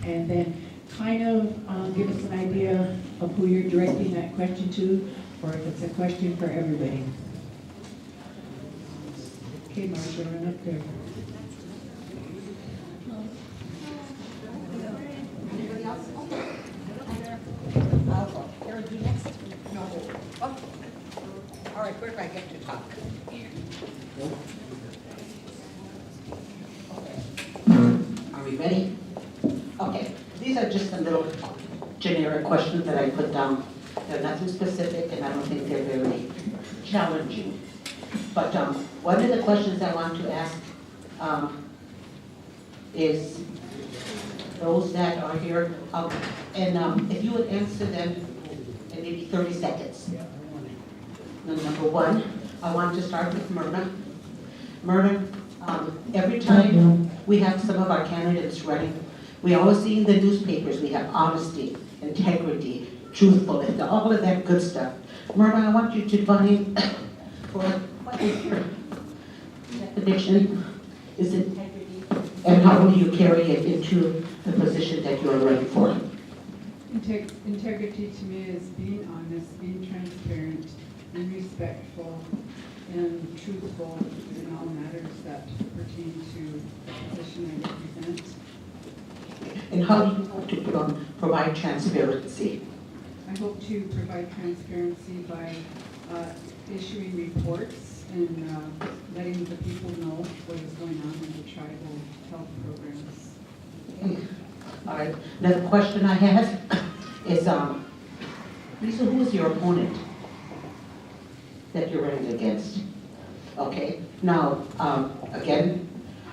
and then kind of give us an idea of who you're directing that question to, or if it's a question for everybody. Okay, Marcia, run up there. Anybody else? Karen, do next? No. Oh. All right, where do I get to talk? Are we ready? Okay, these are just a little generic questions that I put down. They're nothing specific, and I don't think they're very challenging. But one of the questions I want to ask is those that are here, and if you would answer them in maybe 30 seconds. Number one, I want to start with Myrna. Myrna, every time we have some of our candidates running, we always see in the newspapers we have honesty, integrity, truthfulness, all of that good stuff. Myrna, I want you to define for what is your definition is integrity, and how will you carry it into the position that you're running for? Integrity to me is being honest, being transparent, being respectful, and truthful in all matters that pertain to the position I represent. And how do you hope to provide transparency? I hope to provide transparency by issuing reports and letting the people know what is going on in the tribal health programs. Okay. All right. Another question I have is, Lisa, who is your opponent that you're running against? Okay. Now, again,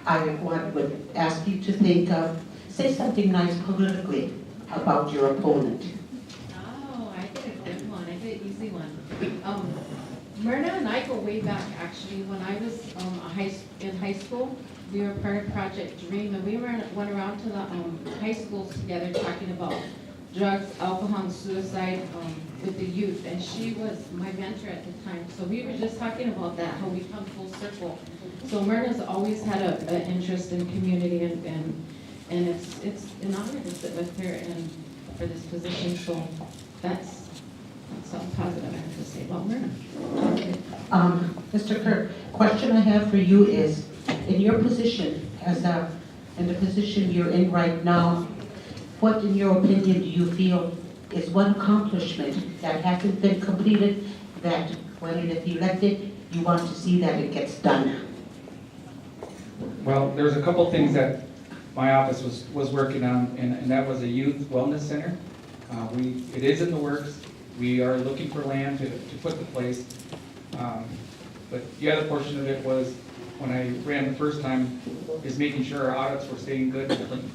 I would ask you to think of, say something nice politically about your opponent. Oh, I get a good one. I get an easy one. Myrna and I go way back, actually. When I was in high school, we were part of Project Dream, and we went around to the high schools together talking about drugs, alcohol, and suicide with the youth. And she was my mentor at the time. So we were just talking about that, how we come full circle. So Myrna's always had an interest in community, and it's an honor to sit with her and for this position. So that's something positive I have to say about Myrna. Okay. Mr. Kirk, question I have for you is, in your position in the position you're in right now, what in your opinion do you feel is one accomplishment that hasn't been completed, that when it is elected, you want to see that it gets done? Well, there's a couple things that my office was working on, and that was a youth wellness center. It is in the works. We are looking for land to put the place. But the other portion of it was, when I ran the first time, is making sure our audits were staying good and clean.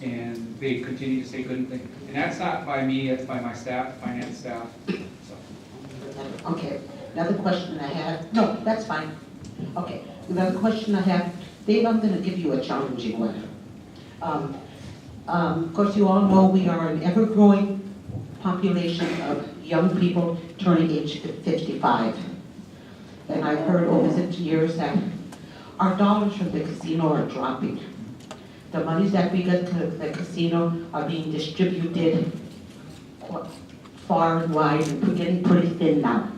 And they continue to stay good and clean. And that's not by me, it's by my staff, finance staff. So. Okay, another question I have, no, that's fine. Okay, another question I have, Dave, I'm going to give you a challenging one. Of course, you all know we are an ever-growing population of young people turning age 55. And I've heard over the years that our dollars from the casino are dropping. The monies that we get to the casino are being distributed far and wide and getting pretty thin now.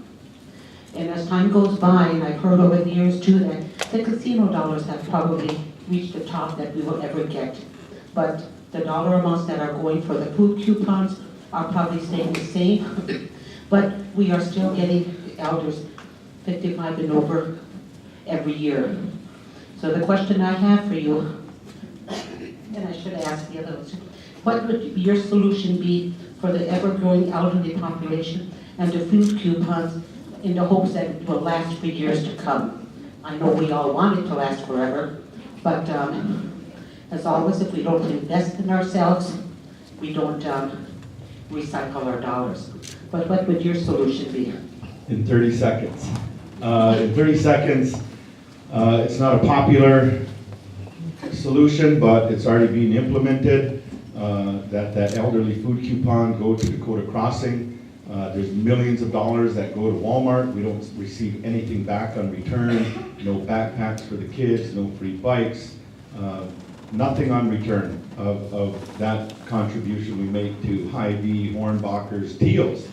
And as time goes by, and I've heard over the years too, that the casino dollars have probably reached the top that we will ever get. But the dollar amounts that are going for the food coupons are probably staying the same. But we are still getting elders 55 and over every year. So the question I have for you, and I should ask the other ones, what would your solution be for the ever-growing elderly population and the food coupons in the hopes that it will last for years to come? I know we all want it to last forever, but as always, if we don't invest in ourselves, we don't recycle our dollars. But what would your solution be? In 30 seconds. In 30 seconds, it's not a popular solution, but it's already being implemented. That elderly food coupon go to Dakota Crossing. There's millions of dollars that go to Walmart. We don't receive anything back on return. No backpacks for the kids, no free bikes. nothing on return of that contribution we make to Hy-Vee, Hornbachers, Teals.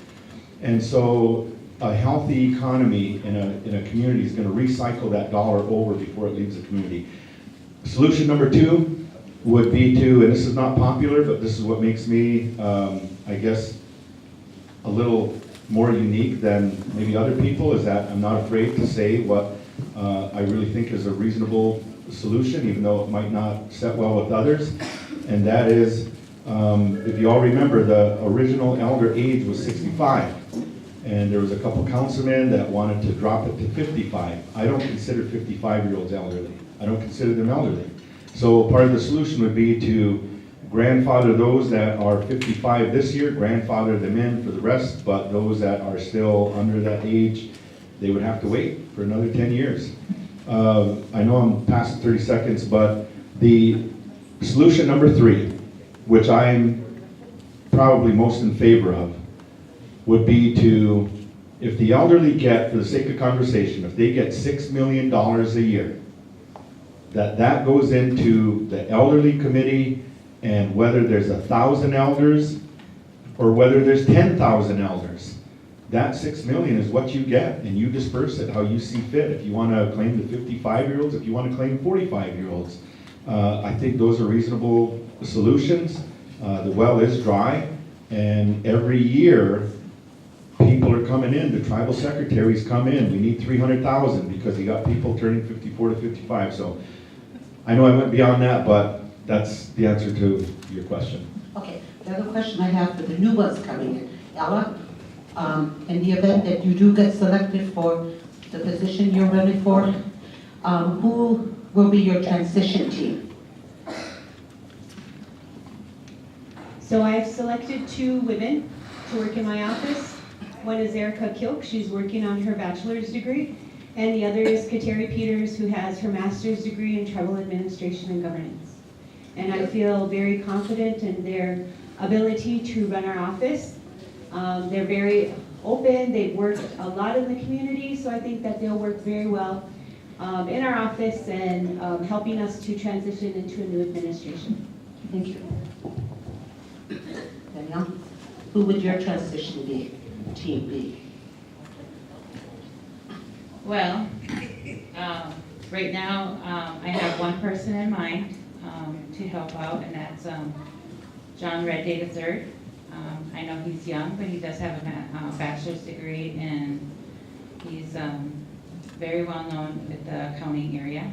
And so a healthy economy in a community is gonna recycle that dollar over before it leaves the community. Solution number 2 would be to, and this is not popular, but this is what makes me, I guess, a little more unique than maybe other people, is that I'm not afraid to say what I really think is a reasonable solution, even though it might not set well with others. And that is, if you all remember, the original elder age was 65. And there was a couple councilmen that wanted to drop it to 55. I don't consider 55-year-olds elderly. I don't consider them elderly. So part of the solution would be to grandfather those that are 55 this year, grandfather them in for the rest, but those that are still under that age, they would have to wait for another 10 years. I know I'm past 30 seconds, but the solution number 3, which I'm probably most in favor of, would be to, if the elderly get, for the sake of conversation, if they get $6 million a year, that goes into the elderly committee, and whether there's 1,000 elders or whether there's 10,000 elders, that $6 million is what you get, and you disperse it how you see fit. If you want to claim the 55-year-olds, if you want to claim 45-year-olds, I think those are reasonable solutions. The well is dry, and every year people are coming in. The tribal secretaries come in. We need 300,000 because you got people turning 54 to 55. So I know I went beyond that, but that's the answer to your question. Okay, the other question I have for the new ones coming in. Ella, in the event that you do get selected for the position you're running for, who will be your transition team? So I've selected 2 women to work in my office. One is Erica Kilk, she's working on her bachelor's degree, and the other is Kateri Peters, who has her master's degree in tribal administration and governance. And I feel very confident in their ability to run our office. They're very open, they've worked a lot in the community, so I think that they'll work very well in our office and helping us to transition into a new administration. Thank you. Danielle, who would your transition team be? Well, right now, I have one person in mind to help out, and that's John Redday III. I know he's young, but he does have a bachelor's degree, and he's very well known with the accounting area,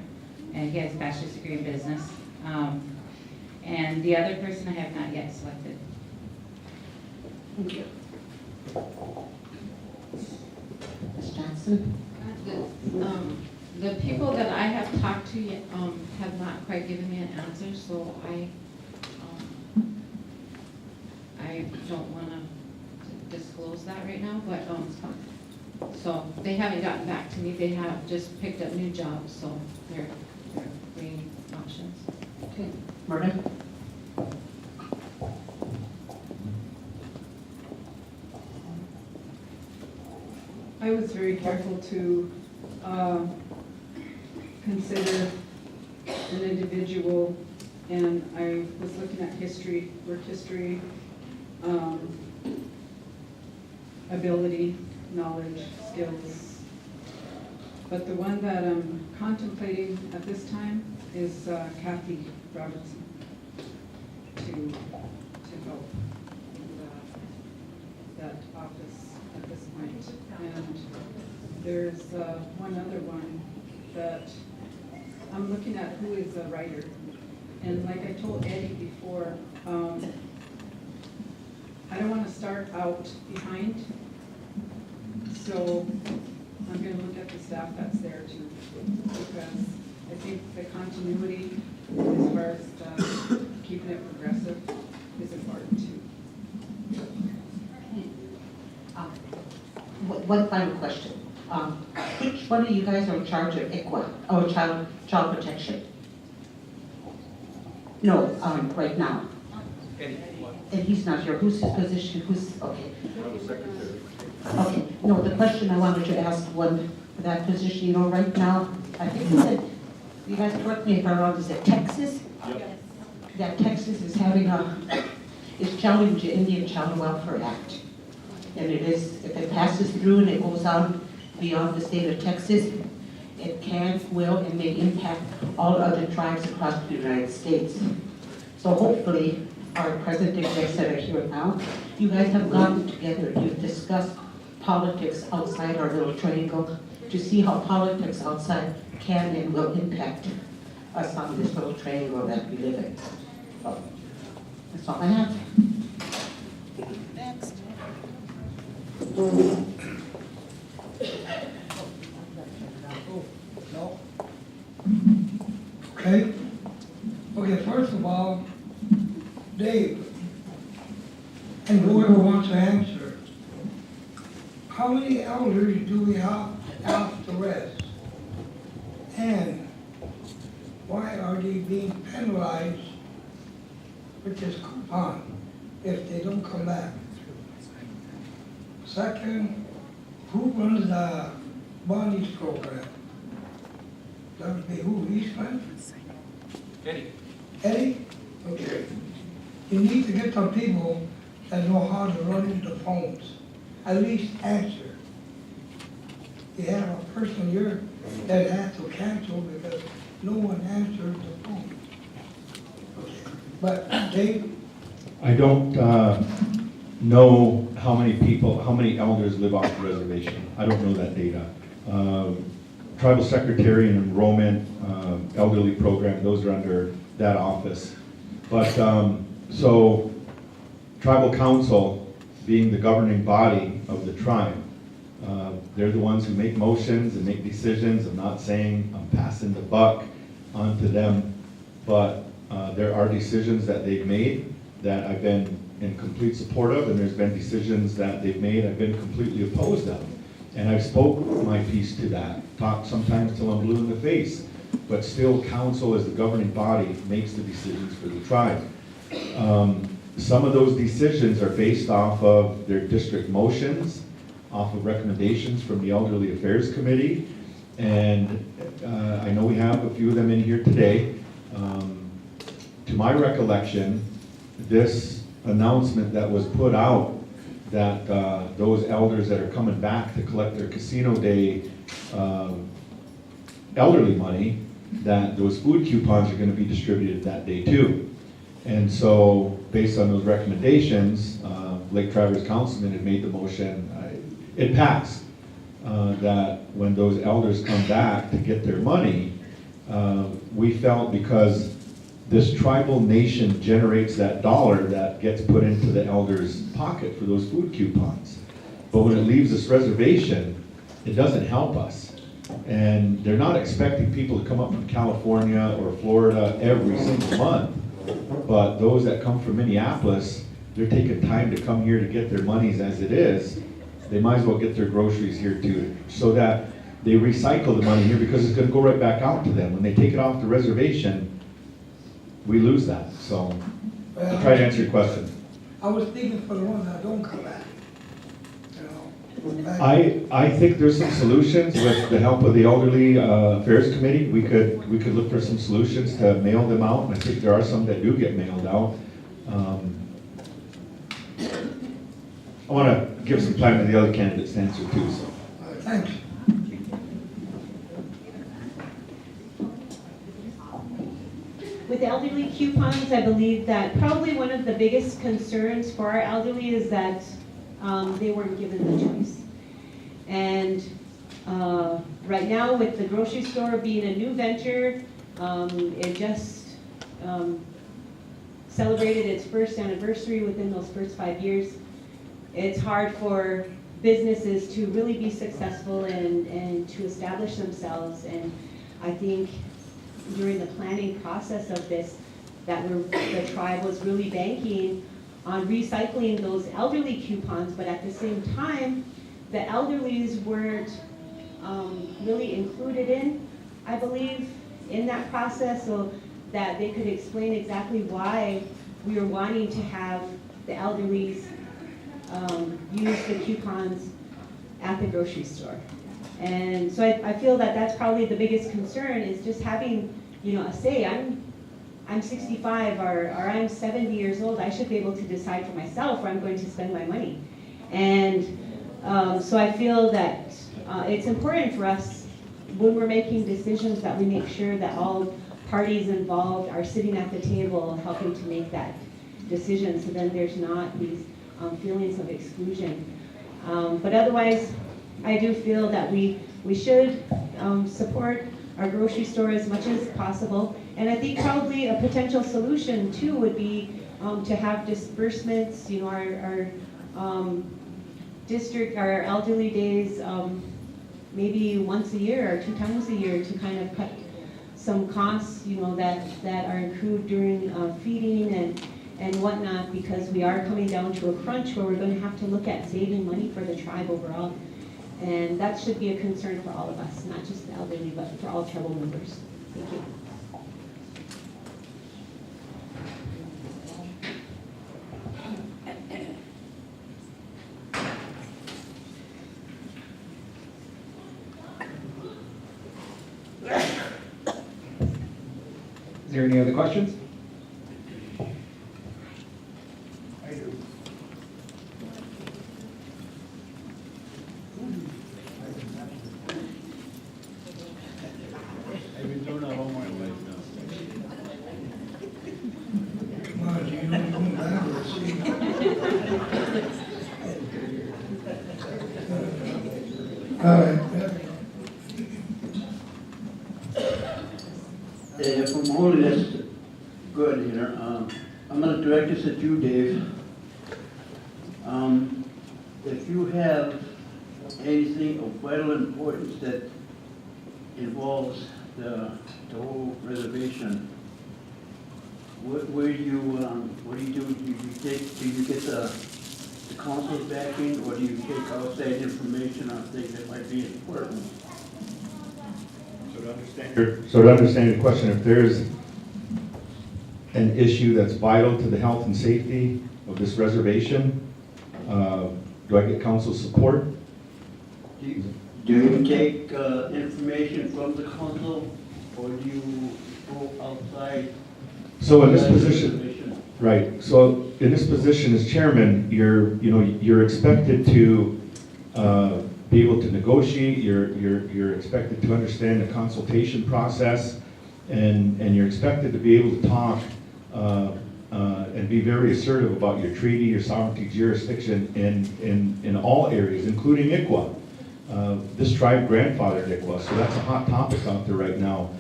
and he has a bachelor's degree in business. And the other person I have not yet selected. Thank you. Ms. Johnson? The people that I have talked to have not quite given me an answer, so I don't want to disclose that right now, but so they haven't gotten back to me. They have just picked up new jobs, so they're weighing options. Okay. Myrna? I was very careful to consider an individual, and I was looking at history, work history, ability, knowledge, skills. But the one that I'm contemplating at this time is Kathy Robertson to help in that office at this point. And there's one other one that I'm looking at, who is a writer. And like I told Eddie before, I don't want to start out behind. So I'm going to look at the staff that's there too, because I think the continuity as far as keeping it progressive is important too. One final question. Which one of you guys are in charge of ICWA, or child protection? No, right now. And he's not here. Who's his position? Who's, okay. Okay, no, the question I wanted to ask one for that position, you know, right now, I think you said, you guys correct me if I'm wrong, is it Texas that Texas is is challenging the Indian Child Welfare Act. And it is, if it passes through and it goes on beyond the state of Texas, it can, will, and may impact all other tribes across the United States. So hopefully, our present execs that are here now, you guys have gotten together, you've discussed politics outside our little triangle to see how politics outside can and will impact us on this little triangle that we live in. So, that's all I have. Next. Okay. Okay, first of all, Dave, and whoever wants to answer, how many elders do we have after rest? And why are they being penalized with this coupon if they don't come back? Second, who runs the bondage program? That would be who, Eastman? Eddie? Eddie? Okay. You need to get some people that know how to run the phones, at least answer. You have a person here that had to cancel because no one answered the phone. Okay. But Dave? I don't know how many elders live off the reservation. I don't know that data. Tribal Secretary and Enrollment, Elderly Program, those are under that office. But, so, Tribal Council, being the governing body of the tribe, they're the ones who make motions and make decisions. I'm not saying I'm passing the buck onto them, but there are decisions that they've made that I've been in complete support of, and there's been decisions that they've made I've been completely opposed of. And I've spoke my piece to that, talked sometimes till I'm blue in the face, but still council as the governing body makes the decisions for the tribe. Some of those decisions are based off of their district motions, off of recommendations from the Elderly Affairs Committee, and I know we have a few of them in here today. To my recollection, this announcement that was put out that those elders that are coming back to collect their casino day elderly money, that those food coupons are going to be distributed that day too. And so, based on those recommendations, Lake Traverse Councilman had made the motion, it passed, that when those elders come back to get their money, we felt because this tribal nation generates that dollar that gets put into the elders' pocket for those food coupons. But when it leaves this reservation, it doesn't help us. And they're not expecting people to come up from California or Florida every single month. But those that come from Minneapolis, they're taking time to come here to get their monies as it is. They might as well get their groceries here too, so that they recycle the money here because it's gonna go right back out to them. When they take it off the reservation, we lose that. So I'll try to answer your question. I was thinking for the ones that don't come back. You know, I think there's some solutions with the help of the Elderly Affairs Committee. We could look for some solutions to mail them out, and I think there are some that do get mailed out. I want to give some time to the other candidates to answer too. So. Thanks. With elderly coupons, I believe that probably one of the biggest concerns for our elderly is that they weren't given the choice. And right now, with the grocery store being a new venture, it just celebrated its first anniversary within those first 5 years. It's hard for businesses to really be successful and to establish themselves. And I think during the planning process of this, that the tribe was really banking on recycling those elderly coupons, but at the same time, the elderlies weren't really included in, I believe, in that process, so that they could explain exactly why we were wanting to have the elderlies use the coupons at the grocery store. And so I feel that that's probably the biggest concern, is just having, a say. I'm 65 or I'm 70 years old, I should be able to decide for myself where I'm going to spend my money. And so I feel that it's important for us when we're making decisions that we make sure that all parties involved are sitting at the table helping to make that decision, so then there's not these feelings of exclusion. But otherwise, I do feel that we should support our grocery store as much as possible. And I think probably a potential solution too would be to have disbursements, you know, our district, our elderly days, maybe once a year or 2 times a year to kind of cut some costs, you know, that are accrued during feeding and whatnot, because we are coming down to a crunch where we're going to have to look at saving money for the tribe overall. And that should be a concern for all of us, not just the elderly, but for all tribal members. Thank you. Is there any other questions? I do. I've been doing that all my life now. Come on, you don't know that, or see. All right. If I'm holding this good here, I'm gonna direct this at you, Dave. If you have anything of vital importance that involves the whole reservation, where do you, what do you do? Do you get the council's backing, or do you take outside information on things that might be important? So to understand your question, if there's an issue that's vital to the health and safety of this reservation, do I get council support? Do you take information from the council, or do you go outside? So in this outside the position, reservation? right, so in this position as chairman, you're expected to be able to negotiate, you're expected to understand the consultation process, and you're expected to be able to talk and be very assertive about your treaty, your sovereignty, jurisdiction in all areas, including ICWA. This tribe grandfathered ICWA, so that's a hot topic out there right now.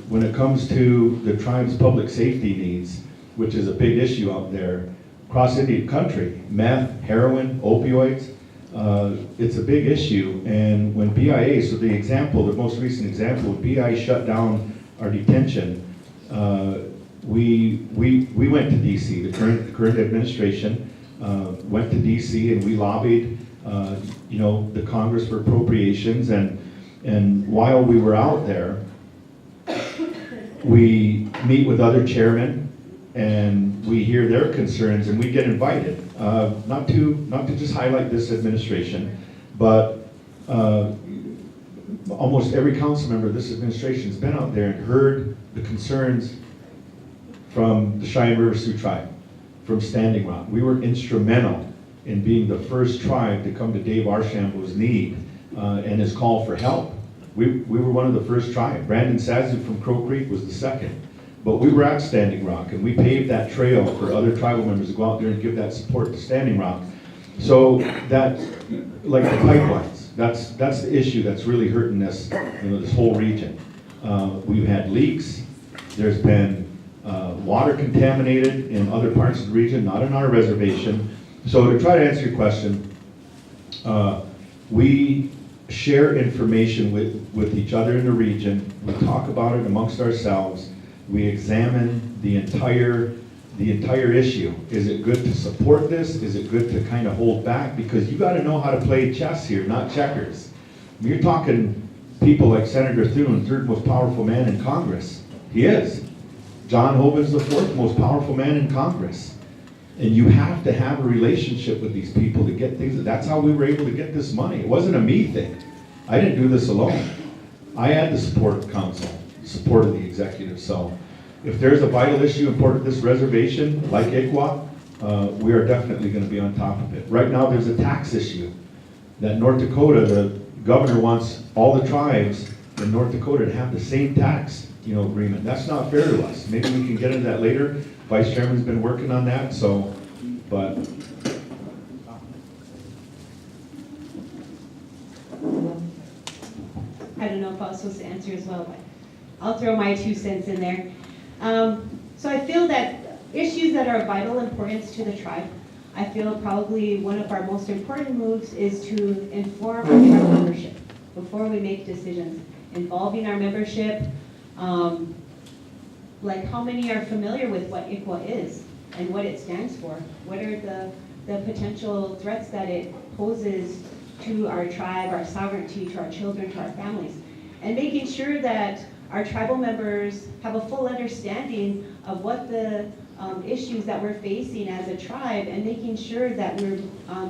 When it comes to the tribe's public safety needs, which is a big issue out there, across Indian country, meth, heroin, opioids, it's a big issue. And when BIA, so the most recent example, BIA shut down our detention, we went to DC, the current administration went to DC, and we lobbied the Congress for appropriations, and while we were out there, we meet with other chairmen and we hear their concerns, and we get invited, not to just highlight this administration, but almost every council member of this administration has been out there and heard the concerns from the Cheyenne River Sioux tribe, from Standing Rock. We were instrumental in being the first tribe to come to Dave Archambault's need and his call for help. We were one of the first tribes. Brandon Sazu from Crow Creek was the second. But we were at Standing Rock, and we paved that trail for other tribal members to go out there and give that support to Standing Rock. So that, like the pipelines, that's the issue that's really hurting this, this whole region. We've had leaks. There's been water contaminated in other parts of the region, not in our reservation. So to try to answer your question, we share information with each other in the region. We talk about it amongst ourselves. We examine the entire issue. Is it good to support this? Is it good to kind of hold back? Because you got to know how to play chess here, not checkers. You're talking people like Senator Thune, third most powerful man in Congress. He is. John Hoban's the fourth most powerful man in Congress. And you have to have a relationship with these people to get things. That's how we were able to get this money. It wasn't a me thing. I didn't do this alone. I had the support of council, support of the executive. So if there's a vital issue important to this reservation, like ICWA, we are definitely gonna be on top of it. Right now, there's a tax issue that North Dakota, the governor wants all the tribes in North Dakota to have the same tax, agreement. That's not fair to us. Maybe we can get into that later. Vice Chairman's been working on that, so, but. I don't know if I was supposed to answer as well, but I'll throw my 2 cents in there. So I feel that issues that are of vital importance to the tribe, I feel probably one of our most important moves is to inform our tribal membership before we make decisions, involving our membership. Like how many are familiar with what ICWA is and what it stands for? What are the potential threats that it poses to our tribe, our sovereignty, to our children, to our families? And making sure that our tribal members have a full understanding of what the issues that we're facing as a tribe, and making sure that we're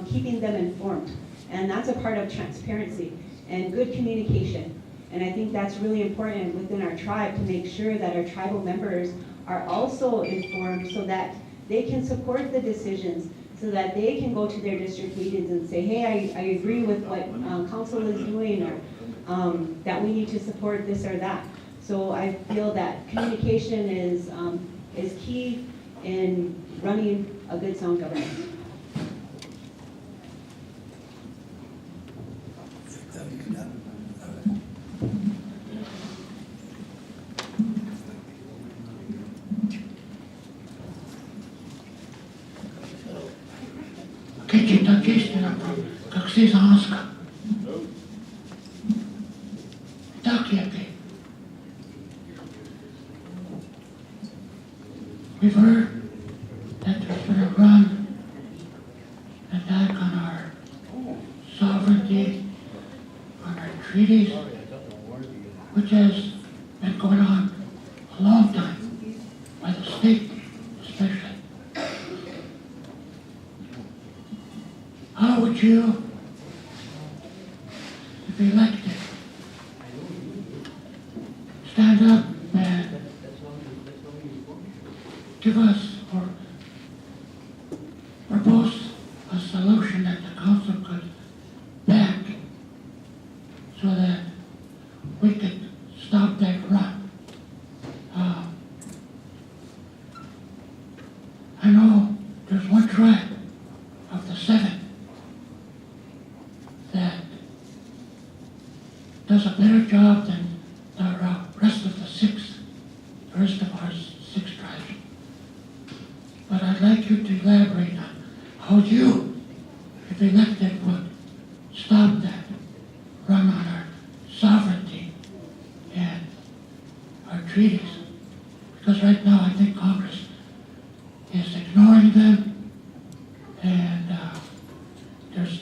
keeping them informed. And that's a part of transparency and good communication. And I think that's really important within our tribe, to make sure that our tribal members are also informed so that they can support the decisions, so that they can go to their district meetings and say, hey, I agree with what council is doing, or that we need to support this or that. So I feel that communication is key in running a good sound government. Как се заноска. Так, Yapi. We've heard that there's been a run, an attack on our sovereignty, on our treaties, which has been going on a long time, by the state especially. How would you, if elected, stand up and give us or propose a solution that the council could back so that we could stop that run? I know there's one tribe of the 7 that does a better job than the rest of the 6, the rest of our 6 tribes. But I'd like you to elaborate on how you, if elected, would stop that run on our sovereignty and our treaties. Because right now I think Congress is ignoring them, and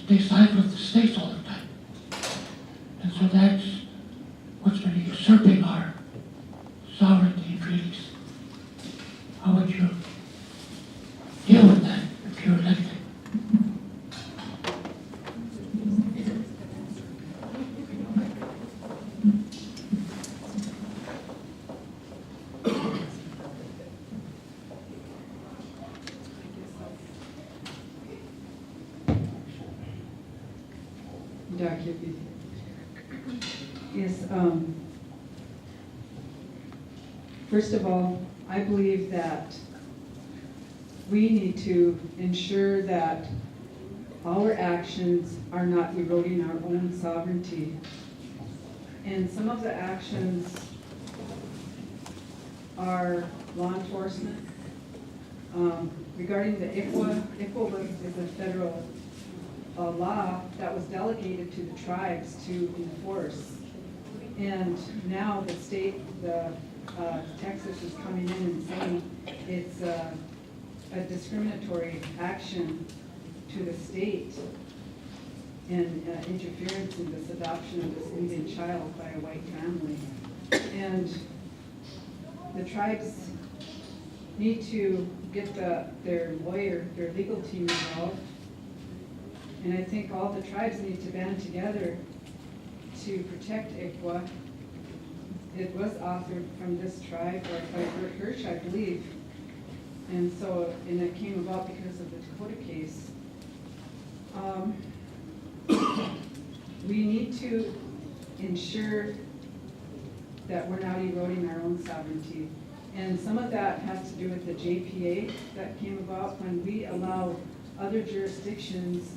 they side with the states all the time. And so that's what's been usurping our sovereignty and treaties. How would you deal with that if you're elected? Yapi. Yes, first of all, I believe that we need to ensure that our actions are not eroding our own sovereignty. And some of the actions are law enforcement. Regarding the ICWA is a federal law that was delegated to the tribes to enforce. And now the state, Texas is coming in and saying it's a discriminatory action to the state and interference in this adoption of this Indian child by a white family. And the tribes need to get their lawyer, their legal team involved. And I think all the tribes need to band together to protect ICWA it was authored from this tribe, or by Bert Hirsch, I believe. And so, and it came about because of the Dakota case. We need to ensure that we're not eroding our own sovereignty. And some of that has to do with the JPA that came about when we allow other jurisdictions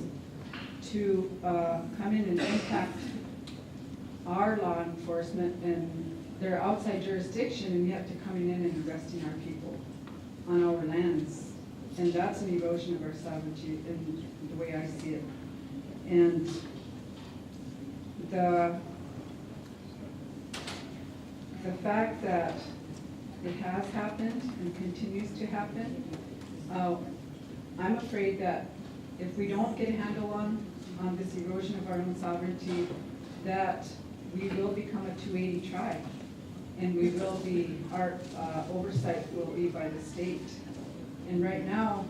to come in and impact our law enforcement, and they're outside jurisdiction, and yet they're coming in and arresting our people on our lands. And that's an erosion of our sovereignty in the way I see it. And the fact that it has happened and continues to happen, I'm afraid that if we don't get a handle on this erosion of our own sovereignty, that we will become a 280 tribe, and we will be, our oversight will be by the state. And right now,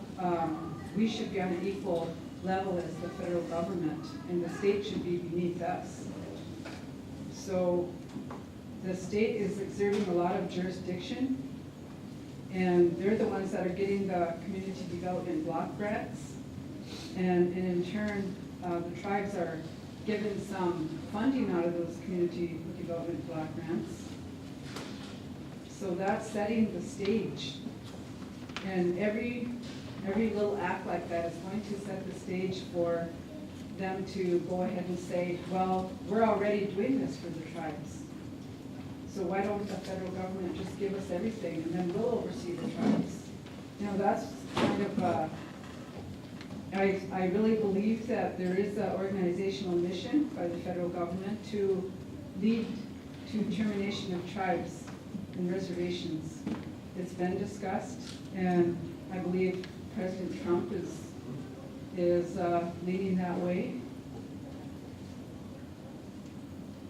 we should be on an equal level as the federal government, and the state should be beneath us. So the state is exerting a lot of jurisdiction, and they're the ones that are getting the community development block grants. And in turn, the tribes are given some funding out of those community development block grants. So that's setting the stage. And every little act like that is going to set the stage for them to go ahead and say, well, we're already doing this for the tribes. So why don't the federal government just give us everything, and then we'll oversee the tribes? You know, that's kind of, I really believe that there is an organizational mission by the federal government to lead to termination of tribes and reservations. It's been discussed, and I believe President Trump is leading that way.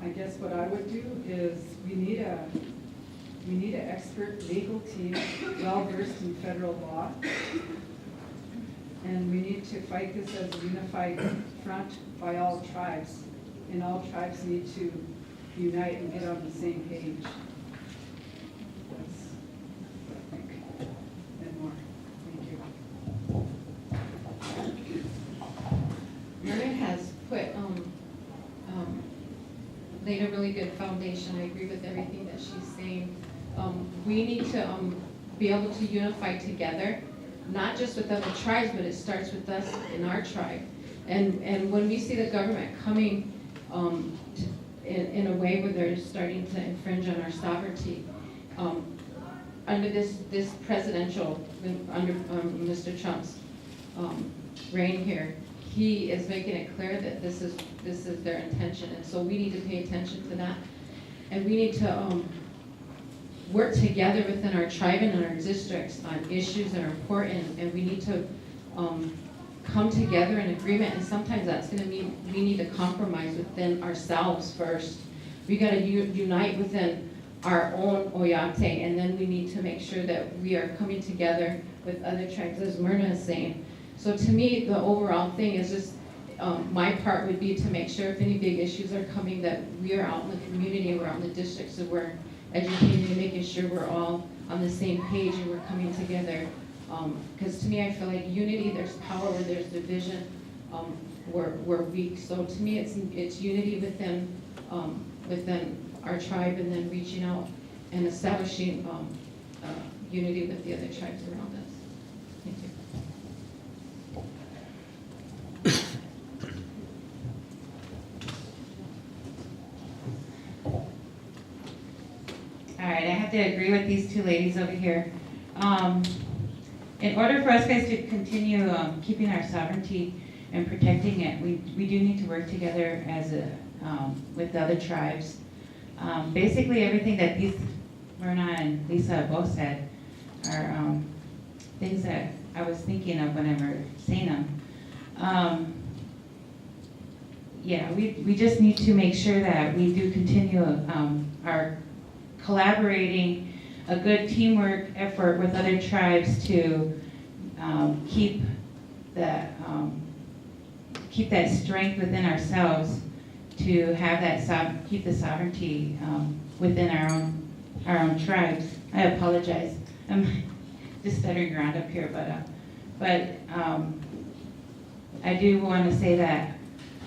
I guess what I would do is we need an expert legal team well versed in federal law, and we need to fight this as a unified front by all tribes, and all tribes need to unite and get on the same page. That's what I think, and more. Thank you. Myrna has put, laid a really good foundation. I agree with everything that she's saying. We need to be able to unify together, not just with other tribes, but it starts with us in our tribe. And when we see the government coming in a way where they're starting to infringe on our sovereignty, under this presidential, under Mr. Trump's reign here, he is making it clear that this is their intention, and so we need to pay attention to that, and we need to work together within our tribe and in our districts on issues that are important, and we need to come together in agreement, and sometimes that's going to mean we need to compromise within ourselves first. We got to unite within our own Oyate, and then we need to make sure that we are coming together with other tribes, as Myrna is saying. So to me, the overall thing is just, my part would be to make sure if any big issues are coming, that we are out in the community, we're out in the districts, so we're educating and making sure we're all on the same page and we're coming together. Because to me, I feel like unity, there's power where there's division, we're weak. So to me, it's unity within our tribe, and then reaching out and establishing unity with the other tribes around us. Thank you. All right, I have to agree with these two ladies over here. In order for us guys to continue keeping our sovereignty and protecting it, we do need to work together as with the other tribes. Basically, everything that Myrna and Lisa both said are things that I was thinking of when I were saying them. Yeah, we just need to make sure that we do continue our collaborating, a good teamwork effort with other tribes to keep that strength within ourselves to have that keep the sovereignty within our own tribes. I apologize. I'm just stuttering around up here, but I do want to say that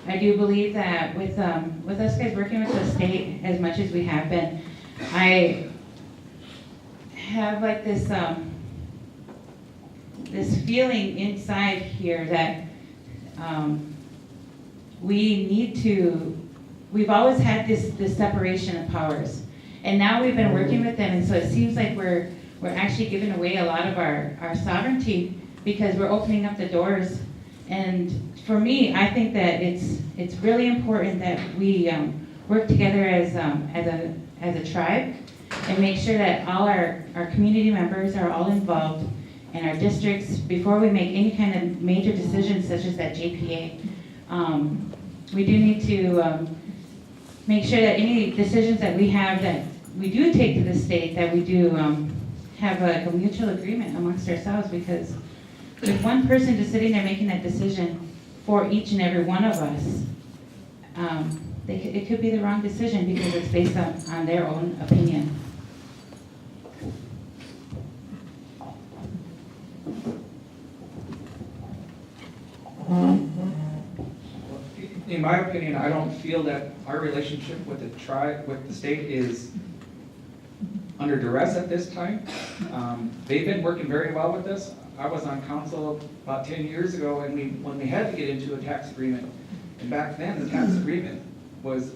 I do believe that with us guys working with the state as much as we have been, I have like this this feeling inside here that we've always had this separation of powers, and now we've been working with them, and so it seems like we're actually giving away a lot of our sovereignty because we're opening up the doors. And for me, I think that it's really important that we work together as a tribe and make sure that all our community members are all involved in our districts before we make any kind of major decisions such as that JPA. We do need to make sure that any decisions that we have that we do take to the state, that we do have a mutual agreement amongst ourselves, because if one person just sitting there making that decision for each and every one of us, it could be the wrong decision because it's based on their own opinion. In my opinion, I don't feel that our relationship with the tribe, with the state, is under duress at this time. They've been working very well with us. I was on council about 10 years ago, and when we had to get into a tax agreement, and back then the tax agreement was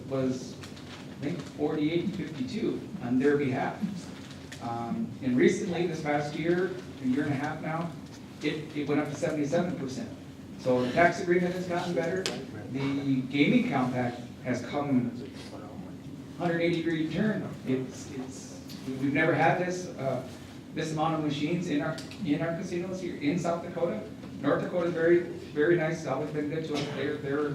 I think 48-52 on their behalf. And recently, this past year, a year and a half now, it went up to 77%. So the tax agreement has gotten better. The gaming compact has come 180-degree turn. We've never had this amount of machines in our casinos here in South Dakota. North Dakota is very, very nice. It's always been good to us. Their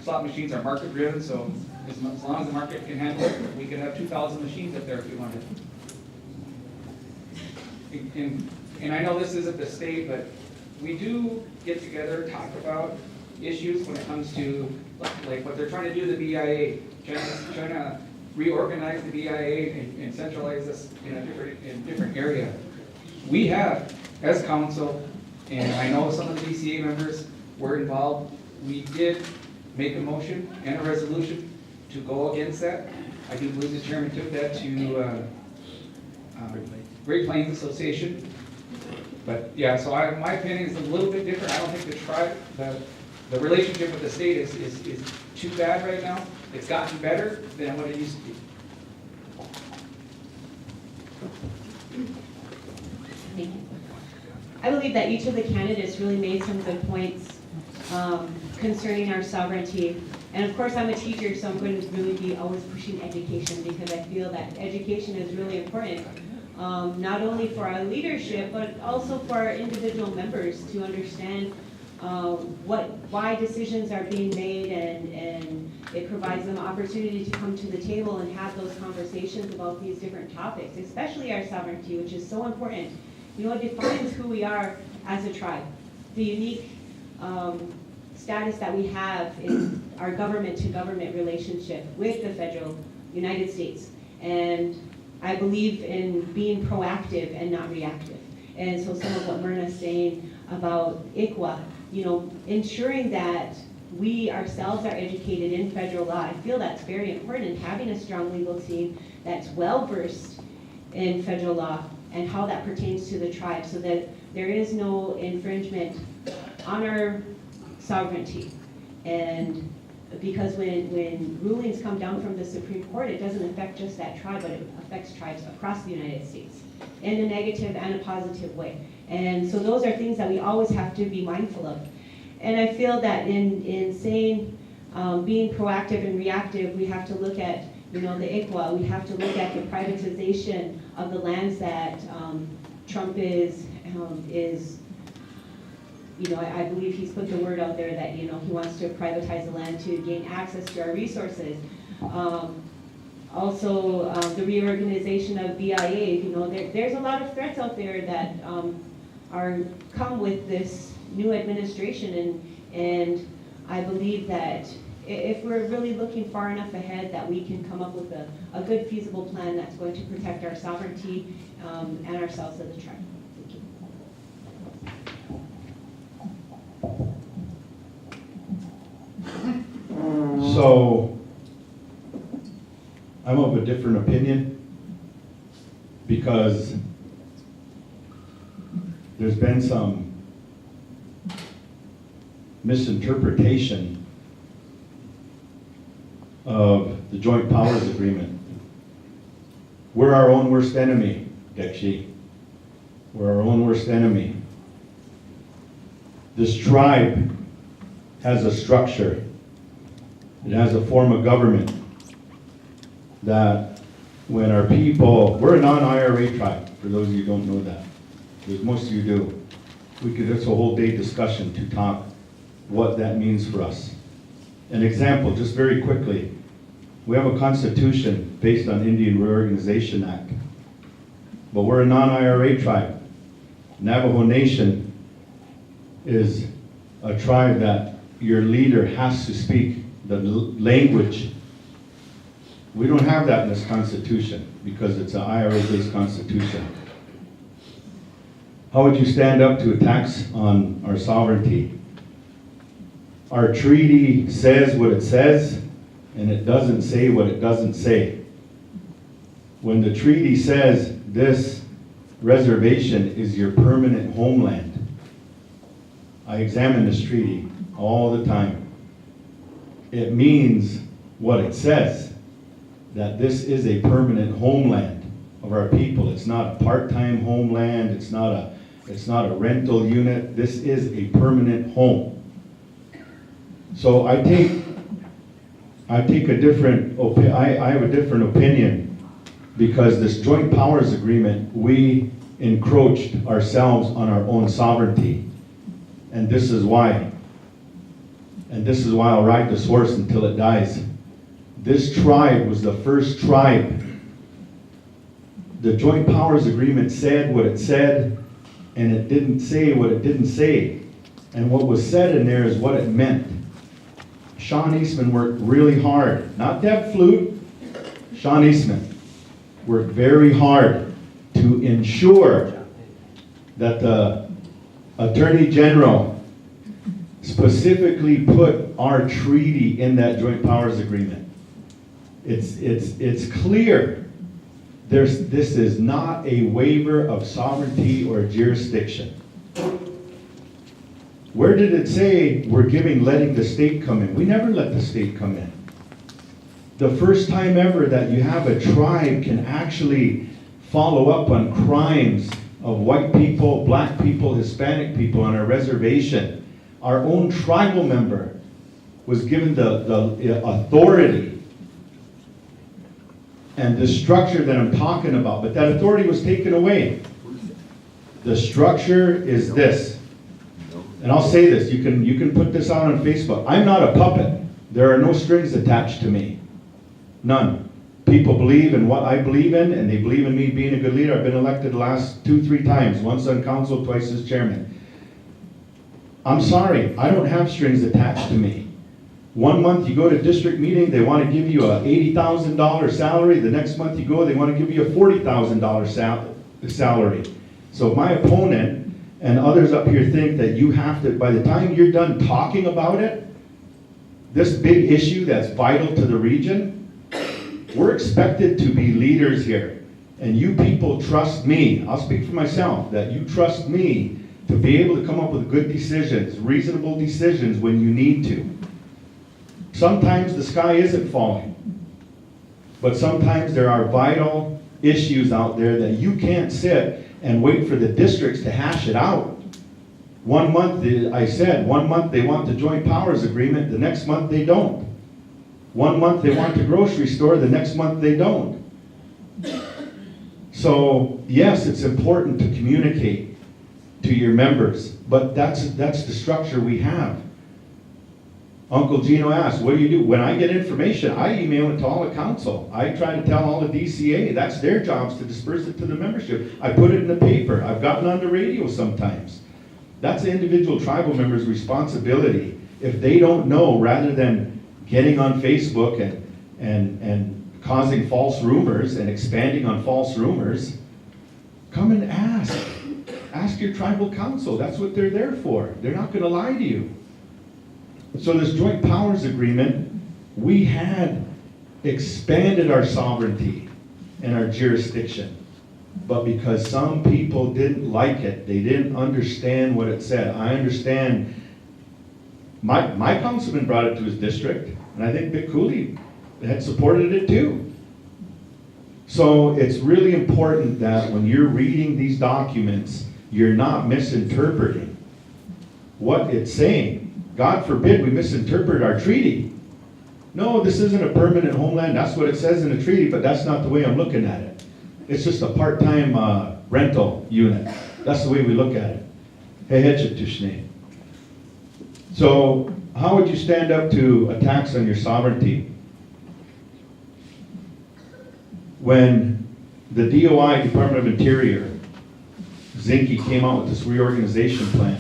slot machines are market driven, so as long as the market can handle it, we could have 2,000 machines up there if we wanted. And I know this isn't the state, but we do get together, talk about issues when it comes to like what they're trying to do, the BIA, trying to reorganize the BIA and centralize this in a different area. We have, as council, and I know some of the DCA members were involved, we did make a motion and a resolution to go against that. I do believe the chairman took that to Great Plains Association. But yeah, so my opinion is a little bit different. I don't think the relationship with the state is too bad right now. It's gotten better than what it used to be. Thank you. I believe that each of the candidates really made some good points concerning our sovereignty. And of course, I'm a teacher, so I'm going to really be always pushing education, because I feel that education is really important, not only for our leadership, but also for our individual members to understand why decisions are being made, and it provides them opportunity to come to the table and have those conversations about these different topics, especially our sovereignty, which is so important. You know, it defines who we are as a tribe, the unique status that we have in our government-to-government relationship with the federal United States. And I believe in being proactive and not reactive. And so some of what Myrna's saying about ICWA, you know, ensuring that we ourselves are educated in federal law, I feel that's very important, and having a strong legal team that's well-versed in federal law and how that pertains to the tribe, so that there is no infringement on our sovereignty. And because when rulings come down from the Supreme Court, it doesn't affect just that tribe, but it affects tribes across the United States in a negative and a positive way. And so those are things that we always have to be mindful of. And I feel that in saying being proactive and reactive, we have to look at, you know, the ICWA, we have to look at the privatization of the lands that Trump is, you know, I believe he's put the word out there that, you know, he wants to privatize the land to gain access to our resources. Also, the reorganization of BIA, you know, there's a lot of threats out there that come with this new administration, and I believe that if we're really looking far enough ahead that we can come up with a good feasible plan that's going to protect our sovereignty and ourselves as a tribe. Thank you. So, I'm of a different opinion because there's been some misinterpretation of the Joint Powers Agreement. We're our own worst enemy, Dekshi. We're our own worst enemy. This tribe has a structure. It has a form of government that when our people, we're a non-IRA tribe, for those of you who don't know that. Because most of you do. That's a whole day discussion to talk what that means for us. An example, just very quickly, we have a constitution based on Indian Reorganization Act, but we're a non-IRA tribe. Navajo Nation is a tribe that your leader has to speak the language. We don't have that in this constitution because it's an IRA-based constitution. How would you stand up to attacks on our sovereignty? Our treaty says what it says, and it doesn't say what it doesn't say. When the treaty says this reservation is your permanent homeland, I examine this treaty all the time. It means what it says, that this is a permanent homeland of our people. It's not a part-time homeland, it's not a rental unit, this is a permanent home. So I have a different opinion because this Joint Powers Agreement, we encroached ourselves on our own sovereignty. And this is why. And this is why I'll ride this horse until it dies. This tribe was the first tribe. The Joint Powers Agreement said what it said, and it didn't say what it didn't say. And what was said in there is what it meant. Sean Eastman worked really hard, not Deb Flute, Sean Eastman worked very hard to ensure that the Attorney General specifically put our treaty in that Joint Powers Agreement. It's clear. This is not a waiver of sovereignty or jurisdiction. Where did it say we're letting the state come in? We never let the state come in. The first time ever that you have a tribe can actually follow up on crimes of white people, black people, Hispanic people on our reservation. Our own tribal member was given the authority and the structure that I'm talking about, but that authority was taken away. The structure is this. And I'll say this, you can put this out on Facebook. I'm not a puppet. There are no strings attached to me. None. People believe in what I believe in, and they believe in me being a good leader. I've been elected the last 2-3 times, once on council, twice as chairman. I'm sorry, I don't have strings attached to me. One month you go to district meeting, they want to give you a $80,000 salary. The next month you go, they want to give you a $40,000 salary. So my opponent and others up here think that you have to, by the time you're done talking about it, this big issue that's vital to the region, we're expected to be leaders here. And you people trust me, I'll speak for myself, that you trust me to be able to come up with good decisions, reasonable decisions when you need to. Sometimes the sky isn't falling, but sometimes there are vital issues out there that you can't sit and wait for the districts to hash it out. 1 month, I said, 1 month they want the Joint Powers Agreement, the next month they don't. 1 month they want the grocery store, the next month they don't. So yes, it's important to communicate to your members, but that's the structure we have. Uncle Gino asked, what do you do? When I get information, I email it to all the council. I try to tell all the DCA, that's their jobs to disperse it to the membership. I put it in the paper. I've gotten on the radio sometimes. That's the individual tribal member's responsibility. If they don't know, rather than getting on Facebook and causing false rumors and expanding on false rumors, come and ask. Ask your tribal council. That's what they're there for. They're not going to lie to you. So this joint powers agreement, we had expanded our sovereignty and our jurisdiction. But because some people didn't like it, they didn't understand what it said. I understand. My councilman brought it to his district, and I think Vic Cooley had supported it too. So it's really important that when you're reading these documents, you're not misinterpreting what it's saying. God forbid we misinterpret our treaty. No, this isn't a permanent homeland. That's what it says in the treaty, but that's not the way I'm looking at it. It's just a part-time rental unit. That's the way we look at it. Hey, so how would you stand up to attacks on your sovereignty? When the DOI, Department of Interior, Zinke came out with this reorganization plan,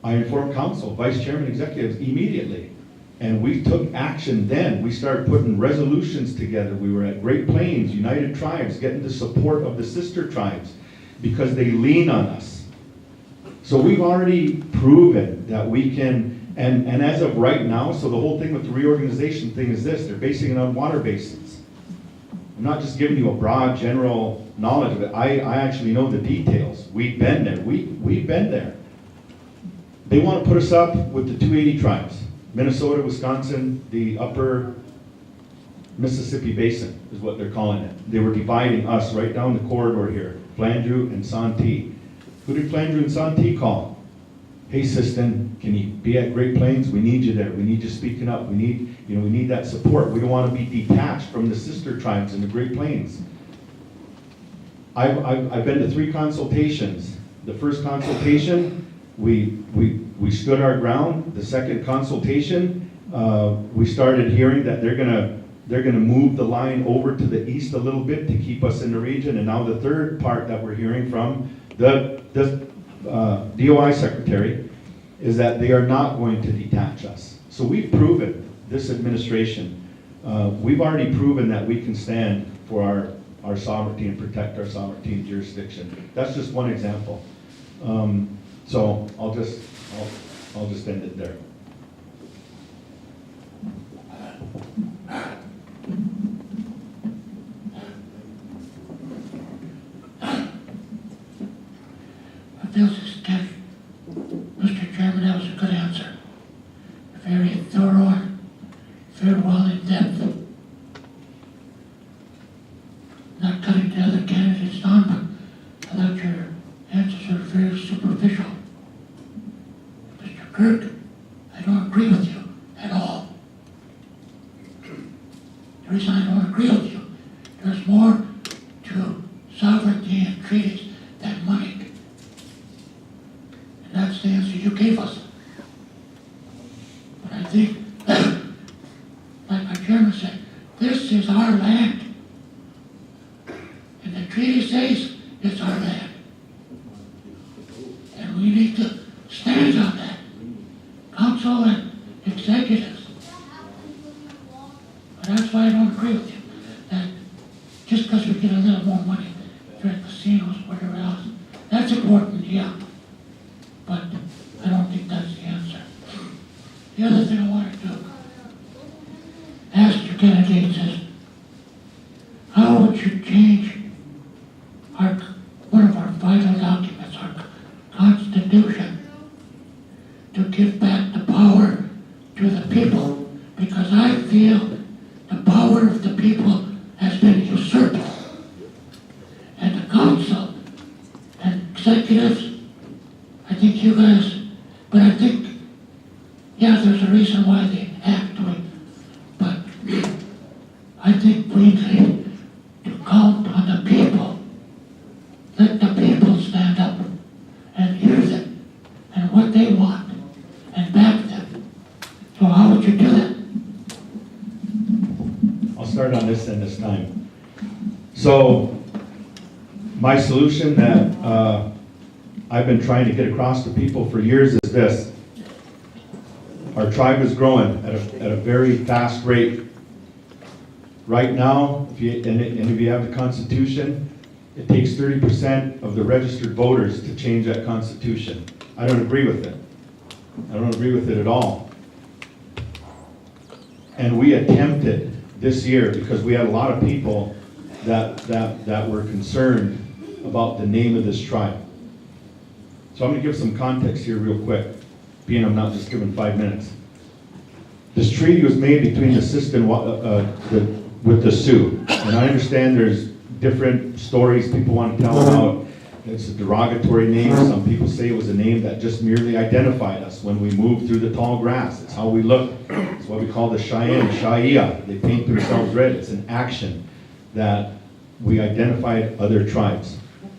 I informed council, vice chairman, executives immediately. And we took action then. We started putting resolutions together. We were at Great Plains, United Tribes, getting the support of the sister tribes because they lean on us. So we've already proven that we can, and as of right now, so the whole thing with the reorganization thing is this, they're basing it on water basins. I'm not just giving you a broad general knowledge of it. I actually know the details. We've been there. We've been there. They want to put us up with the 280 tribes. Minnesota, Wisconsin, the upper Mississippi Basin is what they're calling it. They were dividing us right down the corridor here, Flandreau and Santee. Who did Flandreau and Santee call? Hey, Sisseton, can you be at Great Plains? We need you there. We need you speaking up. We need that support. We don't want to be detached from the sister tribes in the Great Plains. I've been to 3 consultations. The first consultation, we stood our ground. The second consultation, we started hearing that they're gonna move the line over to the east a little bit to keep us in the region. And now the third part that we're hearing from the DOI secretary is that they are not going to detach us. So we've proven, this administration, we've already proven that we can stand for our sovereignty and protect our sovereignty and jurisdiction. That's just one example. So I'll just end it there. Mr. Chairman, that was a good answer. Very thorough, very well in depth. Not cutting the other candidates down, but I thought your answers are very superficial. Mr. Kirk, I don't agree with you at all. The reason I don't agree with you, there's more to sovereignty and treaties than money. And that's the answer you gave us. But I think, like my chairman said, this is our land. And the treaty says it's our land. And we need to stand on that. Council and executives. But that's why I don't agree with you. That just because we get a little more money for casinos, whatever else, that's important, yeah. But I don't think that's the answer. The other thing I wanted to ask your candidates is, how would you change one of our vital documents, our Constitution, to give back the power to the people? Because I feel the power of the people has been usurped. And the council and executives, I think you guys, but I think, yeah, there's a reason why they act to it. But I think we need to count on the people. Let the people stand up and hear them and what they want and back them. So how would you do that? I'll start on this end this time. So my solution that I've been trying to get across to people for years is this. Our tribe is growing at a very fast rate. Right now, if you have the Constitution, it takes 30% of the registered voters to change that Constitution. I don't agree with it. I don't agree with it at all. And we attempted this year, because we had a lot of people that were concerned about the name of this tribe. So I'm gonna give some context here real quick, being I'm not just giving 5 minutes. This treaty was made between the with the Sioux. And I understand there's different stories people want to tell about. It's a derogatory name. Some people say it was a name that just merely identified us when we moved through the tall grass. It's how we look. It's what we call the Cheyenne, Shaiya. They paint themselves red. It's an action that we identified other tribes.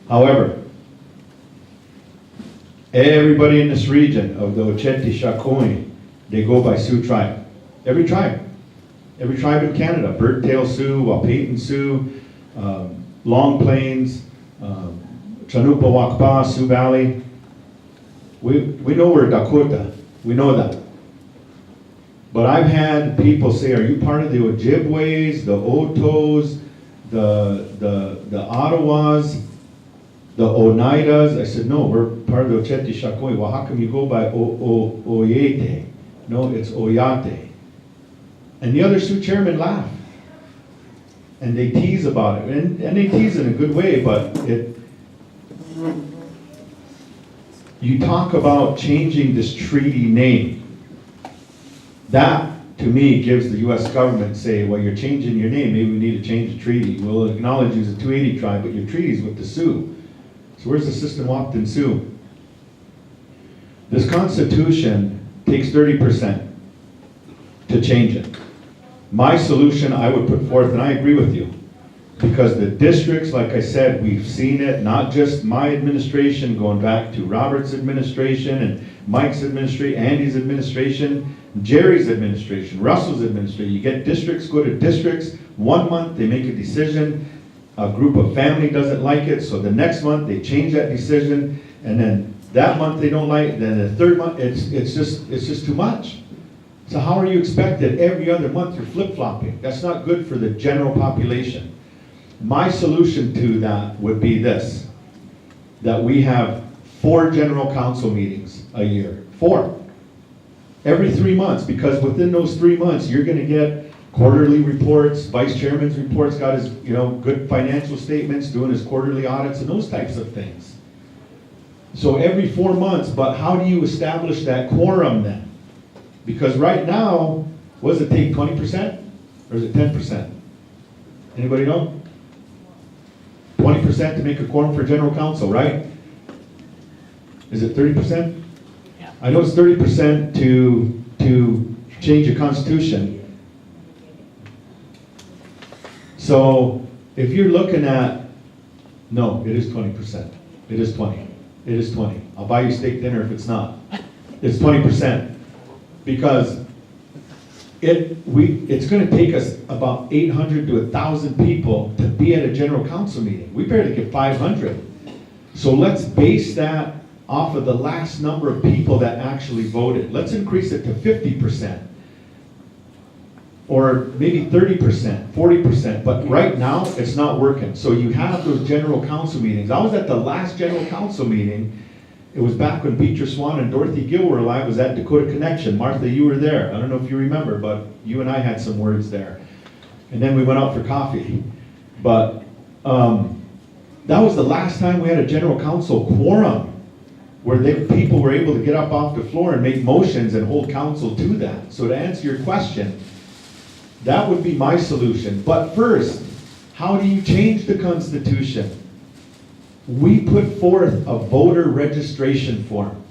However, everybody in this region of the Oyate Shakoi, they go by Sioux tribe. Every tribe. Every tribe in Canada. Birdtail Sioux, Wahpeton Sioux, Long Plains, Sisseton-Wahpeton, Sioux Valley. We know we're Dakota. We know that. But I've had people say, are you part of the Ojibways, the Otos, the Ottawas, the Oneidas? I said, no, we're part of the Oyate Shakoi. Well, how come you go by Oyate? No, it's Oyate. And the other Sioux chairmen laugh. And they tease about it. And they tease in a good way, but you talk about changing this treaty name. That, to me, gives the U.S. government say, well, you're changing your name, maybe we need to change the treaty. We'll acknowledge you as a 280 tribe, but your treaty's with the Sioux. So where's the Sisseton-Wahpeton Sioux? This Constitution takes 30% to change it. My solution I would put forth, and I agree with you, because the districts, like I said, we've seen it, not just my administration, going back to Robert's administration and Mike's administration, Andy's administration, Jerry's administration, Russell's administration. You get districts, go to districts, 1 month they make a decision, a group of family doesn't like it, so the next month they change that decision, and then that month they don't like it, then the third month, it's just too much. So how are you expected every other month you're flip-flopping? That's not good for the general population. My solution to that would be this, that we have 4 general council meetings a year. 4. Every 3 months, because within those 3 months, you're gonna get quarterly reports, vice chairman's reports, got his, good financial statements, doing his quarterly audits and those types of things. So every 4 months, but how do you establish that quorum then? Because right now, what does it take, 20%? Or is it 10%? Anybody know? 20% to make a quorum for general council, right? Is it 30%? Yeah. I know it's 30% to change a constitution. So if you're looking at, no, it is 20%. It is 20. It is 20. I'll buy you steak dinner if it's not. It's 20%. Because it's going to take us about 800 to 1,000 people to be at a general council meeting. We barely get 500. So let's base that off of the last number of people that actually voted. Let's increase it to 50%. Or maybe 30%, 40%. But right now, it's not working. So you have those general council meetings. I was at the last general council meeting. It was back when Beecher Swan and Dorothy Gill were alive. It was at Dakota Connection. Martha, you were there. I don't know if you remember, but you and I had some words there. And then we went out for coffee. But that was the last time we had a general council quorum where people were able to get up off the floor and make motions and hold council to that. So to answer your question, that would be my solution. But first, how do you change the Constitution? We put forth a voter registration form.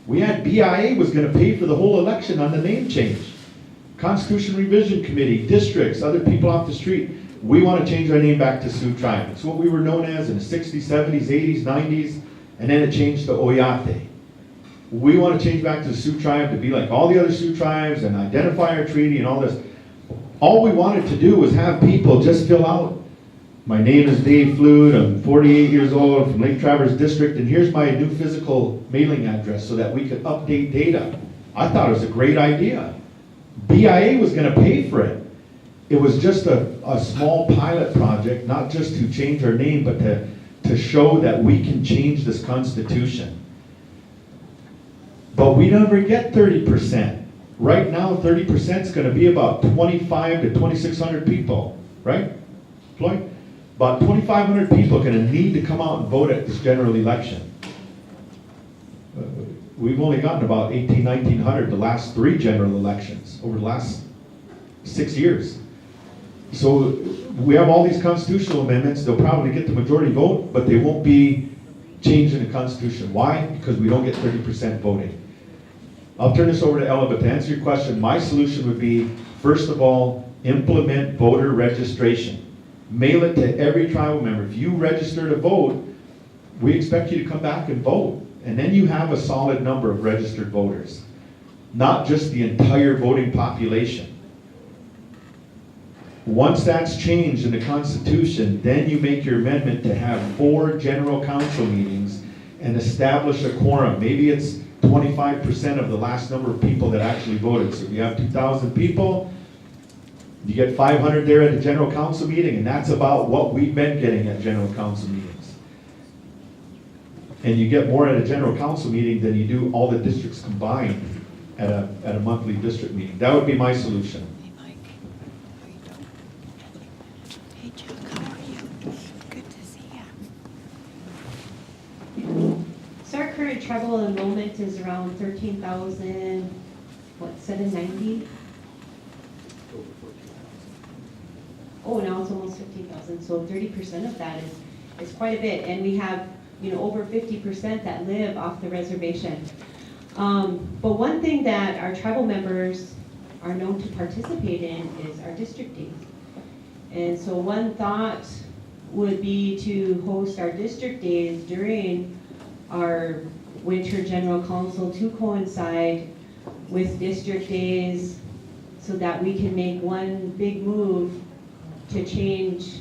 We had BIA was going to pay for the whole election on the name change. Constitution Revision Committee, districts, other people off the street. We want to change our name back to Sioux Tribe. It's what we were known as in the 60s, 70s, 80s, 90s, and then it changed to Oyate. We want to change back to the Sioux Tribe to be like all the other Sioux tribes and identify our treaty and all this. All we wanted to do was have people just fill out, my name is Dave Flute, I'm 48 years old, from Lake Traverse District, and here's my new physical mailing address so that we could update data. I thought it was a great idea. BIA was gonna pay for it. It was just a small pilot project, not just to change our name, but to show that we can change this constitution. But we never get 30%. Right now, 30% is gonna be about 25 to 2,600 people, right, Floyd? About 2,500 people are gonna need to come out and vote at this general election. We've only gotten about 1,900 the last 3 general elections over the last 6 years. So we have all these constitutional amendments, they'll probably get the majority vote, but they won't be changing the Constitution. Why? Because we don't get 30% voting. I'll turn this over to Ella, but to answer your question, my solution would be, first of all, implement voter registration. Mail it to every tribal member. If you register to vote, we expect you to come back and vote. And then you have a solid number of registered voters, not just the entire voting population. Once that's changed in the Constitution, then you make your amendment to have 4 general council meetings and establish a quorum. Maybe it's 25% of the last number of people that actually voted. So if you have 2,000 people, you get 500 there at a general council meeting, and that's about what we've been getting at general council meetings. And you get more at a general council meeting than you do all the districts combined at a monthly district meeting. That would be my solution. Hey, Mike. How you doing? Hey, Chuck, how are you? Good to see you. So our current tribal enrollment is around 13,790? Oh, now it's almost 15,000, so 30% of that is quite a bit. And we have, over 50% that live off the reservation. But one thing that our tribal members are known to participate in is our district days. And so one thought would be to host our district days during our winter general council to coincide with district days so that we can make one big move to change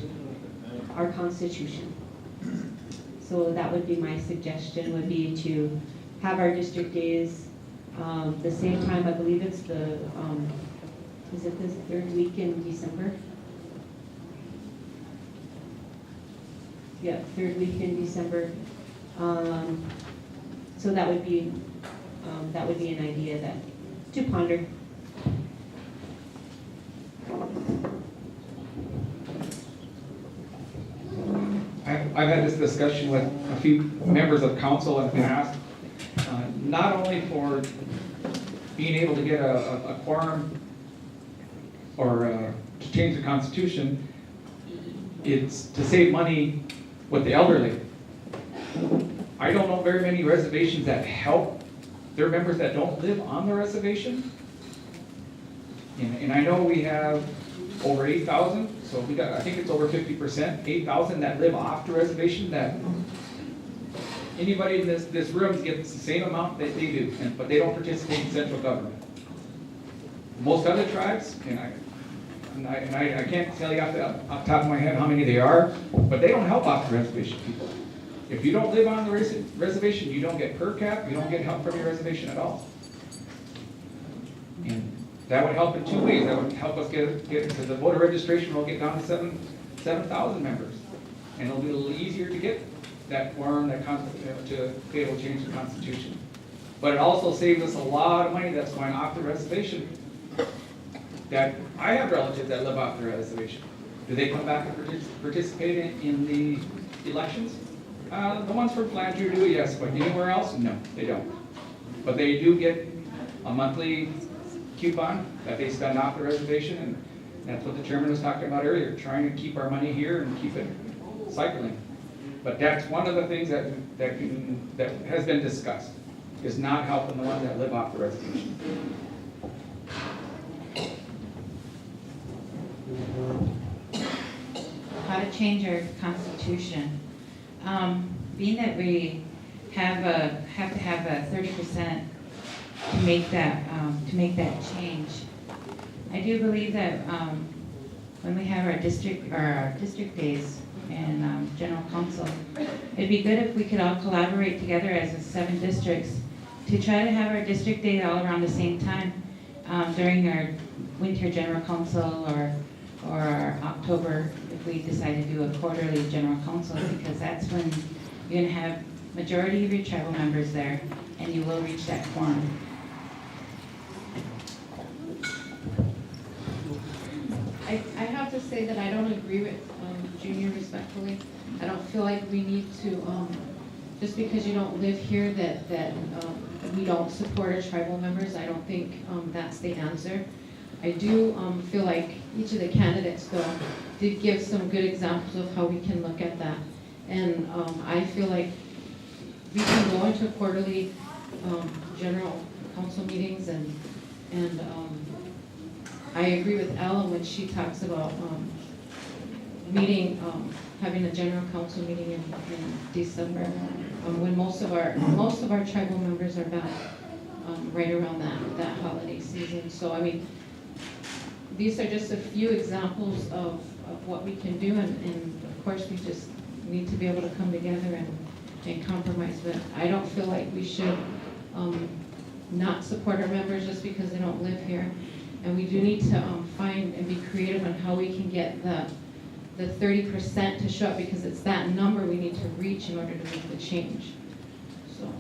our constitution. So that would be my suggestion, would be to have our district days the same time. I believe it's is it the 3rd week in December? Yeah, 3rd week in December. So that would be an idea to ponder. I've had this discussion with a few members of council in the past, not only for being able to get a quorum or to change the Constitution, it's to save money with the elderly. I don't know very many reservations that help their members that don't live on the reservation. And I know we have over 8,000, so we got, I think it's over 50%, 8,000 that live off the reservation, that anybody in this room gets the same amount that they do, but they don't participate in central government. Most other tribes, and I can't tell you off the top of my head how many they are, but they don't help off the reservation people. If you don't live on the reservation, you don't get per cap, you don't get help from your reservation at all. And that would help in 2 ways. That would help us get because the voter registration will get down to 7,000 members. And it'll be a little easier to get that quorum to be able to change the Constitution. But it also saves us a lot of money that's going off the reservation. That I have relatives that live off the reservation. Do they come back and participate in the elections? The ones from Flandreau do, yes, but anywhere else, no, they don't. But they do get a monthly coupon that they spend off the reservation, and that's what the chairman was talking about earlier, trying to keep our money here and keep it cycling. But that's one of the things that has been discussed, is not helping the ones that live off the reservation. How to change our constitution. Being that we have to have a 30% to make that change, I do believe that when we have our district days and general council, it'd be good if we could all collaborate together as the 7 districts to try to have our district day all around the same time during our winter general council or our October, if we decide to do a quarterly general council, because that's when you're going to have majority of your tribal members there, and you will reach that quorum. I have to say that I don't agree with Junior respectfully. I don't feel like we need to, just because you don't live here, that we don't support our tribal members. I don't think that's the answer. I do feel like each of the candidates, though, did give some good examples of how we can look at that. And I feel like we can go into quarterly general council meetings, and I agree with Ellen when she talks about having a general council meeting in December, when most of our tribal members are back, right around that holiday season. So I mean, these are just a few examples of what we can do, and of course we just need to be able to come together and compromise. But I don't feel like we should not support our members just because they don't live here. And we do need to find and be creative on how we can get the 30% to show up, because it's that number we need to reach in order to make the change. So.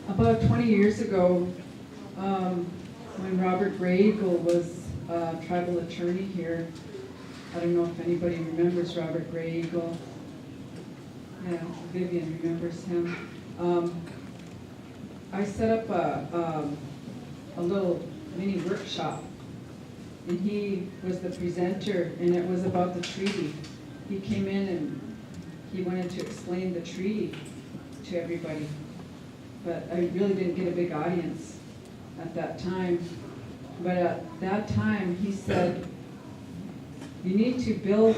About 20 years ago, when Robert Gray Eagle was tribal attorney here, I don't know if anybody remembers Robert Gray Eagle. Yeah, Vivian remembers him. I set up a little mini workshop, and he was the presenter, and it was about the treaty. He came in and he wanted to explain the treaty to everybody, but I really didn't get a big audience at that time. But at that time, he said, you need to build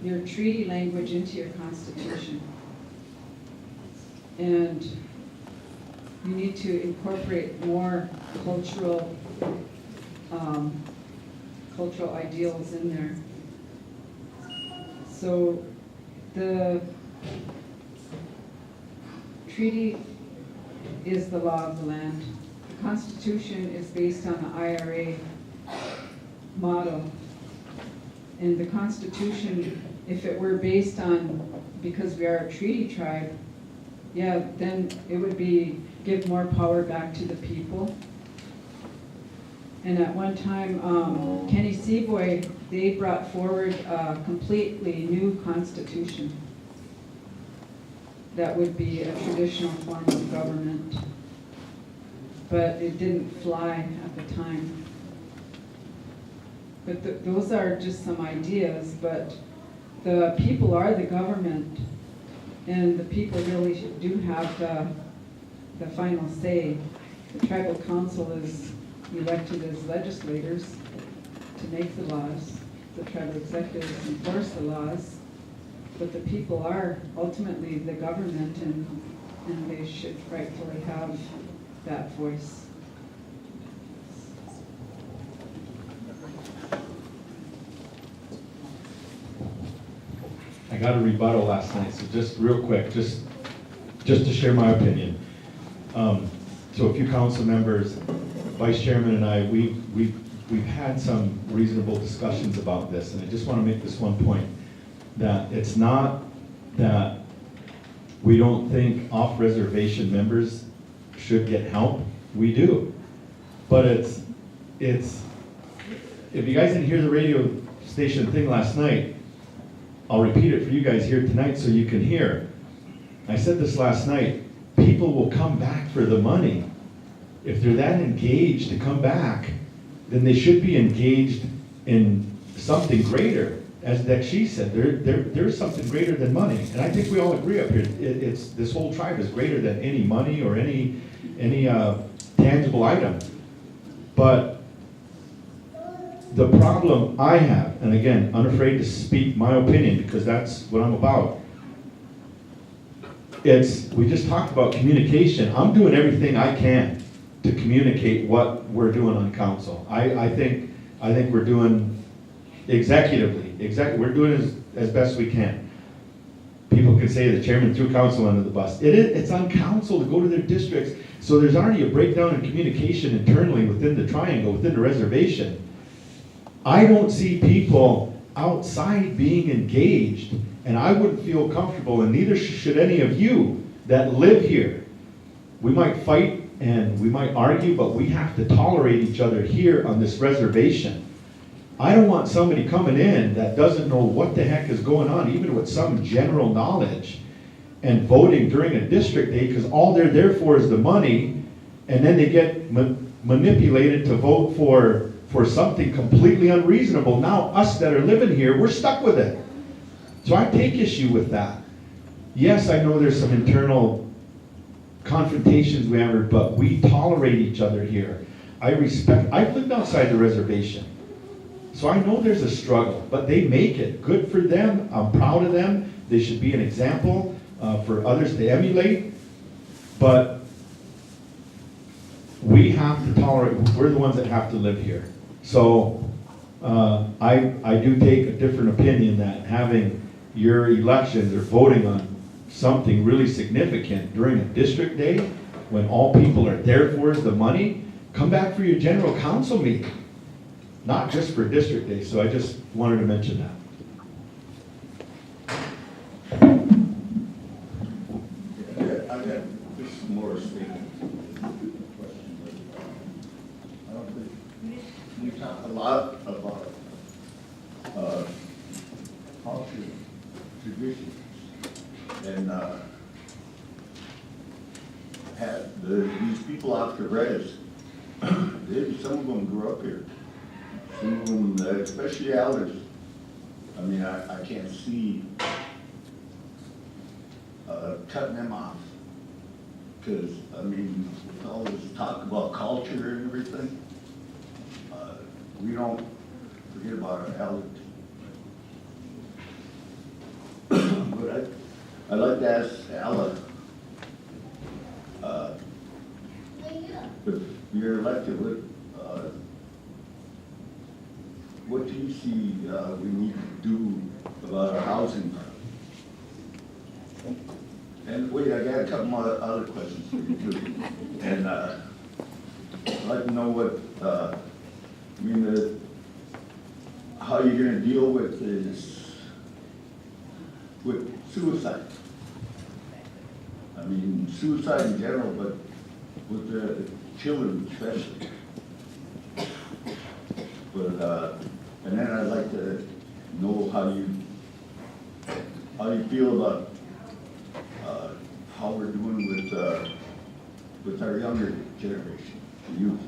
your treaty language into your constitution. And you need to incorporate more cultural ideals in there. So the treaty is the law of the land. The Constitution is based on the IRA model. And the Constitution, if it were based on, because we are a treaty tribe, yeah, then it would be give more power back to the people. And at one time, Kenny Seaboy, they brought forward a completely new constitution that would be a traditional form of government. But it didn't fly at the time. But those are just some ideas, but the people are the government, and the people really do have the final say. The tribal council is elected as legislators to make the laws. The tribal executives enforce the laws, but the people are ultimately the government, and they should rightfully have that voice. I got a rebuttal last night, so just real quick, just to share my opinion. So a few council members, Vice Chairman and I, we've had some reasonable discussions about this, and I just want to make this one point, that it's not that we don't think off-reservation members should get help. We do. But it's, if you guys didn't hear the radio station thing last night, I'll repeat it for you guys here tonight so you can hear. I said this last night, people will come back for the money. If they're that engaged to come back, then they should be engaged in something greater. As Dekshi said, there's something greater than money. And I think we all agree up here, this whole tribe is greater than any money or any tangible item. But the problem I have, and again, unafraid to speak my opinion because that's what I'm about, we just talked about communication. I'm doing everything I can to communicate what we're doing on council. I think we're doing executively exactly, we're doing as best we can. People can say the chairman threw council under the bus. It's on council to go to their districts. So there's already a breakdown in communication internally within the triangle, within the reservation. I don't see people outside being engaged, and I wouldn't feel comfortable, and neither should any of you that live here. We might fight and we might argue, but we have to tolerate each other here on this reservation. I don't want somebody coming in that doesn't know what the heck is going on, even with some general knowledge, and voting during a district day, because all they're there for is the money, and then they get manipulated to vote for something completely unreasonable. Now, us that are living here, we're stuck with it. So I take issue with that. Yes, I know there's some internal confrontations we have, but we tolerate each other here. I've lived outside the reservation. So I know there's a struggle, but they make it. Good for them. I'm proud of them. They should be an example for others to emulate. But we have to tolerate, we're the ones that have to live here. So I do take a different opinion that having your elections or voting on something really significant during a district day, when all people are there for is the money, come back for your general council meeting. Not just for district day, so I just wanted to mention that. Yeah, I got just more statement. I don't think we talk a lot about culture, traditions, and have these people off the res. Some of them grew up here. Some of them, especially elders. I mean, I can't see cutting them off. Because, I mean, we always talk about culture and everything. We don't forget about our elders. But I'd like to ask Ella, if you're elected, what do you see we need to do about our housing problem? And wait, I got a couple more other questions for you too. And I'd like to know what, how you're gonna deal with suicide. I mean, suicide in general, but with the children especially. But, and then I'd like to know how you feel about how we're doing with our younger generation, the youth.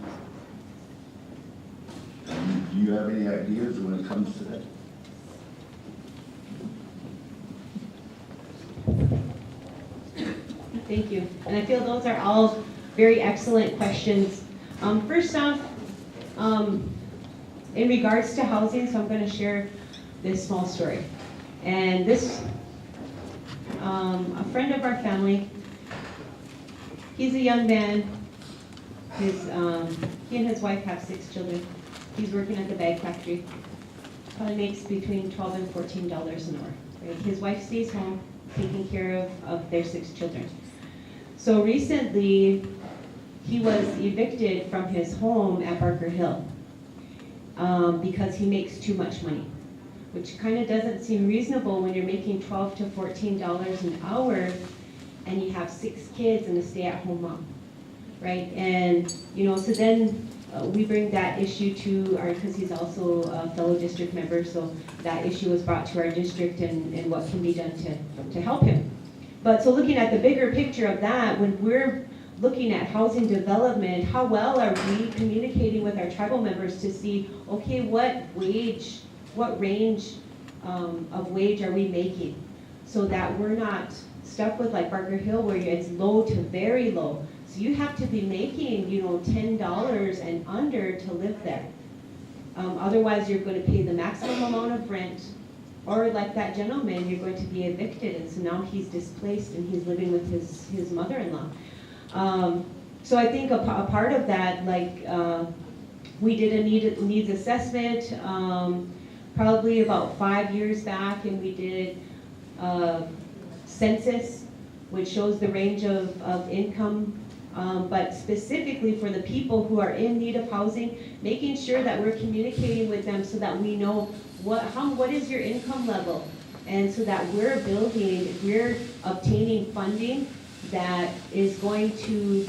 And do you have any ideas when it comes to that? Thank you. And I feel those are all very excellent questions. First off, in regards to housing, so I'm going to share this small story. And this, a friend of our family, he's a young man. He and his wife have 6 children. He's working at the bag factory. Probably makes between $12 and $14 an hour. Right? His wife stays home, taking care of their 6 children. So recently, he was evicted from his home at Barker Hill because he makes too much money, which kind of doesn't seem reasonable when you're making $12 to $14 an hour and you have 6 kids and a stay-at-home mom, right? And, so then we bring that issue to because he's also a fellow district member, so that issue was brought to our district and what can be done to help him. But so looking at the bigger picture of that, when we're looking at housing development, how well are we communicating with our tribal members to see, okay, what range of wage are we making, so that we're not stuck with like Barker Hill where it's low to very low. So you have to be making, $10 and under to live there. Otherwise, you're going to pay the maximum amount of rent, or like that gentleman, you're going to be evicted, and so now he's displaced and he's living with his mother-in-law. So I think a part of that, we did a needs assessment. probably about 5 years back, and we did a census, which shows the range of income, but specifically for the people who are in need of housing, making sure that we're communicating with them so that we know what is your income level, and so that we're obtaining funding that is going to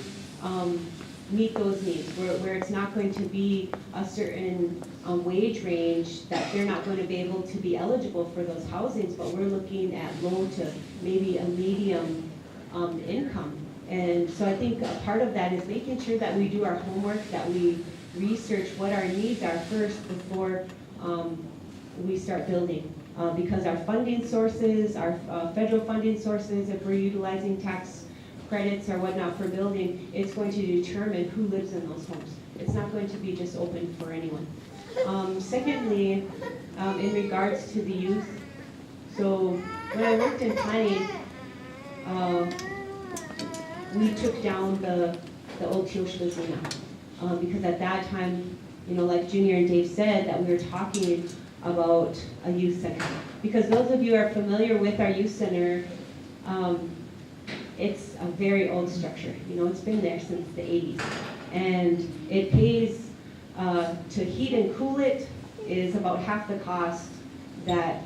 meet those needs, where it's not going to be a certain wage range that they're not going to be able to be eligible for those housings, but we're looking at low to maybe a medium income. And so I think a part of that is making sure that we do our homework, that we research what our needs are first before we start building. Because our funding sources, our federal funding sources, if we're utilizing tax credits or whatnot for building, it's going to determine who lives in those homes. It's not going to be just open for anyone. Secondly, in regards to the youth, so when I worked in planning, we took down the old SWST, because at that time, like Junior and Dave said, that we were talking about a youth center. Because those of you who are familiar with our youth center, it's a very old structure. It's been there since the 80s. And it pays to heat and cool it is about half the cost that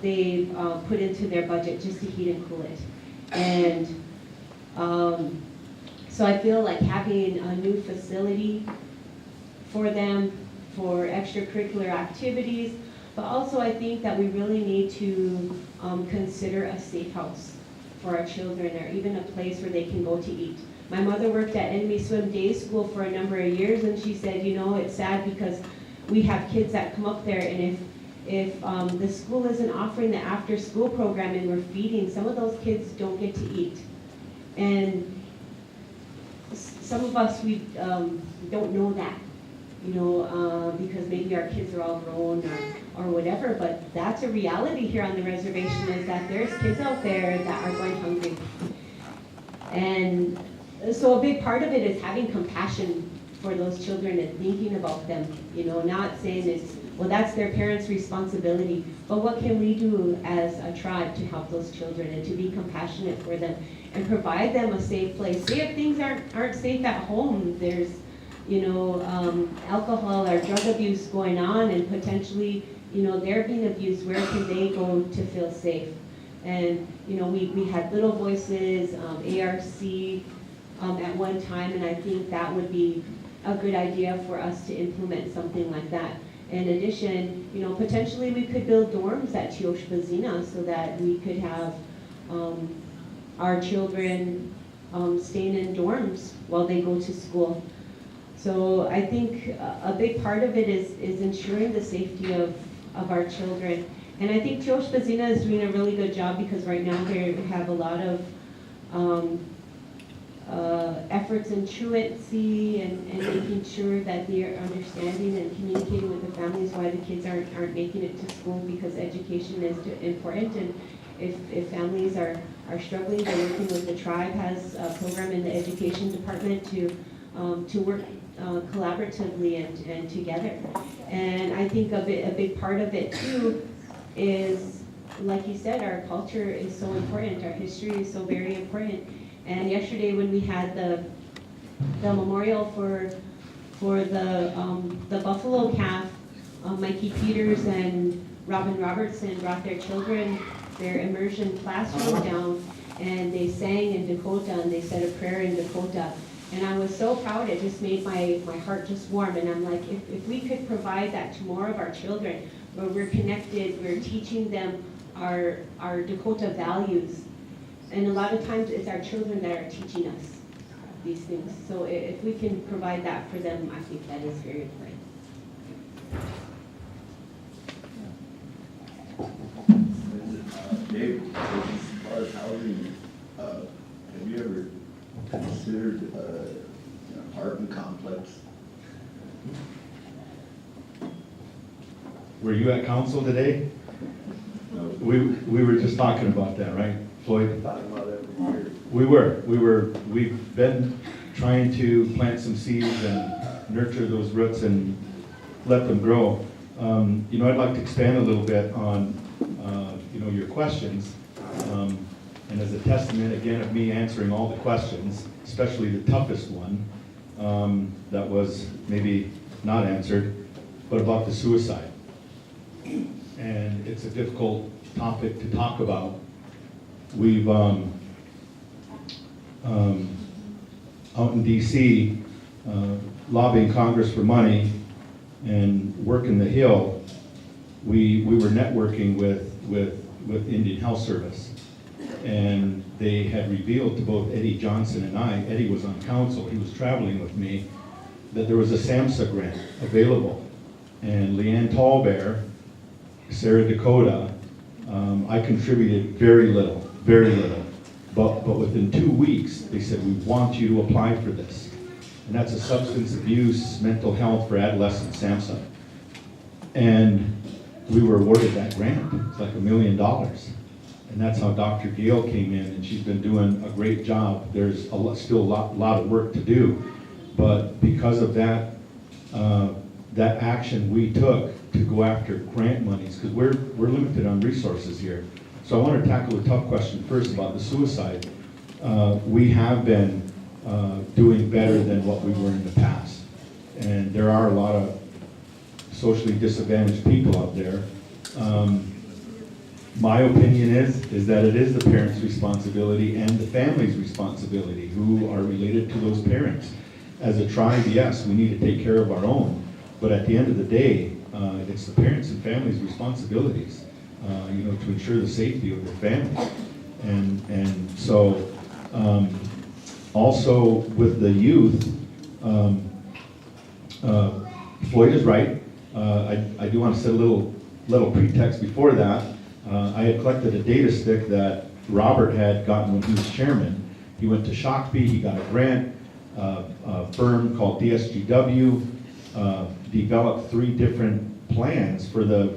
they put into their budget just to heat and cool it. And so I feel like having a new facility for them, for extracurricular activities, but also I think that we really need to consider a safe house for our children, or even a place where they can go to eat. My mother worked at Enemy Swim Day School for a number of years, and she said, it's sad because we have kids that come up there, and if the school isn't offering the after-school program and we're feeding, some of those kids don't get to eat. And some of us, we don't know that, because maybe our kids are all grown or whatever, but that's a reality here on the reservation, is that there's kids out there that are going hungry. And so a big part of it is having compassion for those children and thinking about them, not saying that's their parents' responsibility, but what can we do as a tribe to help those children and to be compassionate for them and provide them a safe place. Say if things aren't safe at home, there's alcohol or drug abuse going on, and potentially, they're being abused, where can they go to feel safe? And, we had Little Voices, ARC at one time, and I think that would be a good idea for us to implement something like that. In addition, potentially we could build dorms at SWST so that we could have our children staying in dorms while they go to school. So I think a big part of it is ensuring the safety of our children. And I think SWST is doing a really good job, because right now they have a lot of efforts in truancy and making sure that they are understanding and communicating with the families why the kids aren't making it to school, because education is important. And if families are struggling, they're working with the tribe, has a program in the education department to work collaboratively and together. And I think a big part of it too is, like you said, our culture is so important, our history is so very important. And yesterday when we had the memorial for the buffalo calf, Mikey Peters and Robin Robertson brought their children, their immersion classroom down, and they sang in Dakota, and they said a prayer in Dakota. And I was so proud, it just made my heart just warm. And I'm like, if we could provide that to more of our children, where we're connected, we're teaching them our Dakota values. And a lot of times it's our children that are teaching us these things. So if we can provide that for them, I think that is very important. Dave, as far as housing, have you ever considered an apartment complex? Were you at council today? No. We were just talking about that, right, Floyd? Talking about that every year. We've been trying to plant some seeds and nurture those roots and let them grow. I'd like to expand a little bit on, your questions. And as a testament, again, of me answering all the questions, especially the toughest one, that was maybe not answered, but about the suicide. And it's a difficult topic to talk about. We've, out in DC, lobbying Congress for money and working the Hill, we were networking with Indian Health Service. And they had revealed to both Eddie Johnson and I, Eddie was on council, he was traveling with me, that there was a SAMHSA grant available. And Leanne Tallbear, Sarah Dakota, I contributed very little. But within 2 weeks, they said, we want you to apply for this. And that's a substance abuse, mental health for adolescents, SAMHSA. And we were awarded that grant. It's like $1 million. And that's how Dr. Gale came in, and she's been doing a great job. There's still a lot of work to do. But because of that, that action we took to go after grant monies, because we're limited on resources here. So I want to tackle the tough question first about the suicide. We have been doing better than what we were in the past. And there are a lot of socially disadvantaged people out there. My opinion is that it is the parents' responsibility and the family's responsibility who are related to those parents. As a tribe, yes, we need to take care of our own, but at the end of the day, it's the parents and families' responsibilities, to ensure the safety of their family. And so, also with the youth, Floyd is right. I do want to set a little pretext before that. I had collected a data stick that Robert had gotten when he was chairman. He went to Shakopee, he got a grant. A firm called DSGW developed 3 different plans for the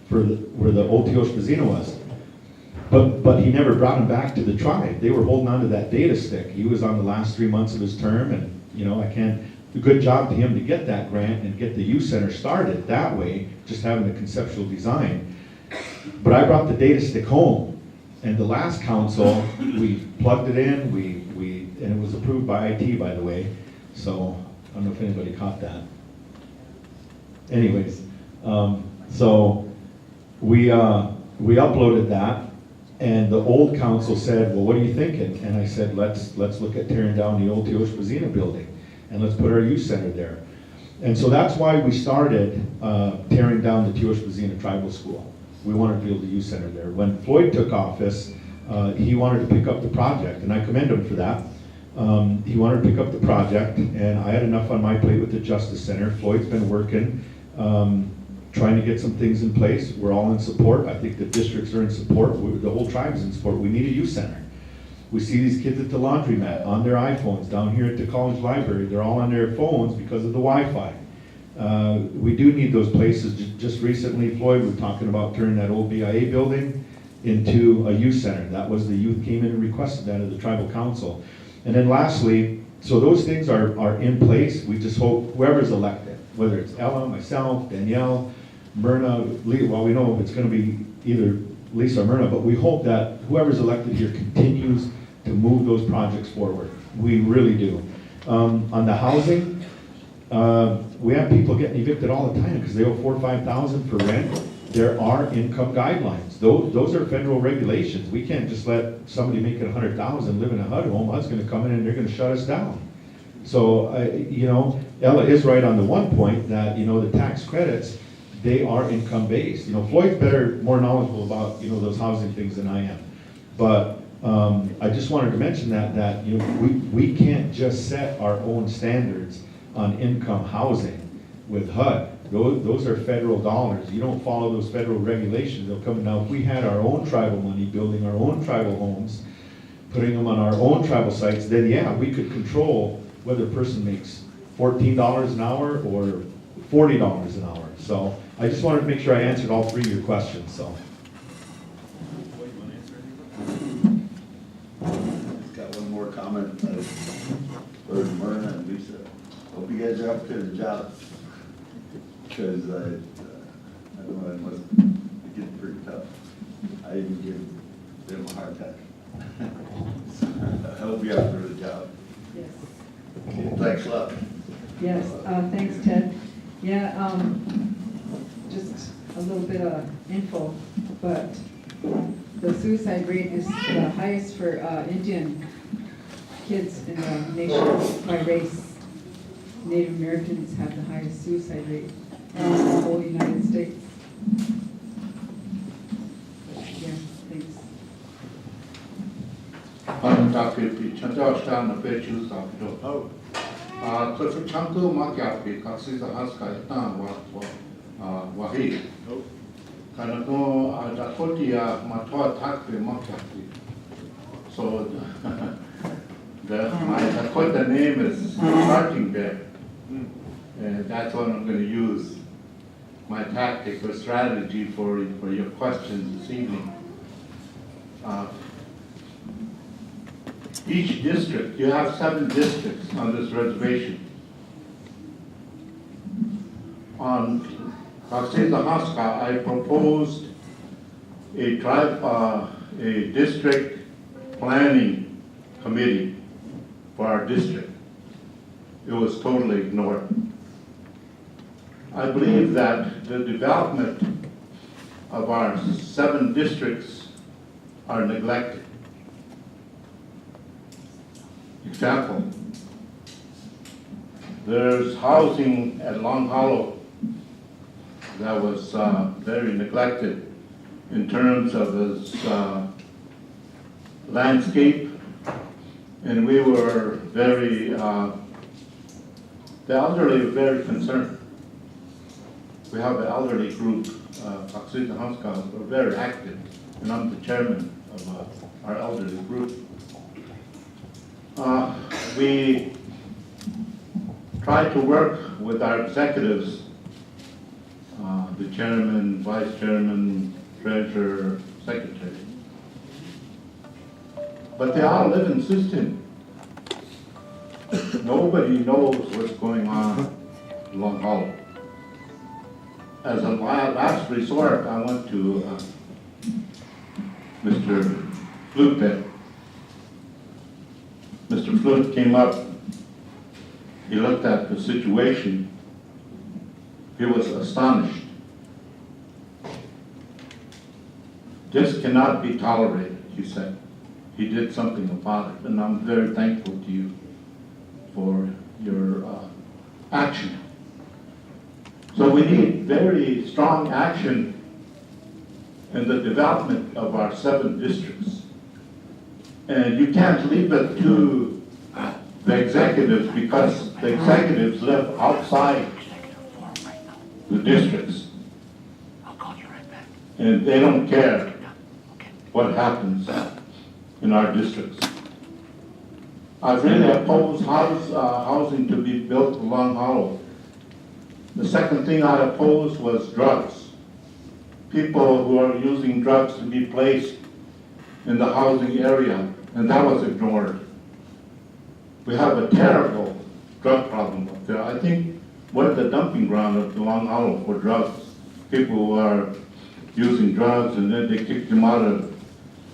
where the old Teoshpazina was. But he never brought him back to the tribe. They were holding on to that data stick. He was on the last 3 months of his term, and a good job to him to get that grant and get the youth center started that way, just having a conceptual design. But I brought the data stick home, and the last council, we plugged it in, and it was approved by IT, by the way, so I don't know if anybody caught that. Anyways, so we uploaded that, and the old council said, well, what are you thinking? And I said, let's look at tearing down the old Teoshpazina building, and let's put our youth center there. And so that's why we started tearing down the Teoshpazina Tribal School. We wanted to build a youth center there. When Floyd took office, he wanted to pick up the project, and I commend him for that. He wanted to pick up the project, and I had enough on my plate with the Justice Center. Floyd's been working, trying to get some things in place. We're all in support. I think the districts are in support. The whole tribe's in support. We need a youth center. We see these kids at the laundromat on their iPhones. Down here at the college library, they're all on their phones because of the Wi-Fi. We do need those places. Just recently, Floyd was talking about turning that old BIA building into a youth center. That was the youth came in and requested that of the tribal council. And then lastly, so those things are in place. We just hope whoever's elected, whether it's Ella, myself, Danielle, Myrna, Lee, well, we know it's going to be either Lisa or Myrna, but we hope that whoever's elected here continues to move those projects forward. We really do. On the housing, we have people getting evicted all the time because they owe $4,000 or $5,000 for rent. There are income guidelines. Those are federal regulations. We can't just let somebody make it $100,000 live in a HUD home. HUD's going to come in and they're going to shut us down. So, Ella is right on the one point that, the tax credits, they are income based. Floyd's more knowledgeable about, those housing things than I am. But I just wanted to mention that we can't just set our own standards on income housing with HUD. Those are federal dollars. You don't follow those federal regulations, they'll come. Now, if we had our own tribal money, building our own tribal homes, putting them on our own tribal sites, then yeah, we could control whether a person makes $14 an hour or $40 an hour. So I just wanted to make sure I answered all 3 of your questions, so. Just got one more comment for Myrna and Lisa. Hope you guys are up to the job. because I don't know, it must be getting pretty tough. I even give them a heart attack. I hope you have a good job. Yes. Okay, thanks a lot. Yes, thanks, Ted. Yeah, just a little bit of info, but the suicide rate is the highest for Indian kids in the nation by race. Native Americans have the highest suicide rate in the whole United States. Yeah, thanks. Yapi, Chandrashtan, Pechu, Sapito. Oh, So for Chanko Yapi, Kaxisa Haska, Wahi. oh, Kanako, Dakotia, Matoa Takpe Yapi. So my Dakota name is starting there. And that's what I'm going to use, my tactic or strategy for your questions this evening. Each district, you have 7 districts on this reservation. On Haska, I proposed a district planning committee for our district. It was totally ignored. I believe that the development of our 7 districts are neglected. Example, there's housing at Long Hollow that was very neglected in terms of its landscape, and we were very, the elderly were very concerned. We have an elderly group, Sisseton-Wahpeton, we're very active, and I'm the chairman of our elderly group. We try to work with our executives, the chairman, vice chairman, treasurer, secretary. But they all live in Sisseton. Nobody knows what's going on in Long Hollow. As a last resort, I went to Mr. Flute. Mr. Flute came up, he looked at the situation, he was astonished. This cannot be tolerated, he said. He did something about it, and I'm very thankful to you for your action. So we need very strong action in the development of our 7 districts. And you can't leave it to the executives, because the executives live outside the districts. And they don't care what happens in our districts. I really oppose housing to be built along Hollow. The second thing I opposed was drugs. People who are using drugs to be placed in the housing area, and that was ignored. We have a terrible drug problem up there. I think we're the dumping ground of the Long Hollow for drugs. People who are using drugs, and then they kick them out of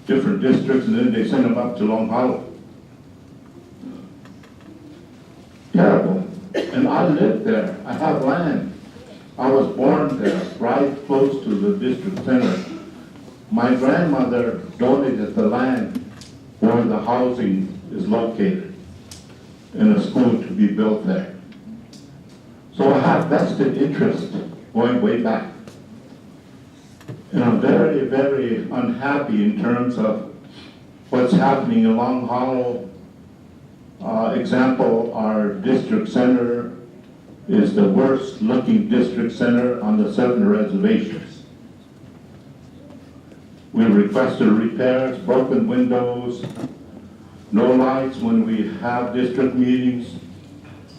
different districts, and then they send them up to Long Hollow. Terrible. And I live there. I have land. I was born there, right close to the district center. My grandmother donated the land where the housing is located, in a school to be built there. So I have vested interest going way back. And I'm very, very unhappy in terms of what's happening in Long Hollow. Example, our district center is the worst looking district center on the 7 reservations. We requested repairs, broken windows, no lights when we have district meetings.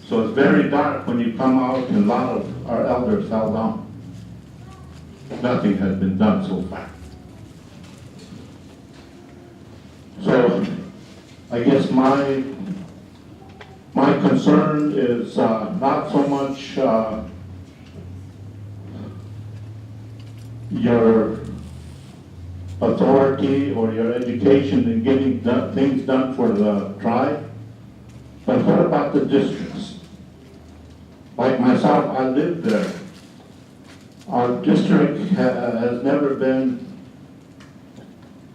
So it's very dark when you come out, and a lot of our elders fell down. Nothing has been done so far. So I guess my concern is not so much your authority or your education in getting things done for the tribe. But what about the districts? Like myself, I live there. Our district has never been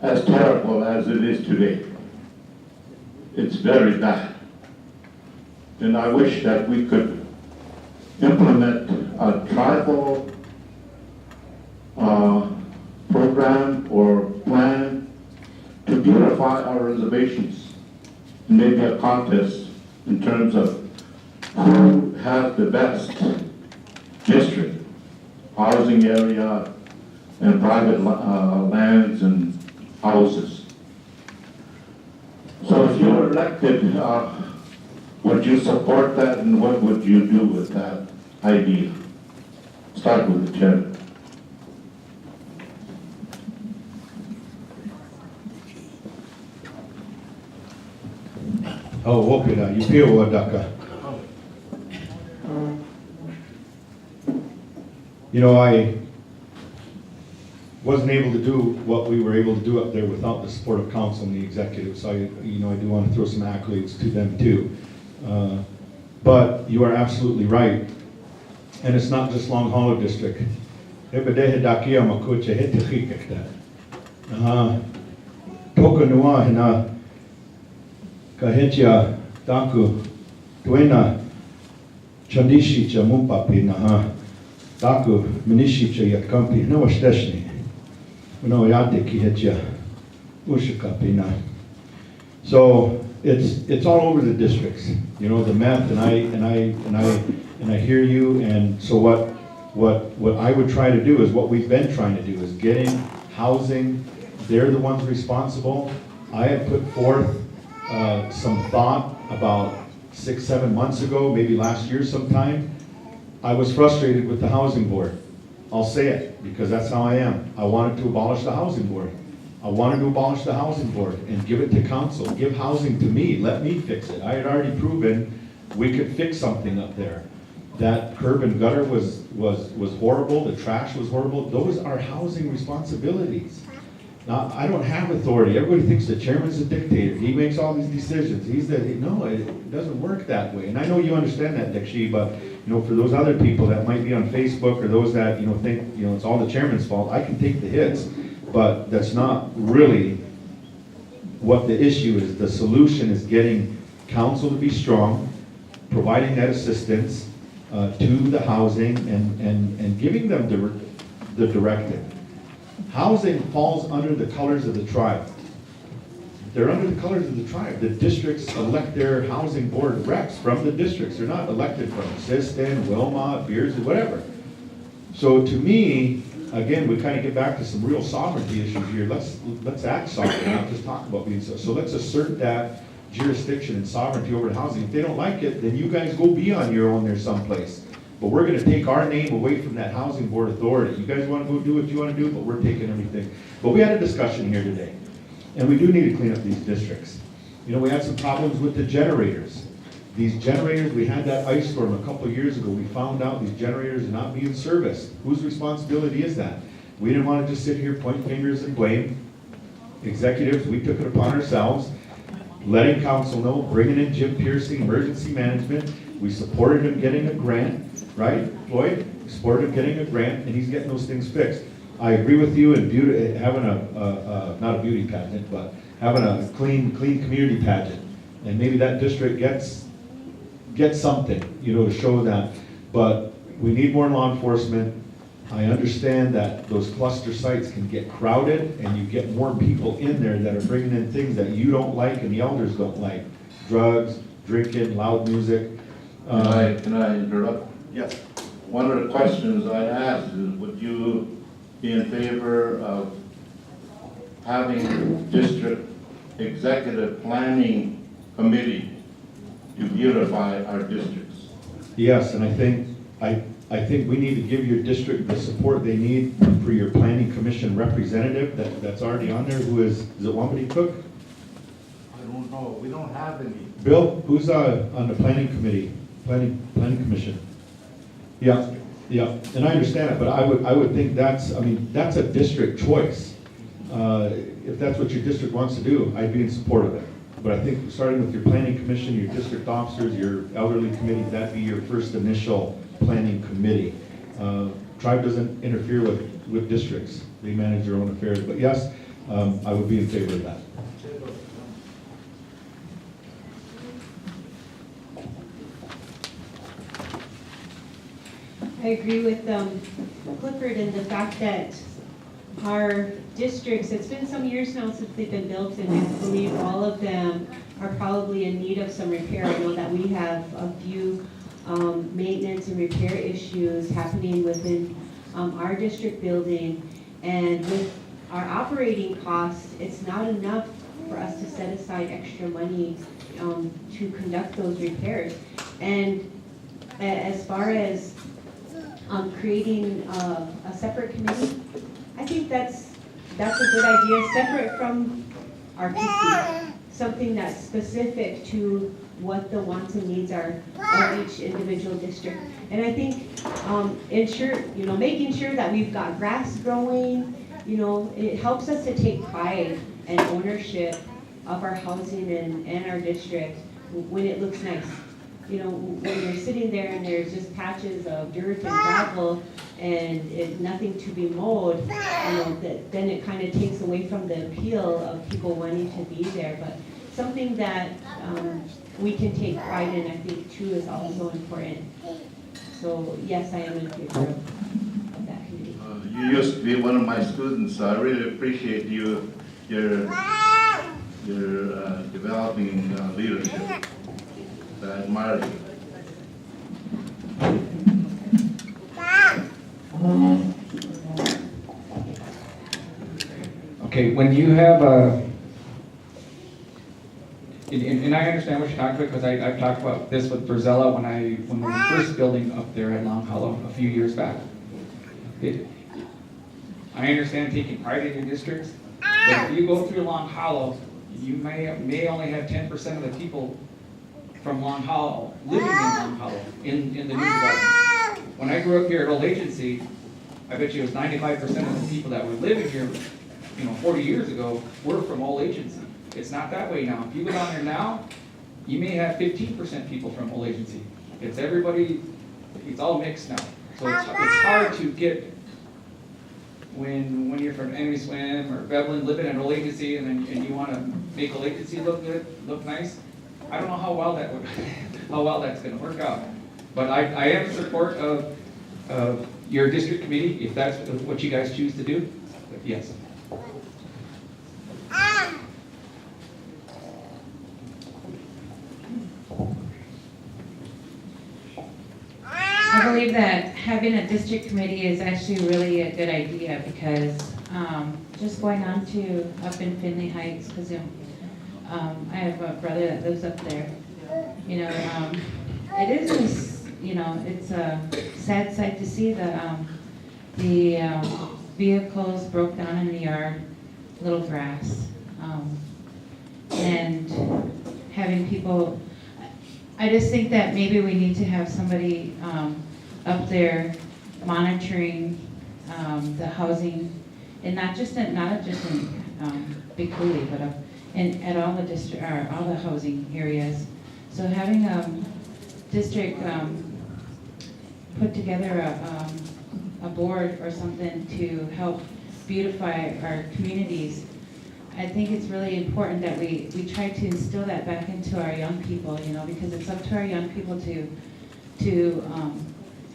as terrible as it is today. It's very bad. And I wish that we could implement a tribal program or plan to beautify our reservations. Maybe a contest in terms of who has the best district, housing area, and private lands and houses. So if you were elected, would you support that, and what would you do with that idea? Start with the chair. Oh, Wahpeton, you feel Wadaka. You know, I wasn't able to do what we were able to do up there without the support of council and the executive, so I do want to throw some accolades to them too. But you are absolutely right, and it's not just Long Hollow District. Kahetia Daku Duena Chandishi Chamupapi Naha Daku Minishi Chayatkampi no Steshni no Oyate Kihetia Ushikapina. So it's all over the districts, you know, the meth, and I hear you. And so what I would try to do is what we've been trying to do is getting housing. They're the ones responsible. I had put forth some thought about 6-7 months ago, maybe last year sometime. I was frustrated with the housing board. I'll say it because that's how I am. I wanted to abolish the housing board. I wanted to abolish the housing board and give it to council, give housing to me, let me fix it. I had already proven we could fix something up there. That curb and gutter was horrible, the trash was horrible. Those are housing responsibilities. Now, I don't have authority. Everybody thinks the chairman's a dictator. He makes all these decisions. No, it doesn't work that way. And I know you understand that, Dixie, but for those other people that might be on Facebook or those that think it's all the chairman's fault, I can take the hits, but that's not really what the issue is. The solution is getting council to be strong, providing that assistance to the housing and giving them the directive. Housing falls under the colors of the tribe. They're under the colors of the tribe. The districts elect their housing board reps from the districts. They're not elected from Sisseton, Wilmot, Beers, or whatever. So to me, again, we kind of get back to some real sovereignty issues here. Let's act sovereign, not just talk about being so. So let's assert that jurisdiction and sovereignty over housing. If they don't like it, then you guys go be on your own there someplace. But we're going to take our name away from that housing board authority. You guys want to go do what you want to do, but we're taking everything. But we had a discussion here today, and we do need to clean up these districts. We had some problems with the generators. These generators, we had that ice storm a couple of years ago. We found out these generators are not being serviced. Whose responsibility is that? We didn't want to just sit here, point fingers, and blame. Executives, we took it upon ourselves, letting council know, bringing in Jim Piercing, emergency management. We supported him getting a grant, right, Floyd? We supported him getting a grant, and he's getting those things fixed. I agree with you in having not a beauty pageant, but having a clean community pageant. And maybe that district gets something, to show that. But we need more law enforcement. I understand that those cluster sites can get crowded, and you get more people in there that are bringing in things that you don't like and the elders don't like. Drugs, drinking, loud music. Can I interrupt? Yes. One of the questions I asked is, would you be in favor of having district executive planning committee to beautify our districts? Yes, and I think we need to give your district the support they need for your planning commission representative that's already on there. Who is it Wambadi Cook? I don't know. We don't have any. Bill, who's on the planning committee? Planning commission. Yeah. Yeah, and I understand it, but I would think that's a district choice. If that's what your district wants to do, I'd be in support of it. But I think starting with your planning commission, your district officers, your elderly committee, that'd be your first initial planning committee. Tribe doesn't interfere with districts. They manage their own affairs. But yes, I would be in favor of that. I agree with Clifford in the fact that our districts, it's been some years now since they've been built, and I believe all of them are probably in need of some repair. I know that we have a few maintenance and repair issues happening within our district building, and with our operating costs, it's not enough for us to set aside extra money to conduct those repairs. And as far as creating a separate committee, I think that's a good idea, separate from our PC, something that's specific to what the wants and needs are of each individual district. And I think making sure that we've got grass growing, it helps us to take pride and ownership of our housing and our district when it looks nice. When you're sitting there and there's just patches of dirt and gravel and nothing to be mowed, then it kind of takes away from the appeal of people wanting to be there. But something that we can take pride in, I think, too, is also important. So yes, I am in favor of that committee. You used to be one of my students, so I really appreciate your developing leadership. I admire you. Okay, when you have and I understand what you're talking about, because I've talked about this with Brazella when we were first building up there at Long Hollow a few years back. I understand taking pride in your districts, but if you go through Long Hollow, you may only have 10% of the people from Long Hollow living in Long Hollow in the new development. When I grew up here at Old Agency, I bet you it was 95% of the people that were living here 40 years ago were from Old Agency. It's not that way now. If you go down there now, you may have 15% people from Old Agency. It's everybody, it's all mixed now. So it's hard to get, when you're from Enemy Swim or Bevelin living at Old Agency and you want to make Old Agency look good, look nice. I don't know how well that's going to work out. But I am in support of your district committee, if that's what you guys choose to do. But yes. I believe that having a district committee is actually really a good idea because just going on to up in Finley Heights, because I have a brother that lives up there. It is, it's a sad sight to see the vehicles broke down in the yard, little grass, and having people. I just think that maybe we need to have somebody up there monitoring the housing, and not just in Big Coulee, but at all the all the housing areas. So having a district put together a board or something to help beautify our communities. I think it's really important that we try to instill that back into our young people, because it's up to our young people to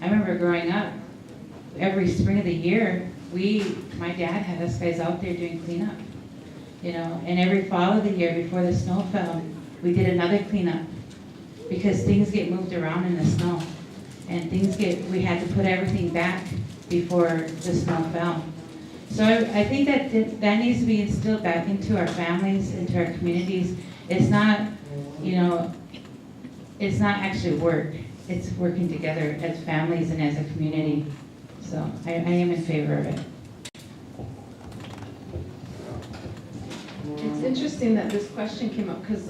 I remember growing up, every spring of the year, my dad had us guys out there doing cleanup, and every fall of the year before the snow fell, we did another cleanup, because things get moved around in the snow, and we had to put everything back before the snow fell. So I think that needs to be instilled back into our families, into our communities. It's not, it's not actually work. It's working together as families and as a community. So I am in favor of it. It's interesting that this question came up because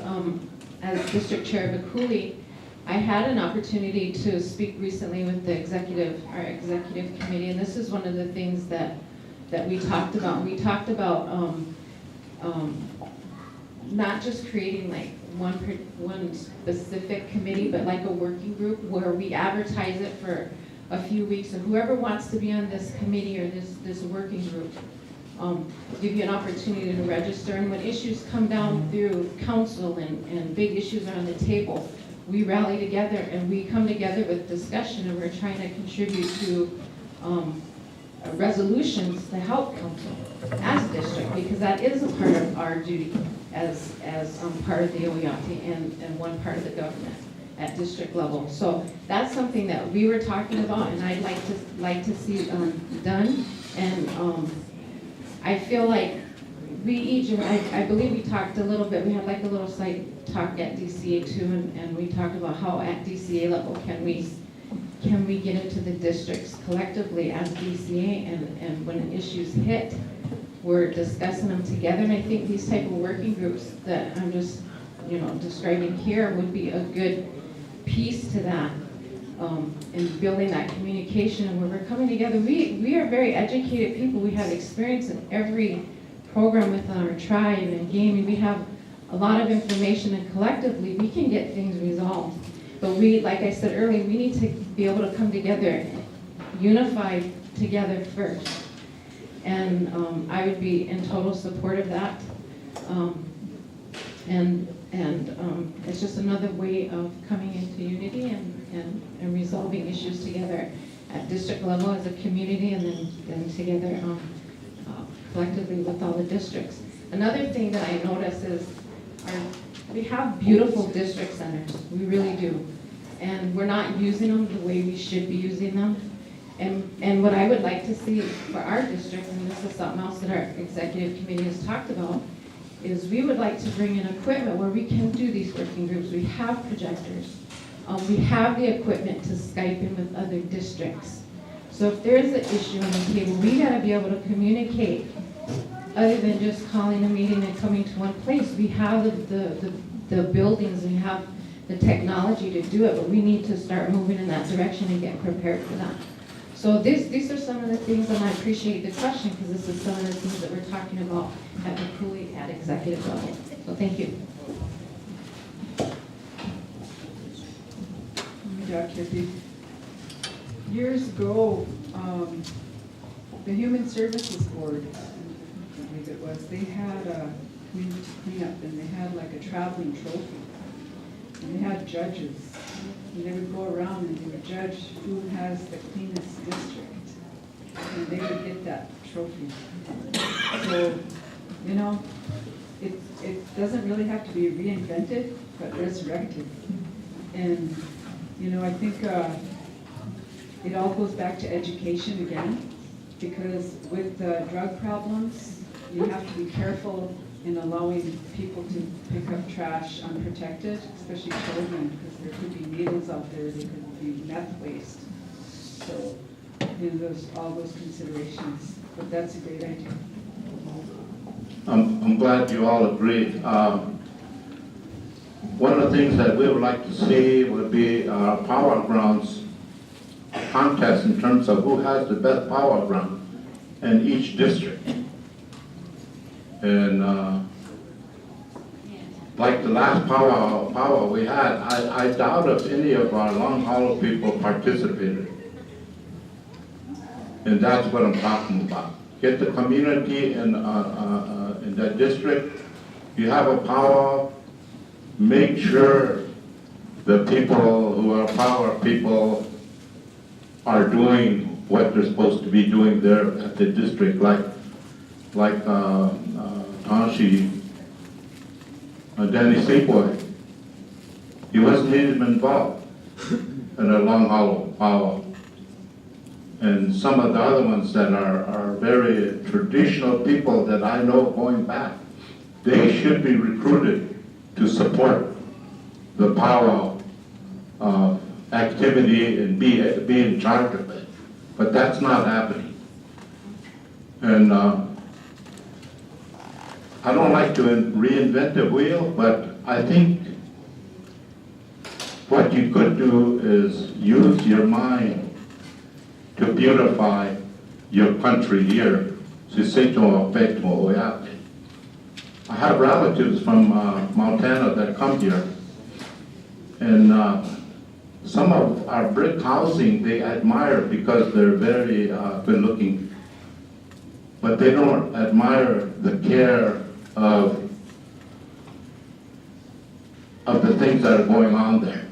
as district chair of Big Coulee, I had an opportunity to speak recently with our executive committee, and this is one of the things that we talked about. We talked about not just creating like one specific committee, but like a working group where we advertise it for a few weeks, and whoever wants to be on this committee or this working group, give you an opportunity to register. And when issues come down through council and big issues are on the table, we rally together and we come together with discussion, and we're trying to contribute to resolutions to help council as a district, because that is a part of our duty as part of the Oyate and one part of the government at district level. So that's something that we were talking about, and I'd like to see done. And I feel like we each, I believe we talked a little bit, we had like a little side talk at DCA too, and we talked about how at DCA level can we get into the districts collectively as DCA, and when issues hit, we're discussing them together. And I think these type of working groups that I'm just, describing here would be a good piece to that, in building that communication. And when we're coming together, we are very educated people. We have experience in every program within our tribe and gaming. We have a lot of information, and collectively we can get things resolved. But we, like I said earlier, we need to be able to come together, unified together first. And I would be in total support of that. It's just another way of coming into unity and resolving issues together at district level as a community, and then together collectively with all the districts. Another thing that I notice is we have beautiful district centers, we really do. And we're not using them the way we should be using them. And what I would like to see for our district, and this is something else that our executive committee has talked about, is we would like to bring in equipment where we can do these working groups. We have projectors. We have the equipment to Skype in with other districts. So if there is an issue on the table, we gotta be able to communicate other than just calling a meeting and coming to one place. We have the buildings, we have the technology to do it, but we need to start moving in that direction and get prepared for that. So these are some of the things, and I appreciate the question, because this is some of the things that we're talking about at the Cooley at executive level. So thank you. Yapi. Years ago, the Human Services Board, I believe it was, they had a community cleanup, and they had like a traveling trophy. And they had judges, and they would go around and they would judge who has the cleanest district, and they would get that trophy. So, it doesn't really have to be reinvented, but resurrected. And, I think it all goes back to education again, because with the drug problems, you have to be careful in allowing people to pick up trash unprotected, especially children, because there could be needles out there, there could be meth waste. So, there's all those considerations, but that's a great idea. I'm glad you all agree. One of the things that we would like to see would be power grounds contest in terms of who has the best power ground in each district. And like the last power we had, I doubt if any of our Long Hollow people participated. And that's what I'm talking about. Get the community in that district. You have a power, make sure the people who are power people are doing what they're supposed to be doing there at the district, like Tashi, Danny Seaboy. He wasn't even involved in a Long Hollow power. And some of the other ones that are very traditional people that I know going back, they should be recruited to support the power activity and be in charge of it. But that's not happening. And I don't like to reinvent the wheel, but I think what what you could do is use your mind to beautify your country here, Sisseton-Wahpeton, Oyate. I have relatives from Montana that come here, and some of our brick housing they admire because they're very good looking, but they don't admire the care of the things that are going on there.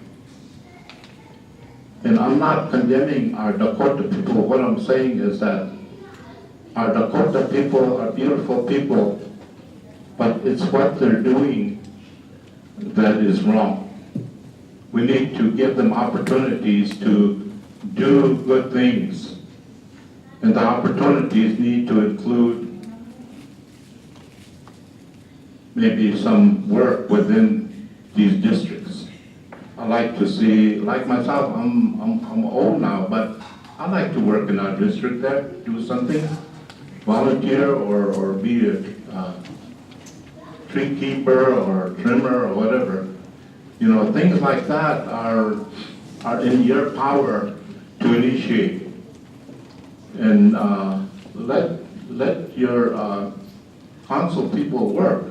And I'm not condemning our Dakota people. What I'm saying is that our Dakota people are beautiful people, but it's what they're doing that is wrong. We need to give them opportunities to do good things. And the opportunities need to include maybe some work within these districts. I like to see, like myself, I'm old now, but I like to work in our district there, do something, volunteer or be a tree keeper or trimmer or whatever. You know, things like that are in your power to initiate. And let your council people work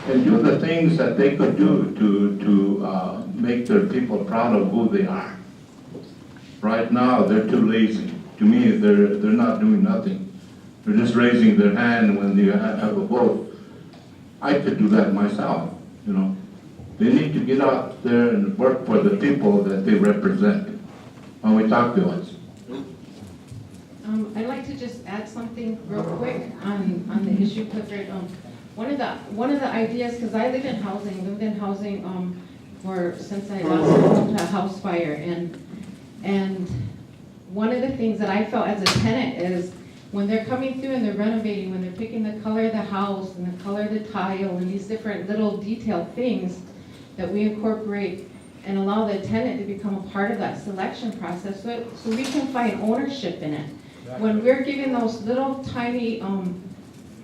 and do the things that they could do to make their people proud of who they are. Right now, they're too lazy. To me, they're not doing nothing. They're just raising their hand when they have a vote. I could do that myself, you know. They need to get out there and work for the people that they represent. When we talk to us. I'd like to just add something real quick on the issue, Clifford. One of the ideas, because I lived in housing since I lost my home to a house fire, and one of the things that I felt as a tenant is when they're coming through and they're renovating, when they're picking the color of the house and the color of the tile and these different little detailed things that we incorporate and allow the tenant to become a part of that selection process so we can find ownership in it. When we're given those little tiny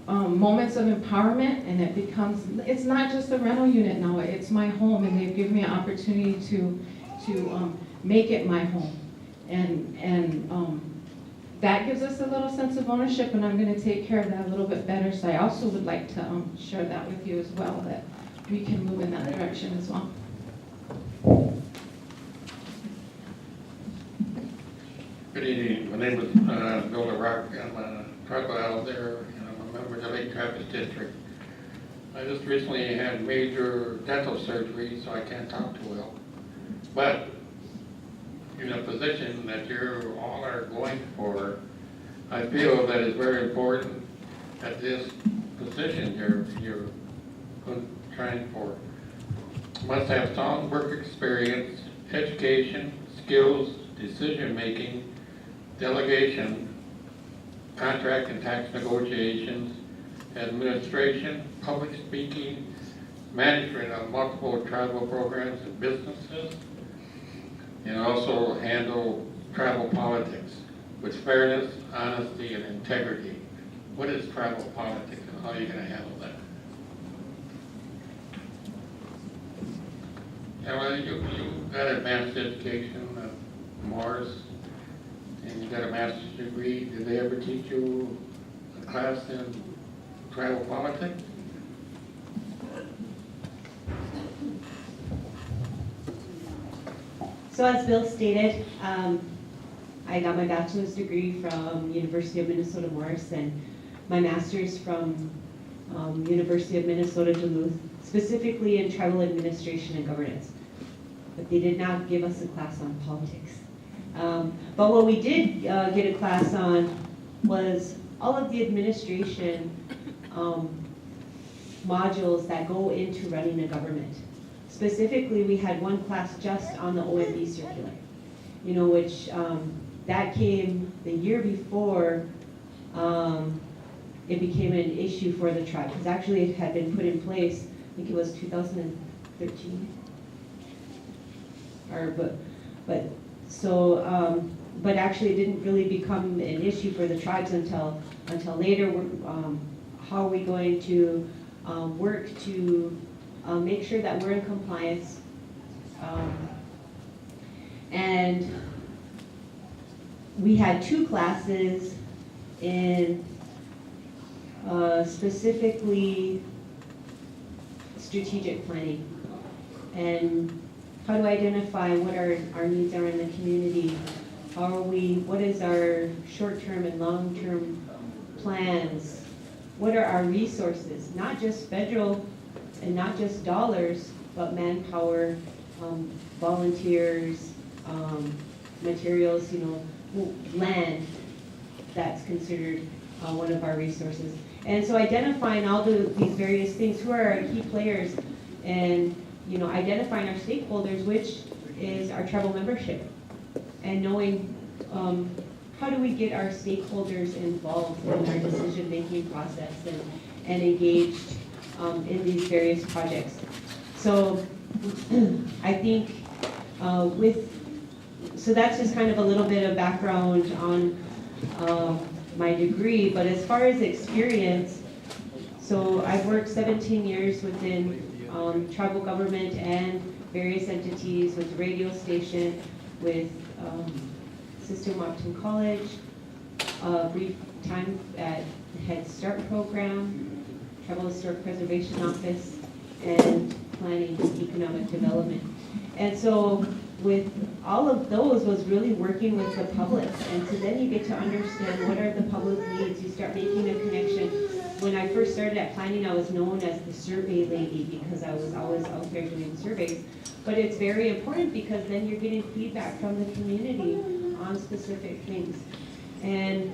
moments of empowerment and it becomes, it's not just a rental unit now, it's my home, and they've given me an opportunity to make it my home. And that gives us a little sense of ownership, and I'm going to take care of that a little bit better. So I also would like to share that with you as well, that we can move in that direction as well. Good evening. My name is Bill LaRock. I'm a tribal out there, and I'm a member of the Lake Travis District. I just recently had major dental surgery, so I can't talk too well. But in a position that you all are going for, I feel that it's very important at this position you're trying for. Must have strong work experience, education, skills, decision-making, delegation, contract and tax negotiations, administration, public speaking, management of multiple tribal programs and businesses, and also handle tribal politics with fairness, honesty, and integrity. What is tribal politics and how are you going to handle that? And you got advanced education at Morris, and you got a master's degree. Did they ever teach you a class in tribal politics? So as Bill stated, I got my bachelor's degree from University of Minnesota Morris and my master's from University of Minnesota Duluth, specifically in tribal administration and governance. But they did not give us a class on politics. But what we did get a class on was all of the administration modules that go into running a government. Specifically, we had one class just on the OMB circular, you know, which that came the year before it became an issue for the tribe, because actually it had been put in place, I think it was 2013. But actually it didn't really become an issue for the tribes until later. How are we going to work to make sure that we're in compliance And we had 2 classes in specifically strategic planning and how to identify what our needs are in the community. What is our short-term and long-term plans? What are our resources? Not just federal and not just dollars, but manpower, volunteers, materials, land, that's considered one of our resources. And so identifying all these various things, who are our key players, and identifying our stakeholders, which is our tribal membership, and knowing how do we get our stakeholders involved in our decision-making process and engaged in these various projects. So I think so that's just kind of a little bit of background on my degree, but as far as experience, so I've worked 17 years within tribal government and various entities, with the radio station, with Sisseton-Wahpeton College, a brief time at the Head Start program, Tribal Historic Preservation Office, and planning and economic development. And so with all of those was really working with the public. And so then you get to understand what are the public needs. You start making a connection. When I first started at planning, I was known as the survey lady because I was always out there doing surveys. But it's very important because then you're getting feedback from the community on specific things. And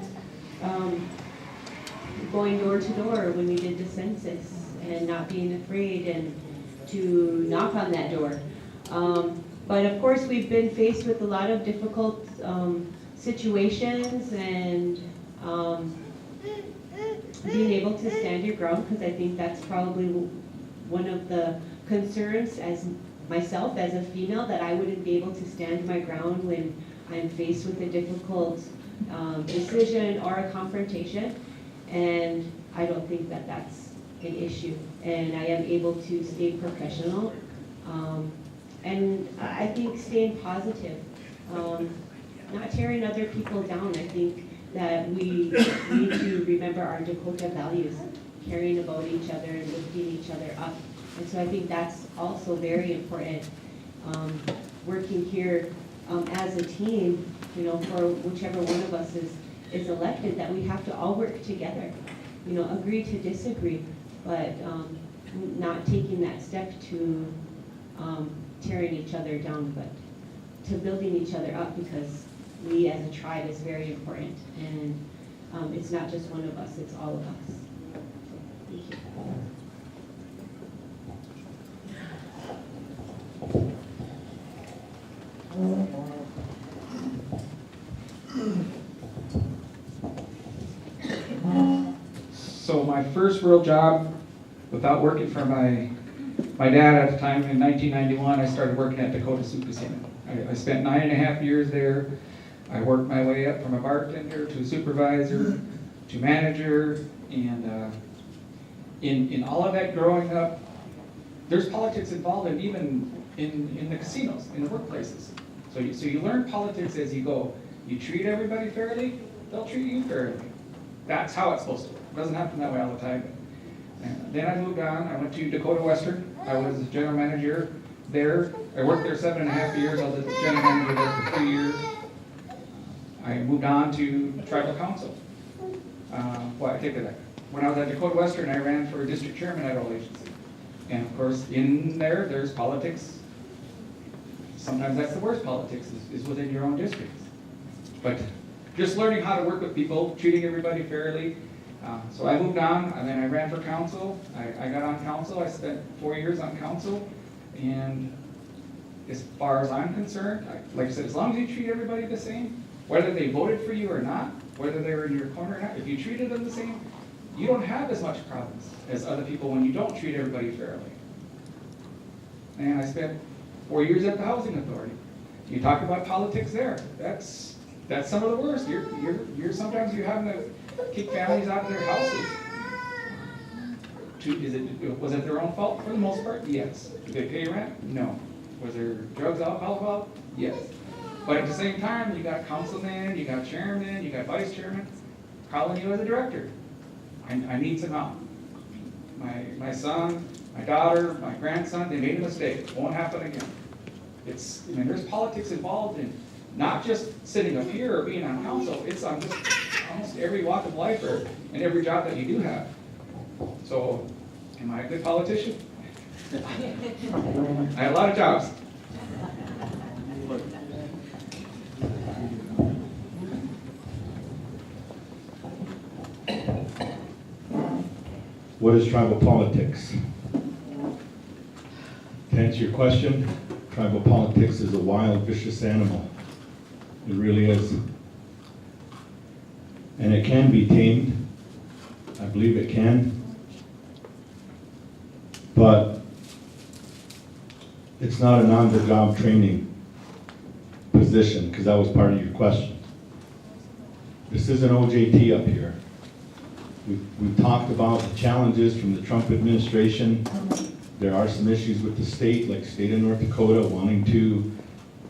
going door to door when we did the census and not being afraid and to knock on that door. But of course, we've been faced with a lot of difficult situations and being able to stand your ground, because I think that's probably one of the concerns as myself as a female, that I wouldn't be able to stand my ground when I'm faced with a difficult decision or a confrontation. And I don't think that that's an issue. And I am able to stay professional. And I think staying positive, not tearing other people down. I think that we need to remember our Dakota values, caring about each other and lifting each other up. And so I think that's also very important. Working here as a team, for whichever one of us is elected, that we have to all work together. Agree to disagree, but not taking that step to tearing each other down, but to building each other up, because we as a tribe is very important. And it's not just one of us, it's all of us. Thank you. So my first real job, without working for my dad at the time, in 1991, I started working at Dakota Sioux Casino. I spent 9.5 years there. I worked my way up from a bartender to a supervisor to manager, and in all of that growing up, there's politics involved, and even in the casinos, in the workplaces. So you learn politics as you go. You treat everybody fairly, they'll treat you fairly. That's how it's supposed to work. It doesn't happen that way all the time. And then I moved on. I went to Dakota Western. I was general manager there. I worked there 7.5 years. I was the general manager there for 3 years. I moved on to tribal council. I take it back. When I was at Dakota Western, I ran for district chairman at all agency. And of course, in there's politics. Sometimes that's the worst politics, is within your own districts. But just learning how to work with people, treating everybody fairly. So I moved on, and then I ran for council. I got on council. I spent 4 years on council. And as far as I'm concerned, like I said, as long as you treat everybody the same, whether they voted for you or not, whether they were in your corner or not, if you treated them the same, you don't have as much problems as other people when you don't treat everybody fairly. And I spent 4 years at the housing authority. You talk about politics there. That's some of the worst. You're sometimes you're having to kick families out of their houses. Was it their own fault? For the most part, yes. Did they pay rent? No. Was there drugs, alcohol involved? Yes. But at the same time, you got councilman, you got chairman, you got vice chairman calling you as a director. I need some help. My son, my daughter, my grandson, they made a mistake. It won't happen again. There's politics involved in not just sitting up here or being on council, it's on just almost every walk of life and every job that you do have. So, am I a good politician? I had a lot of jobs. What is tribal politics? To answer your question, tribal politics is a wild, vicious animal. It really is. And it can be tamed. I believe it can. But it's not an on-the-job training position, because that was part of your question. This isn't OJT up here. We've talked about the challenges from the Trump administration. There are some issues with the state, like the state of North Dakota wanting to.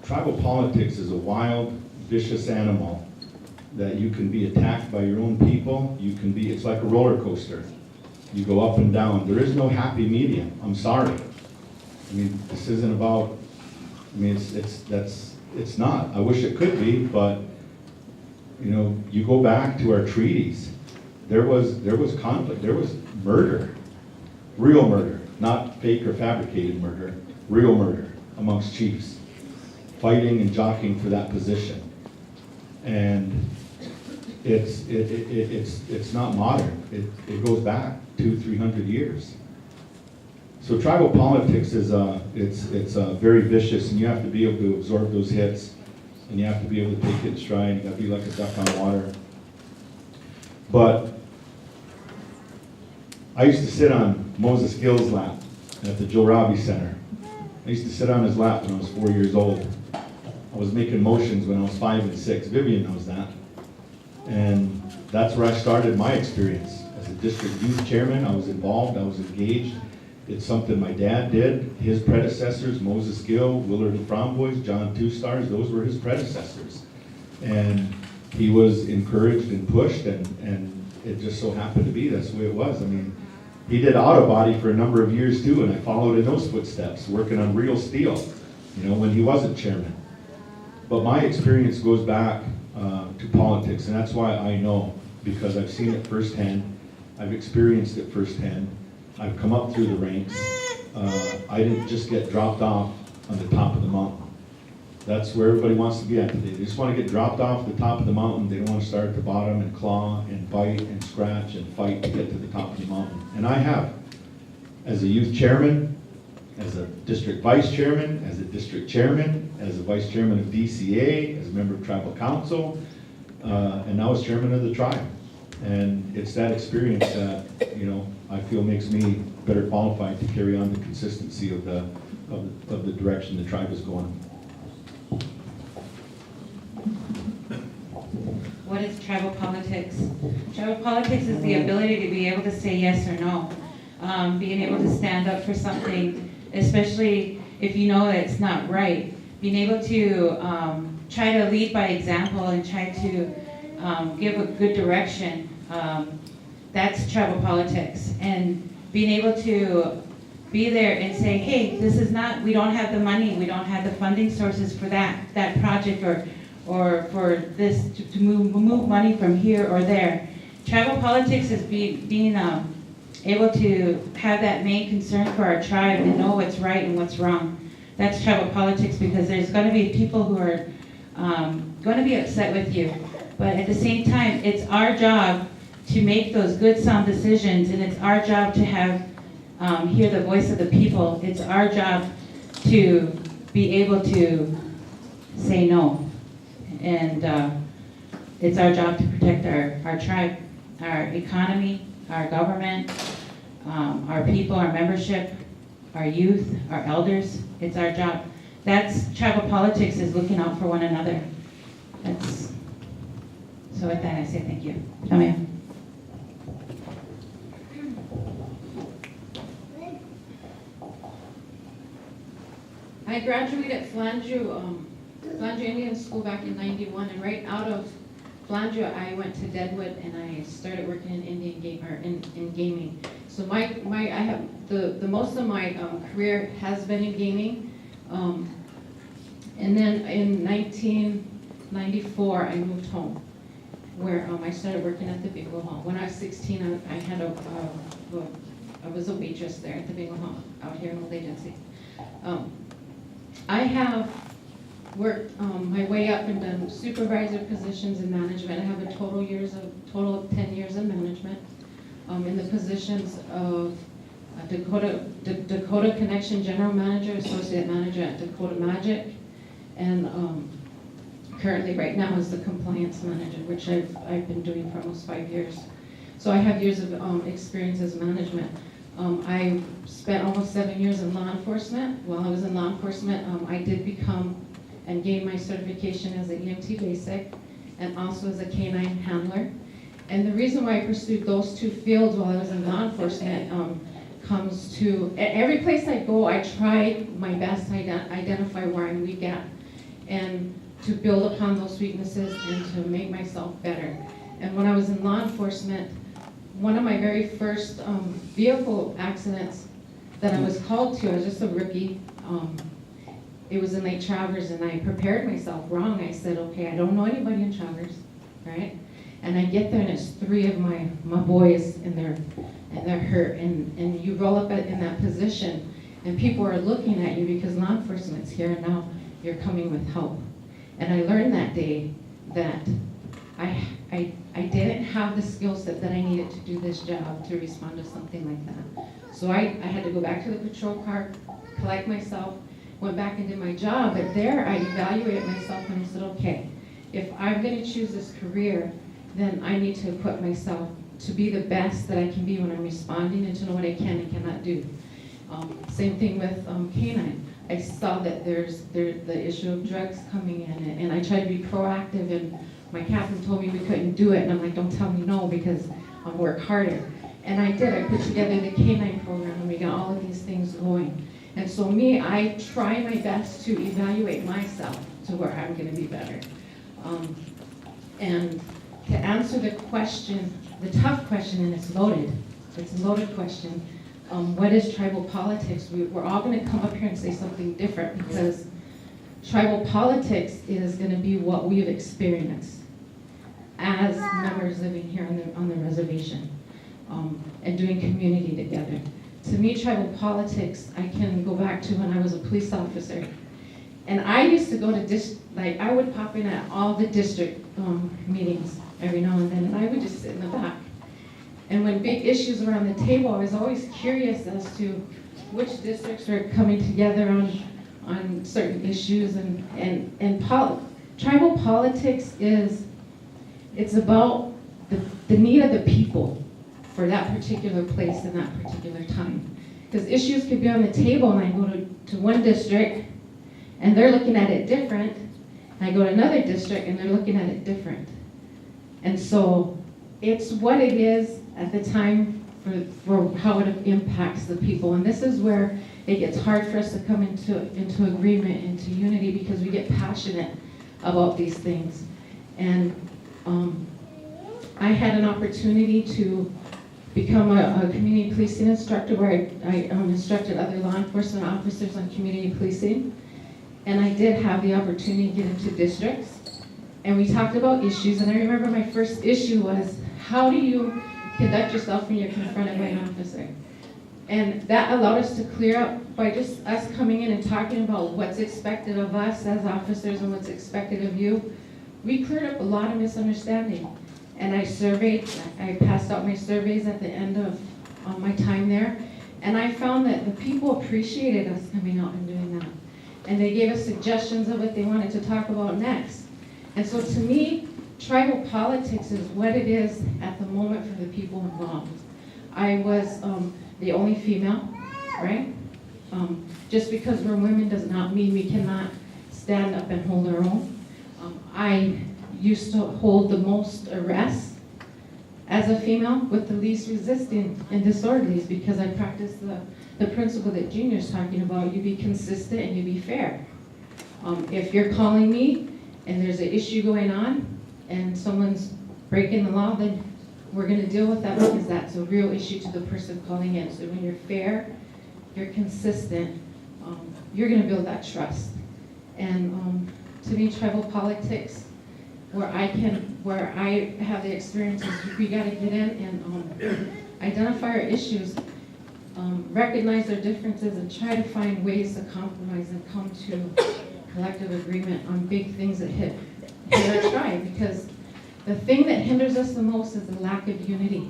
Tribal politics is a wild, vicious animal that you can be attacked by your own people. It's like a roller coaster. You go up and down. There is no happy medium. I'm sorry. I mean, this isn't about, it's not. I wish it could be, but, you go back to our treaties. There was conflict, there was murder, real murder, not fake or fabricated murder, real murder amongst chiefs, fighting and jockeying for that position. And it's not modern. It goes back 200-300 years. So tribal politics is it's very vicious, and you have to be able to absorb those hits, and you have to be able to take it in stride. You got to be like a duck on water. But I used to sit on Moses Gill's lap at the Joe Robbie Center. I used to sit on his lap when I was 4 years old. I was making motions when I was 5 and 6. Vivian knows that. And that's where I started my experience. As a district youth chairman, I was involved, I was engaged. It's something my dad did. His predecessors, Moses Gill, Willard Fromboys, John Two Stars, those were his predecessors. And he was encouraged and pushed, and it just so happened to be that's the way it was. I mean, he did auto body for a number of years too, and I followed in those footsteps, working on real steel, when he wasn't chairman. But my experience goes back to politics, and that's why I know, because I've seen it firsthand, I've experienced it firsthand, I've come up through the ranks. I didn't just get dropped off on the top of the mountain. That's where everybody wants to be at today. They just want to get dropped off the top of the mountain. They don't want to start at the bottom and claw and bite and scratch and fight to get to the top of the mountain. And I have. As a youth chairman, as a district vice chairman, as a district chairman, as a vice chairman of DCA, as a member of tribal council, and now as chairman of the tribe. And it's that experience that, I feel makes me better qualified to carry on the consistency of the direction the tribe is going. What is tribal politics? Tribal politics is the ability to be able to say yes or no. Being able to stand up for something, especially if you know that it's not right. Being able to try to lead by example and try to give a good direction. That's tribal politics. And being able to be there and say, hey, this is not, we don't have the money, we don't have the funding sources for that project or for this to move money from here or there. Tribal politics is being able to have that main concern for our tribe and know what's right and what's wrong. That's tribal politics, because there's going to be people who are going to be upset with you. But at the same time, it's our job to make those good, sound decisions, and it's our job to have hear the voice of the people. It's our job to be able to say no. And it's our job to protect our tribe, our economy, our government, our people, our membership, our youth, our elders. It's our job. That's tribal politics, is looking out for one another. So with that, I say thank you. Come here. I I graduated Flandreau Indian School back in '91, and right out of Flandreau, I went to Deadwood and I started working in Indian game or in gaming. So I have the most of my career has been in gaming, and then in 1994 I moved home, where I started working at the bingo hall. When I was 16, I was a waitress there at the bingo hall out here in Old Agency. I have worked my way up and done supervisor positions in management. I have a total of 10 years in management in the positions of Dakota Connection General Manager, Associate Manager at Dakota Magic, and currently right now is the Compliance Manager, which I've been doing for almost 5 years. So I have years of experience as management. I spent almost 7 years in law enforcement. While I was in law enforcement, I did become and gain my certification as an EMT basic and also as a canine handler. And the reason why I pursued those two fields while I was in law enforcement comes to, at every place I go, I try my best to identify where I'm weak at and to build upon those weaknesses and to make myself better. And when I was in law enforcement, one of my very first vehicle accidents that I was called to, I was just a rookie, it was in Lake Traverse, and I prepared myself wrong. I said, okay, I don't know anybody in Traverse, right? And I get there, and it's 3 of my boys, and they're hurt. And you roll up in that position, and people are looking at you because law enforcement's here, and now you're coming with help. And I learned that day that I didn't have the skill set that I needed to do this job, to respond to something like that. So I had to go back to the patrol car, collect myself, went back and did my job, but there I evaluated myself and I said, okay, if I'm going to choose this career, then I need to equip myself to be the best that I can be when I'm responding and to know what I can and cannot do. Same thing with canine. I saw that there's the issue of drugs coming in, and I tried to be proactive, and my captain told me we couldn't do it, and I'm like, don't tell me no, because I'll work harder. And I did. I put together the canine program, and we got all of these things going. And so I try my best to evaluate myself to where I'm going to be better. And to answer the question, the tough question, and it's a loaded question, what is tribal politics? We're all going to come up here and say something different, because tribal politics is going to be what we've experienced as members living here on the reservation and doing community together. To me, tribal politics, I can go back to when I was a police officer. And I used to go to, I would pop in at all the district meetings every now and then, and I would just sit in the back. And when big issues were on the table, I was always curious as to which districts were coming together on certain issues. Tribal politics it's about the need of the people for that particular place and that particular time. Because issues could be on the table, and I go to one district and they're looking at it different, and I go to another district and they're looking at it different. And so it's what it is at the time for how it impacts the people. And this is where it gets hard for us to come into agreement, into unity, because we get passionate about these things. And I had an opportunity to become a community policing instructor, where I instructed other law enforcement officers on community policing. And I did have the opportunity to get into districts. And we talked about issues, and I remember my first issue was, how do you conduct yourself when you're confronted by an officer? And that allowed us to clear up by just us coming in and talking about what's expected of us as officers and what's expected of you. We cleared up a lot of misunderstanding. And I passed out my surveys at the end of my time there. And I found that the people appreciated us coming out and doing that. And they gave us suggestions of what they wanted to talk about next. And so to me, tribal politics is what it is at the moment for the people involved. I was the only female, right? Just because we're women does not mean we cannot stand up and hold our own. I used to hold the most arrests as a female with the least resistant and disorderlies, because I practice the principle that Junior's talking about. You be consistent and you be fair. If you're calling me and there's an issue going on and someone's breaking the law, then we're gonna deal with that because that's a real issue to the person calling in. So when you're fair, you're consistent, you're gonna build that trust. And to me, tribal politics, where I have the experiences, we gotta get in and identify our issues, recognize our differences, and try to find ways to compromise and come to collective agreement on big things that hit our tribe. Because the thing that hinders us the most is the lack of unity.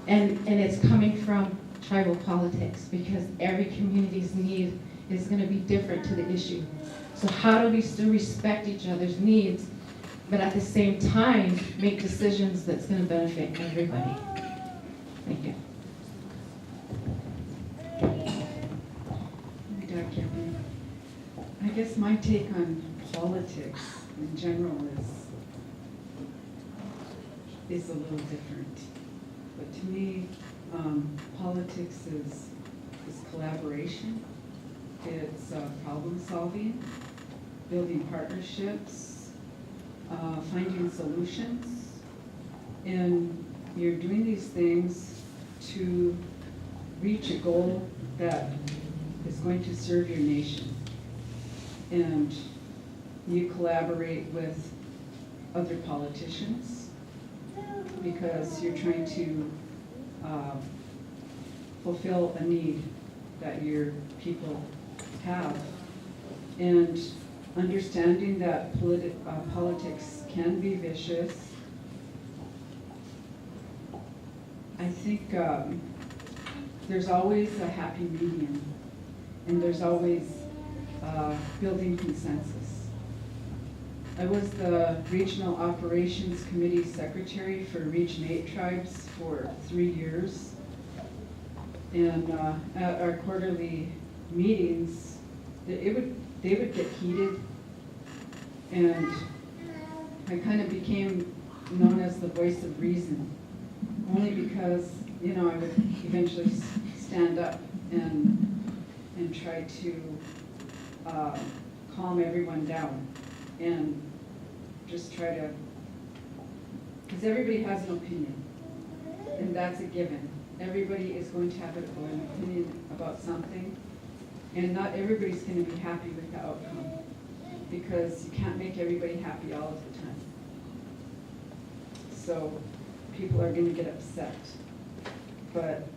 And it's coming from tribal politics, because every community's need is gonna be different to the issue. So how do we still respect each other's needs, but at the same time, make decisions that's gonna benefit everybody? Thank you. I guess my take on politics in general is a little different. But to me, politics is collaboration. It's problem solving, building partnerships, finding solutions. And you're doing these things to reach a goal that is going to serve your nation. And you collaborate with other politicians because you're trying to fulfill a need that your people have. And understanding that politics can be vicious, I think there's always a happy medium, and there's always building consensus. I was the Regional Operations Committee Secretary for Region 8 tribes for 3 years. And at our quarterly meetings, they would get heated, and I kind of became known as the voice of reason, only because, I would eventually stand up and try to calm everyone down and just try to, because everybody has an opinion, and that's a given. Everybody is going to have an opinion about something, and not everybody's going to be happy with the outcome, because you can't make everybody happy all of the time. So people are going to get upset. But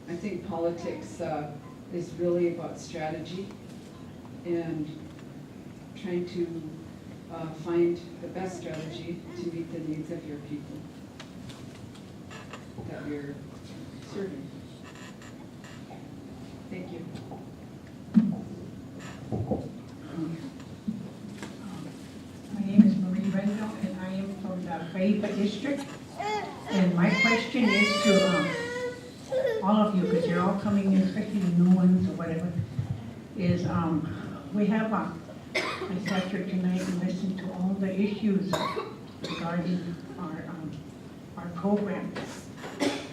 I think politics is really about strategy and trying to find the best strategy to meet the needs of your people that you're serving. Thank you. My name is Marie Rendell, and I am from the Wahpeton district. And my question is to all of you, because you're all coming in, especially the new ones or whatever, is we have I sat here tonight and listened to all the issues regarding our programs,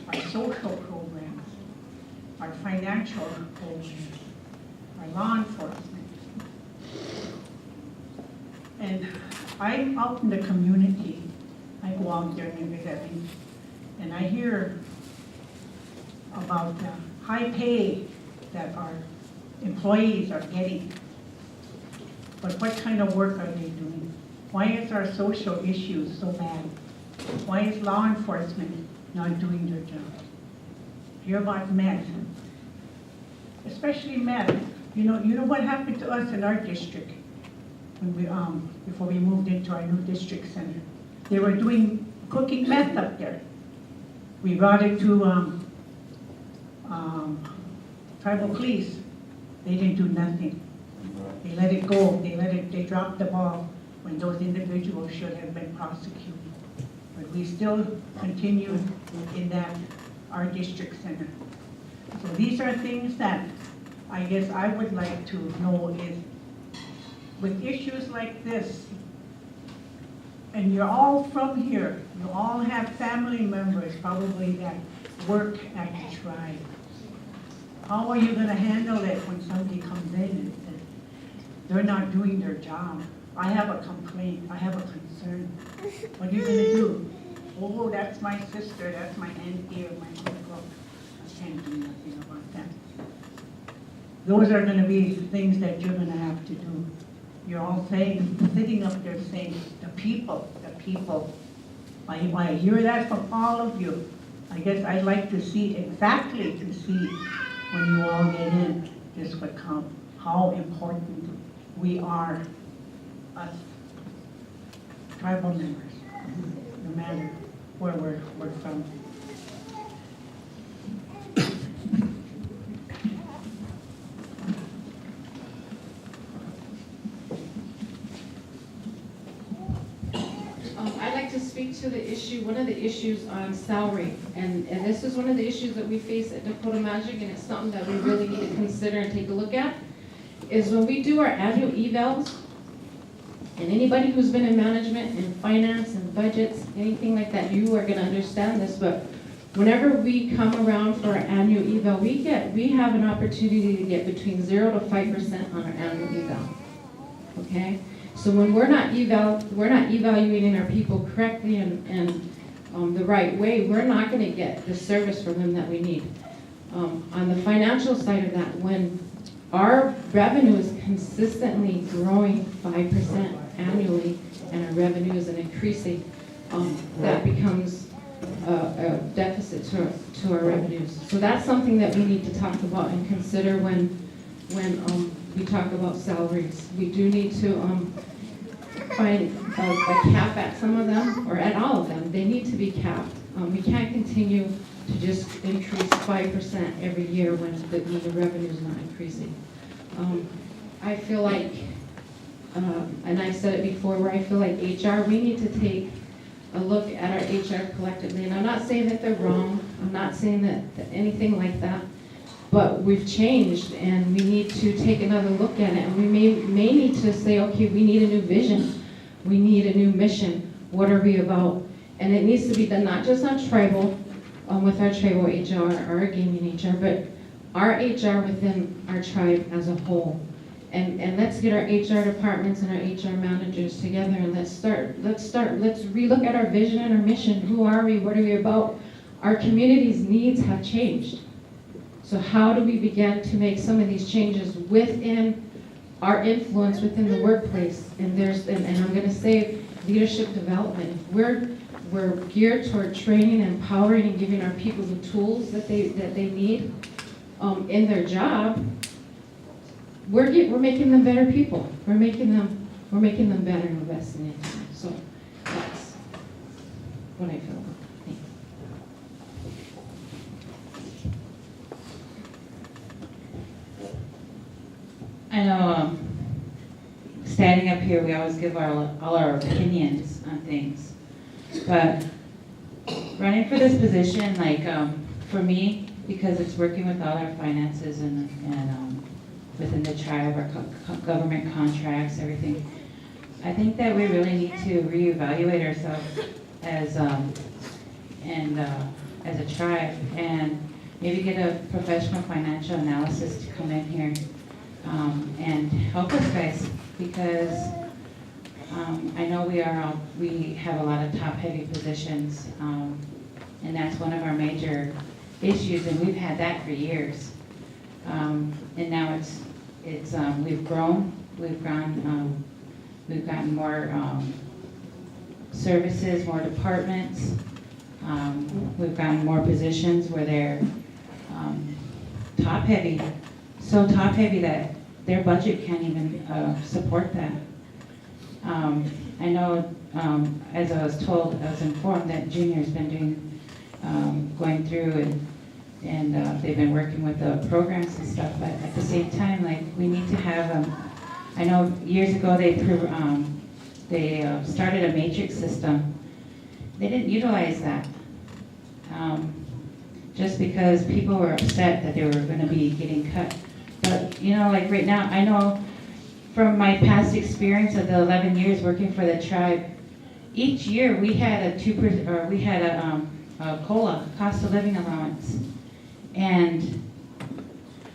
our social programs, our financial programs, our law enforcement. And I'm out in the community. I go out there every day, and I hear about the high pay that our employees are getting. But what kind of work are they doing? Why is our social issues so bad? Why is law enforcement not doing their job? Hear about meth, especially meth. You know what happened to us in our district when we before we moved into our new district center. They were cooking meth up there. We brought it to tribal police. They didn't do nothing. They let it go. They dropped the ball when those individuals should have been prosecuted. But we still continue in our district center. So these are things that I guess I would like to know is, with issues like this, And you're all from here. You all have family members probably that work at the tribe. How are you gonna handle it when somebody comes in and says, they're not doing their job? I have a complaint, I have a concern. What are you gonna do? Oh, that's my sister, that's my auntie or my uncle. I can't do nothing about that. Those are gonna be things that you're gonna have to do. You're all saying, sitting up there saying, the people. I hear that from all of you. I guess I'd like to see when you all get in, this would come, how important we are, us tribal members, no matter where we're from. I'd like to speak to the issue, one of the issues on salary, and this is one of the issues that we face at Dakota Magic, and it's something that we really need to consider and take a look at, is when we do our annual evals, and anybody who's been in management and finance and budgets, anything like that, you are gonna understand this, but whenever we come around for our annual eval, we have an opportunity to get between 0 to 5% on our annual eval, okay? So when we're not evaluating our people correctly and the right way, we're not gonna get the service from them that we need. On the financial side of that, when our revenue is consistently growing 5% annually and our revenue isn't increasing, that becomes a deficit to our revenues. So that's something that we need to talk about and consider when we talk about salaries. We do need to find a cap at some of them, or at all of them. They need to be capped. We can't continue to just increase 5% every year when the revenue is not increasing. I feel like, and I said it before, where I feel like HR, we need to take a look at our HR collectively. And I'm not saying that they're wrong. I'm not saying that anything like that. But we've changed, and we need to take another look at it. And we may need to say, okay, we need a new vision. We need a new mission. What are we about? And it needs to be done not just on tribal, with our tribal HR, our gaming HR, but our HR within our tribe as a whole. And let's get our HR departments and our HR managers together, and let's relook at our vision and our mission. Who are we? What are we about? Our community's needs have changed. So how do we begin to make some of these changes within our influence within the workplace? And I'm going to say leadership development. If we're geared toward training, empowering, and giving our people the tools that they need in their job, we're making them better people. We're making them better and investing in them. So that's what I feel. Thanks. I know, standing up here, we always give all our opinions on things, but running for this position, like, for me, because it's working with all our finances and within the tribe, our government contracts, everything, I think that we really need to reevaluate ourselves as a tribe, and maybe get a professional financial analysis to come in here and help us guys, because I know we have a lot of top-heavy positions, and that's one of our major issues, and we've had that for years. And now we've grown, we've gotten more services, more departments, we've gotten more positions where they're top-heavy, so top-heavy that their budget can't even support that. I know, as I was informed that Junior's been going through and they've been working with the programs and stuff, but at the same time, like, we need to have, I know years ago they started a matrix system. They didn't utilize that. Just because people were upset that they were going to be getting cut. But, like right now, I know from my past experience of the 11 years working for the tribe, each year we had a COLA, cost of living allowance. And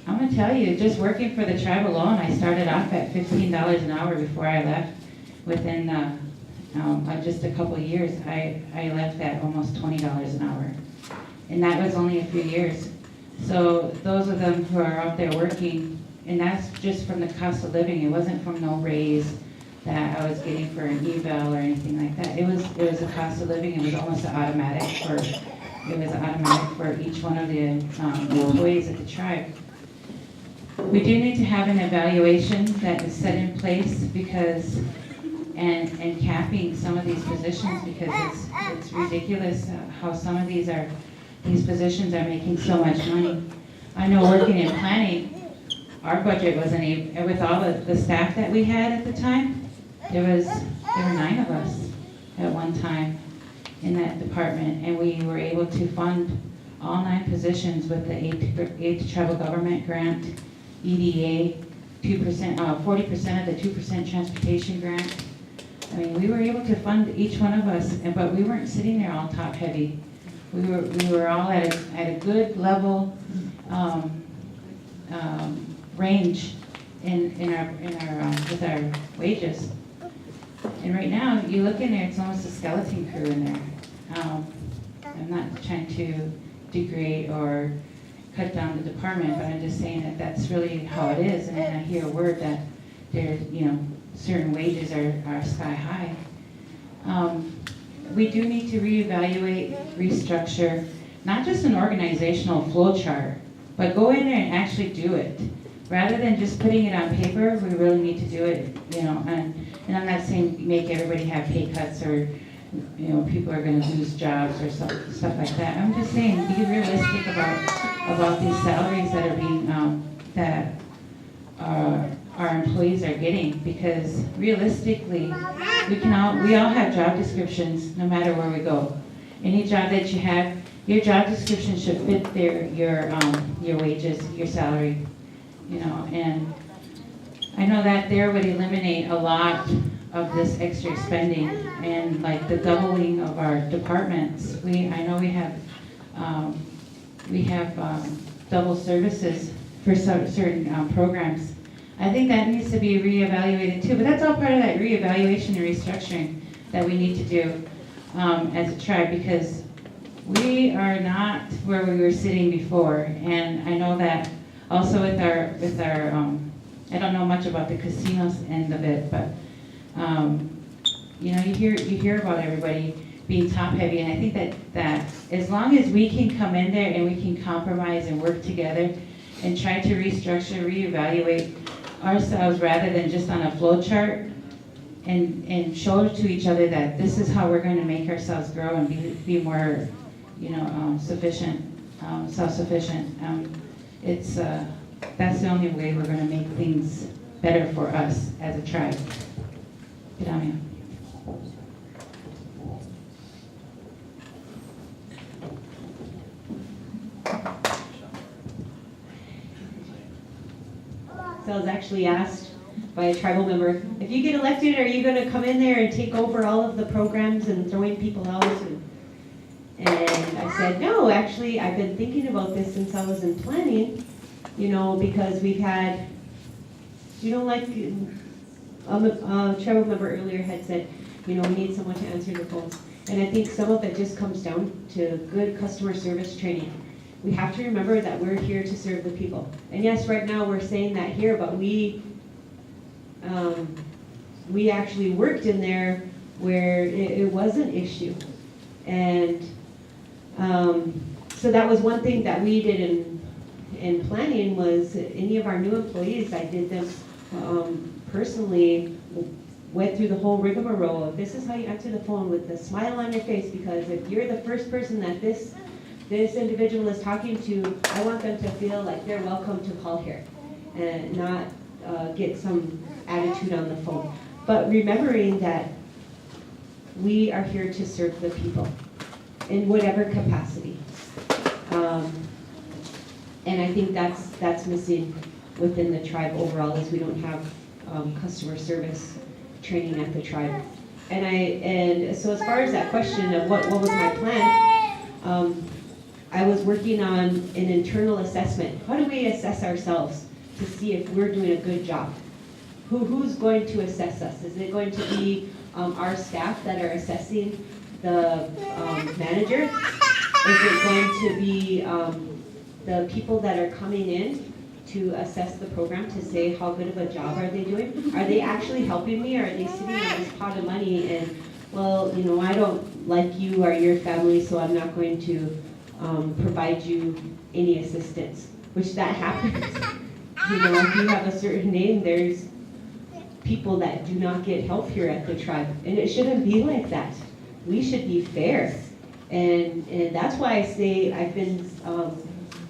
I'm gonna tell you, just working for the tribe alone, I started off at $15 an hour before I left. Within just a couple of years, I left at almost $20 an hour. And that was only a few years. So those of them who are out there working, and that's just from the cost of living, it wasn't from no raise that I was getting for an eval or anything like that. It was a cost of living, it was almost automatic for each one of the employees at the tribe. We do need to have an evaluation that is set in place because, and capping some of these positions, because it's ridiculous how some of these positions are making so much money. I know working in planning, our budget wasn't even, with all the staff that we had at the time, there were 9 of us at one time in that department, and we were able to fund all 9 positions with the 8th tribal government grant, EDA, 2%, 40% of the 2% transportation grant. I mean, we were able to fund each one of us, but we weren't sitting there all top heavy. We were all at a good level range in our with our wages. And right now, you look in there, it's almost a skeleton crew in there. I'm not trying to degrade or cut down the department, but I'm just saying that that's really how it is. And then I hear a word that there's, certain wages are sky high. We do need to reevaluate, restructure, not just an organizational flow chart, but go in there and actually do it. Rather than just putting it on paper, we really need to do it, and I'm not saying make everybody have pay cuts or, people are gonna lose jobs or stuff like that. I'm just saying be realistic about these salaries that are being, that our employees are getting, because realistically, we all have job descriptions no matter where we go. Any job that you have, your job description should fit your wages, your salary, and I know that there would eliminate a lot of this extra spending and like the doubling of our departments. I know we have double services for certain programs. I think that needs to be reevaluated too, but that's all part of that reevaluation and restructuring that we need to do as a tribe, because we are not where we were sitting before. And I know that also with our I don't know much about the casinos end of it, but you hear about everybody being top heavy, and I think that as long as we can come in there and we can compromise and work together and try to restructure, reevaluate ourselves rather than just on a flow chart, and show to each other that this is how we're going to make ourselves grow and be more, sufficient, self-sufficient. That's the only way we're going to make things better for us as a tribe. Get on here. So I was actually asked by a tribal member, if you get elected, are you going to come in there and take over all of the programs and throwing people out? And I said, no, actually, I've been thinking about this since I was in planning, because we've had, like a tribal member earlier had said, we need someone to answer the phones. And I think some of it just comes down to good customer service training. We have to remember that we're here to serve the people. And yes, right now we're saying that here, but we actually worked in there where it was an issue. And so that was one thing that we did in planning, was any of our new employees, I did them personally, went through the whole rigmarole. This is how you answer the phone, with a smile on your face, because if you're the first person that this individual is talking to, I want them to feel like they're welcome to call here and not get some attitude on the phone. But remembering that we are here to serve the people in whatever capacity. And I think that's missing within the tribe overall, is we don't have customer service training at the tribe. And so as far as that question of what was my plan, I was working on an internal assessment. How do we assess ourselves to see if we're doing a good job? Who's going to assess us? Is it going to be our staff that are assessing the manager? Is it going to be the people that are coming in to assess the program to say how good of a job are they doing? Are they actually helping me, or are they sitting on this pot of money and, well, you know, I don't like you or your family, so I'm not going to provide you any assistance, which that happens. You know, if you have a certain name, there's people that do not get help here at the tribe, and it shouldn't be like that. We should be fair, and that's why I say I've been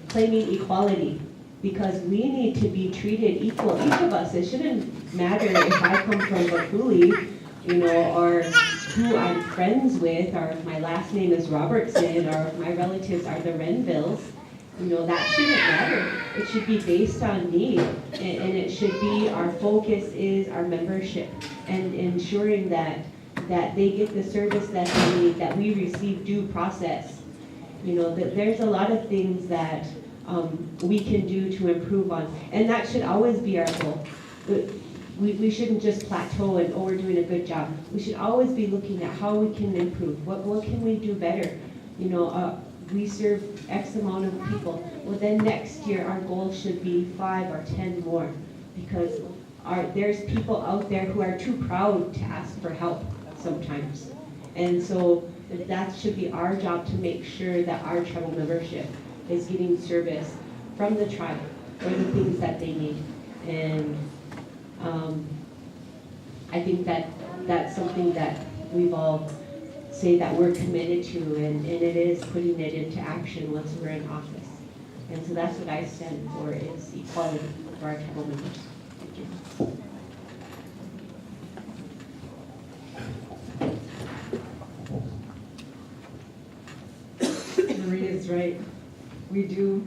claiming equality, because we need to be treated equal, each of us. It shouldn't matter if I come from Bakuli, you know, or who I'm friends with, or if my last name is Robertson, or if my relatives are the Renvilles. You know, that shouldn't matter. It should be based on need, and it should be, our focus is our membership and ensuring that they get the service that they need, that we receive due process. You know, that there's a lot of things that we can do to improve on, and that should always be our goal. We shouldn't just plateau and, oh, we're doing a good job. We should always be looking at how we can improve. What can we do better? You know, we serve X amount of people. Well, then next year our goal should be 5 or 10 more, because there's people out there who are too proud to ask for help sometimes. And so that should be our job, to make sure that our tribal membership is getting service from the tribe for the things that they need. And I think that's something that we've all say that we're committed to, and it is putting it into action once we're in office. And so that's what I stand for, is equality for our tribal members. Thank you. Maria's right. We do,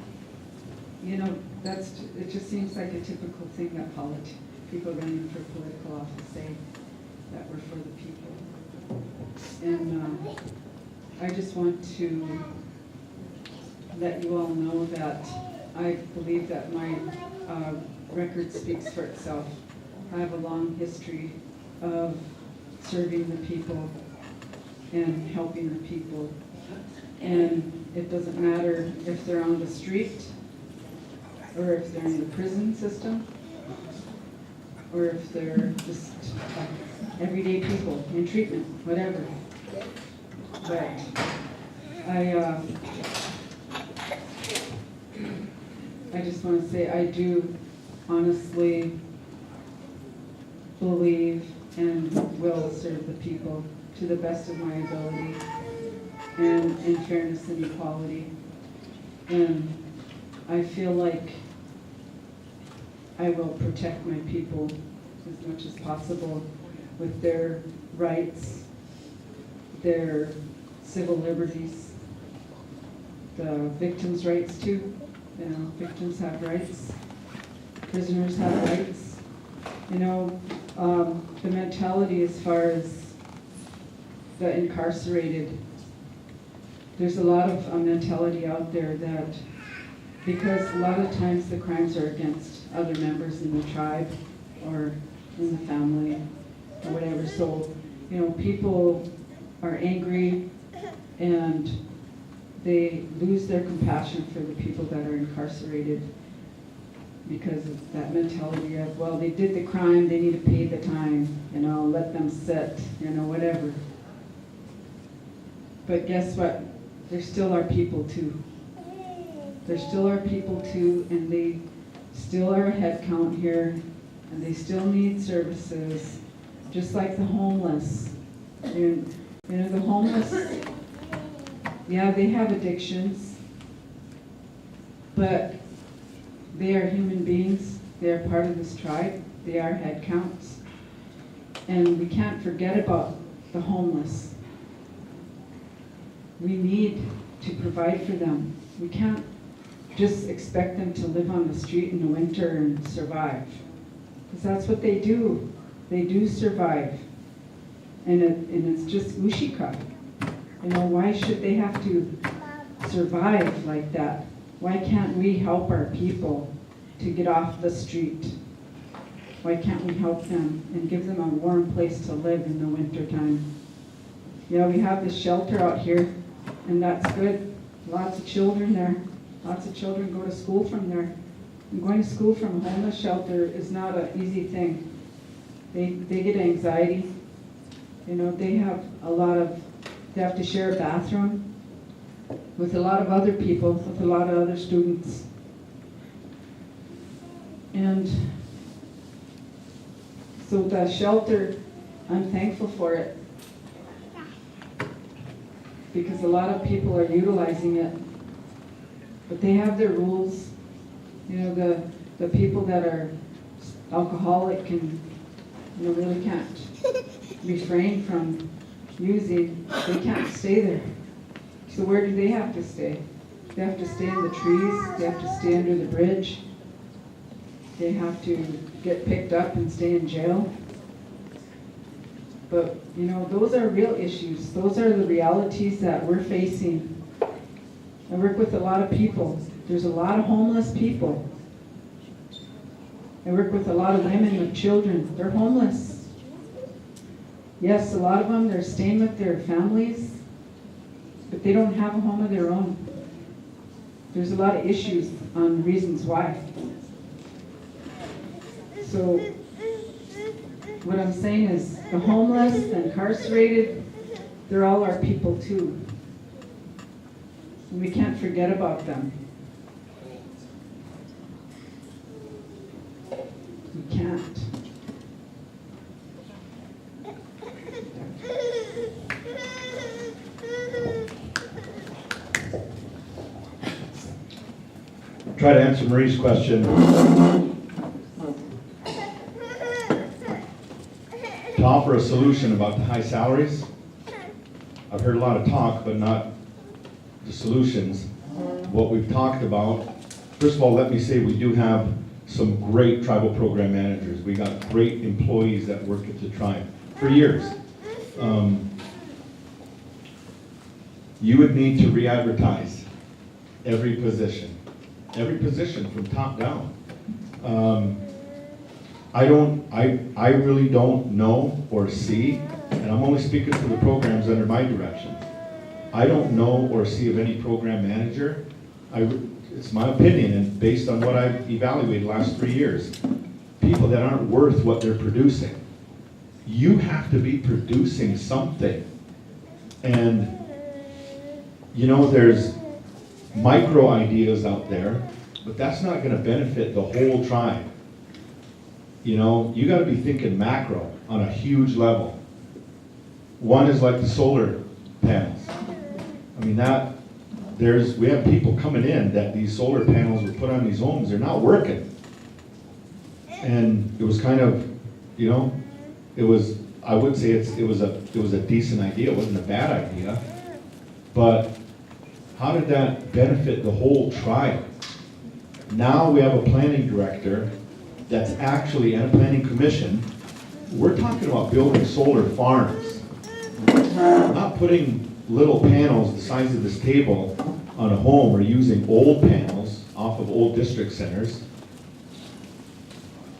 you know, it just seems like a typical thing that people running for political office say that we're for the people. And I just want to let you all know that I believe that my record speaks for itself. I have a long history of serving the people and helping the people. And it doesn't matter if they're on the street, or if they're in the prison system, or if they're just everyday people in treatment, whatever. But I just want to say I do honestly believe and will serve the people to the best of my ability, and in fairness and equality. And I feel like I will protect my people as much as possible with their rights, their civil liberties, the victims' rights too. You know, victims have rights, prisoners have rights. You know, the mentality as far as the incarcerated, there's a lot of mentality out there that, because a lot of times the crimes are against other members in the tribe or in the family or whatever, so, you know, people are angry and they lose their compassion for the people that are incarcerated because of that mentality of, well, they did the crime, they need to pay the time, you know, let them sit, you know, whatever. But guess what? They're still our people too. They're still our people too, and they still are a head count here, and they still need services, just like the homeless. You know, the homeless, yeah, they have addictions, but they are human beings. They are part of this tribe. They are head counts. And we can't forget about the homeless. We need to provide for them. We can't just expect them to live on the street in the winter and survive. Because that's what they do. They do survive. And it's just ushika. You know, why should they have to survive like that? Why can't we help our people to get off the street? Why can't we help them and give them a warm place to live in the wintertime? Yeah, we have this shelter out here, and that's good. Lots of children there. Lots of children go to school from there. And going to school from a homeless shelter is not an easy thing. They get anxiety. You know, they have to share a bathroom with a lot of other people, with a lot of other students. And so the shelter, I'm thankful for it, because a lot of people are utilizing it. But they have their rules. You know, the people that are alcoholic and, you know, really can't refrain from using, they can't stay there. So where do they have to stay? They have to stay in the trees, they have to stay under the bridge, they have to get picked up and stay in jail. But, you know, those are real issues. Those are the realities that we're facing. I work with a lot of people. There's a lot of homeless people. I work with a lot of women with children. They're homeless. Yes, a lot of them, they're staying with their families, but they don't have a home of their own. There's a lot of issues on reasons why. So what I'm saying is the homeless, the incarcerated, they're all our people too. And we can't forget about them. We can't. Try to answer Marie's question. To offer a solution about the high salaries, I've heard a lot of talk, but not the solutions. What we've talked about, first of all, let me say we do have some great tribal program managers. We got great employees that work at the tribe for years. You would need to re-advertise every position from top down. I really don't know or see, and I'm only speaking for the programs under my direction. I don't know or see of any program manager, it's my opinion, and based on what I've evaluated the last 3 years, people that aren't worth what they're producing. You have to be producing something. And, you know, there's micro ideas out there, but that's not gonna benefit the whole tribe. You know, you gotta be thinking macro on a huge level. One is like the solar panels. I mean, we have people coming in that these solar panels were put on these homes, they're not working. And it was kind of, you know, I would say it was a decent idea, it wasn't a bad idea. But how did that benefit the whole tribe? Now we have a planning director that's actually, and a planning commission, we're talking about building solar farms. Not putting little panels the size of this table on a home or using old panels off of old district centers.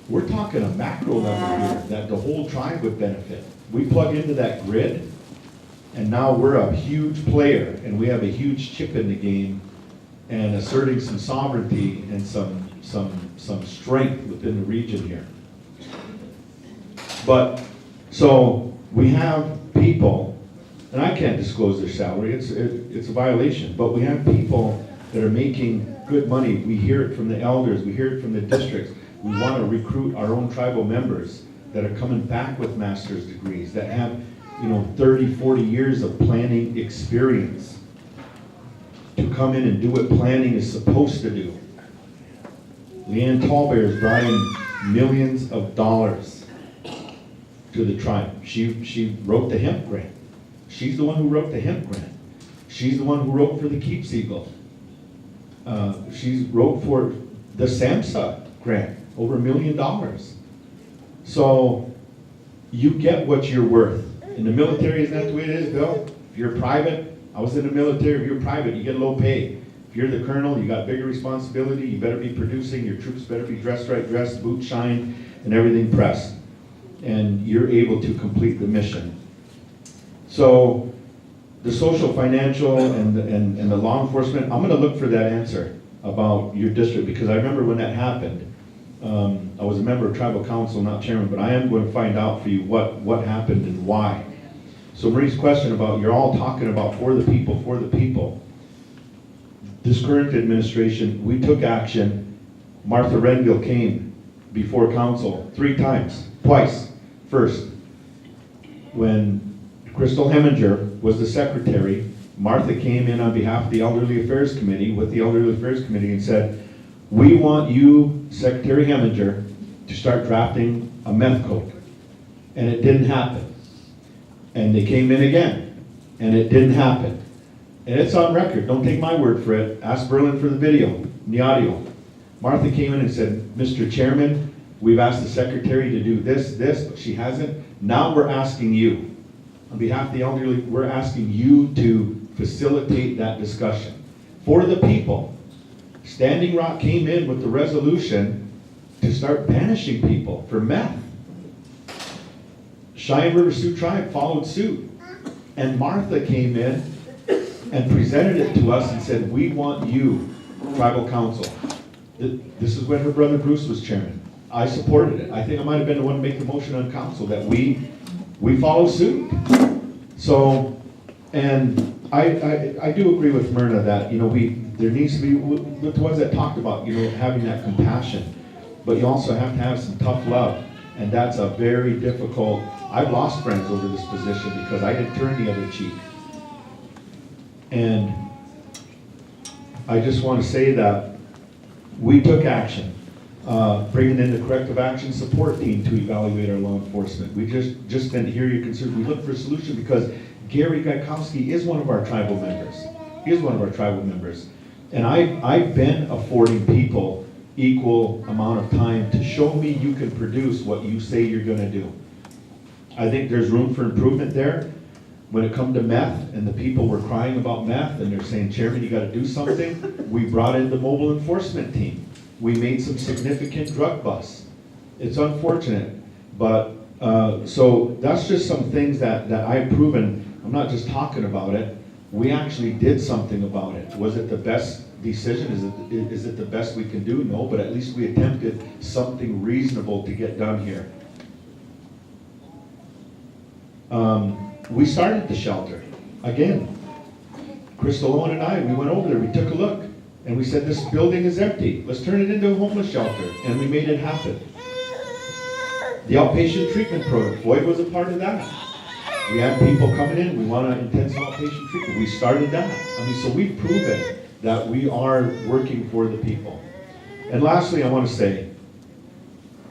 We're talking a macro level here that the whole tribe would benefit. We plug into that grid, and now we're a huge player, and we have a huge chip in the game, and asserting some sovereignty and some strength within the region here. But, so, we have people, and I can't disclose their salary, it's a violation, but we have people that are making good money. We hear it from the elders, we hear it from the districts. We want to recruit our own tribal members that are coming back with master's degrees, that have, you know, 30, 40 years of planning experience to come in and do what planning is supposed to do. Leanne Tallbear's brought in millions of dollars to the tribe. She wrote the hemp grant. She's the one who wrote the hemp grant. She's the one who wrote for the Keeps Eagle. She wrote for the SAMHSA grant, over $1 million. So you get what you're worth. In the military, isn't that the way it is, Bill? If you're private, I was in the military, if you're private, you get low pay. If you're the colonel, you got bigger responsibility, you better be producing, your troops better be dressed right, dressed, boots shined, and everything pressed. And you're able to complete the mission. So, the social, financial, and the law enforcement, I'm gonna look for that answer about your district, because I remember when that happened. I was a member of tribal council, not chairman, but I am going to find out for you what happened and why. So Marie's question about, you're all talking about for the people, for the people. This current administration, we took action. Martha Renville came before council 3 times, twice. First, when Crystal Heminger was the secretary, Martha came in on behalf of the Elderly Affairs Committee with the Elderly Affairs Committee and said, we want you, Secretary Heminger, to start drafting a meth code. And it didn't happen. And they came in again, and it didn't happen. And it's on record, don't take my word for it. Ask Berlin for the video, the audio. Martha came in and said, Mr. Chairman, we've asked the secretary to do this, but she hasn't. Now we're asking you, on behalf of the elderly, we're asking you to facilitate that discussion for the people. Standing Rock came in with the resolution to start banishing people for meth. Cheyenne River Sioux Tribe followed suit. And Martha came in and presented it to us and said, we want you, tribal council. This is when her brother Bruce was chairman. I supported it. I think I might have been the one to make the motion on council that we follow suit. So, and I do agree with Myrna that, you know, there needs to be, the ones that talked about, you know, having that compassion, but you also have to have some tough love, and that's a very difficult, I've lost friends over this position because I didn't turn the other cheek. And I just want to say that we took action, bringing in the corrective action support team to evaluate our law enforcement. We just been hear your concerns. We look for a solution because Gary Gaikowski is one of our tribal members. He is one of our tribal members. And I've been affording people equal amount of time to show me you can produce what you say you're gonna do. I think there's room for improvement there. When it come to meth, and the people were crying about meth, and they're saying, Chairman, you gotta do something, we brought in the mobile enforcement team. We made some significant drug busts. It's unfortunate, but, so that's just some things that I've proven. I'm not just talking about it. We actually did something about it. Was it the best decision? Is it the best we can do? No, but at least we attempted something reasonable to get done here. We started the shelter. Again, Crystal Owen and I, we went over there, we took a look, and we said, this building is empty. Let's turn it into a homeless shelter. And we made it happen. The outpatient treatment program, Floyd was a part of that. We had people coming in, we want intensive outpatient treatment. We started that. I mean, so we've proven that we are working for the people. And lastly, I want to say,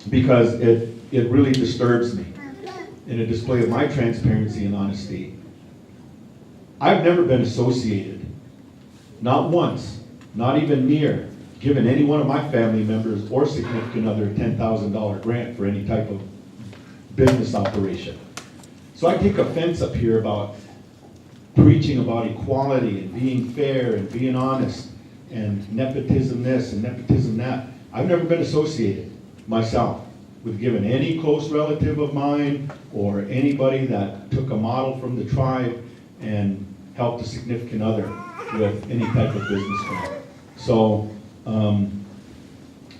because it really disturbs me, in a display of my transparency and honesty, I've never been associated, not once, not even near, given any one of my family members or significant other a $10,000 grant for any type of business operation. So I take offense up here about preaching about equality and being fair and being honest and nepotism this and nepotism that. I've never been associated myself with giving any close relative of mine or anybody that took a model from the tribe and helped a significant other with any type of business grant. So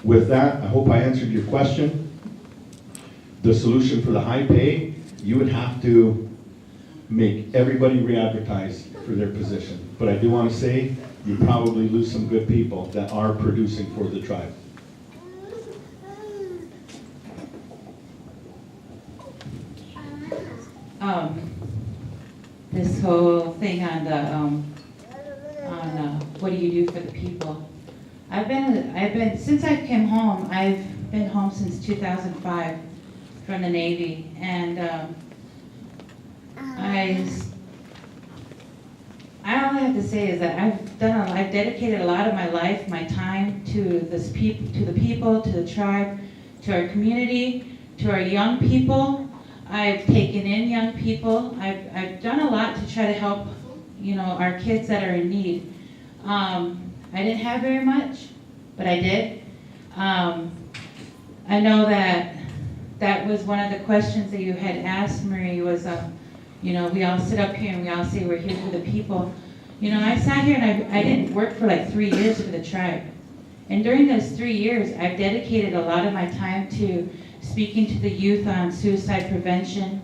with that, I hope I answered your question. The solution for the high pay, you would have to make everybody re-advertise for their position. But I do want to say, you probably lose some good people that are producing for the tribe. This whole thing on the what do you do for the people? I've been since I came home. I've been home since 2005 from the Navy, and all I have to say is that I've dedicated a lot of my life, my time to the people, to the tribe, to our community, to our young people. I've taken in young people. I've done a lot to try to help, our kids that are in need. I didn't have very much, but I did. I know that was one of the questions that you had asked, Marie, was, we all sit up here and we all say we're here for the people. I sat here and I didn't work for like 3 years for the tribe. And during those 3 years, I've dedicated a lot of my time to speaking to the youth on suicide prevention,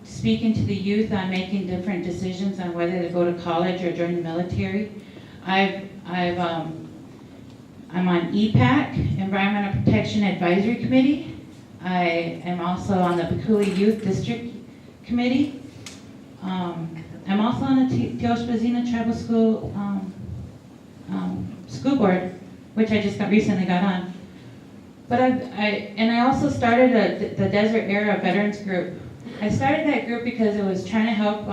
speaking to the youth on making different decisions on whether to go to college or join the military. I'm on EPAC, Environmental Protection Advisory Committee. I am also on the Peculi Youth District Committee. I'm also on the Teoshpazina Tribal School School Board, which I just recently got on. But I also started the Desert Era Veterans Group. I started that group because it was trying to help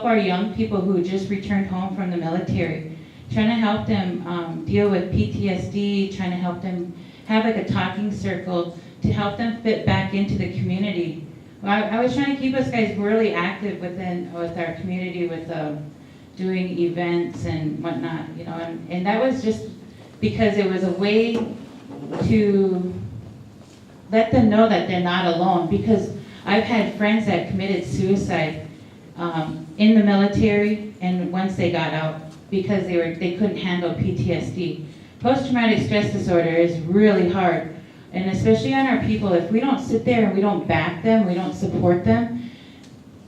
our young people who just returned home from the military, trying to help them deal with PTSD, trying to help them have like a talking circle to help them fit back into the community. I was trying to keep us guys really active with our community with doing events and whatnot, and that was just because it was a way to let them know that they're not alone. Because I've had friends that committed suicide in the military, and once they got out, because they couldn't handle PTSD. Post-traumatic stress disorder is really hard, and especially on our people, if we don't sit there and we don't back them, we don't support them.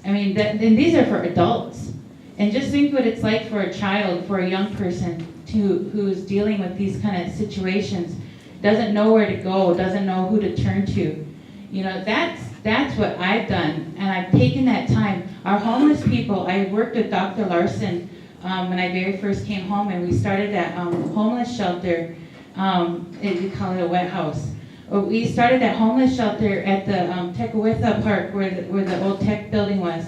And these are for adults. And just think what it's like for a child, for a young person who's dealing with these kind of situations, doesn't know where to go, doesn't know who to turn to. That's what I've done, and I've taken that time. Our homeless people, I worked with Dr. Larson when I very first came home, and we started that homeless shelter. We call it a wet house. We started that homeless shelter at the Tecawitha Park where the old tech building was.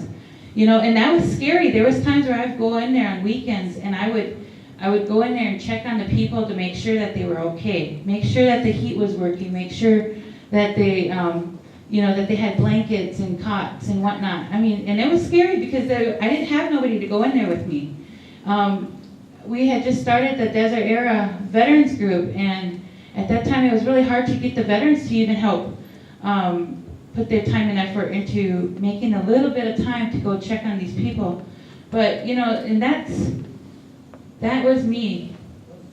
And that was scary. There was times where I'd go in there on weekends and I would go in there and check on the people to make sure that they were okay, make sure that the heat was working, make sure that they, that they had blankets and cots and whatnot. And it was scary because I didn't have nobody to go in there with me. We had just started the Desert Era Veterans Group, and at that time it was really hard to get the veterans to even help put their time and effort into making a little bit of time to go check on these people. But, and that was me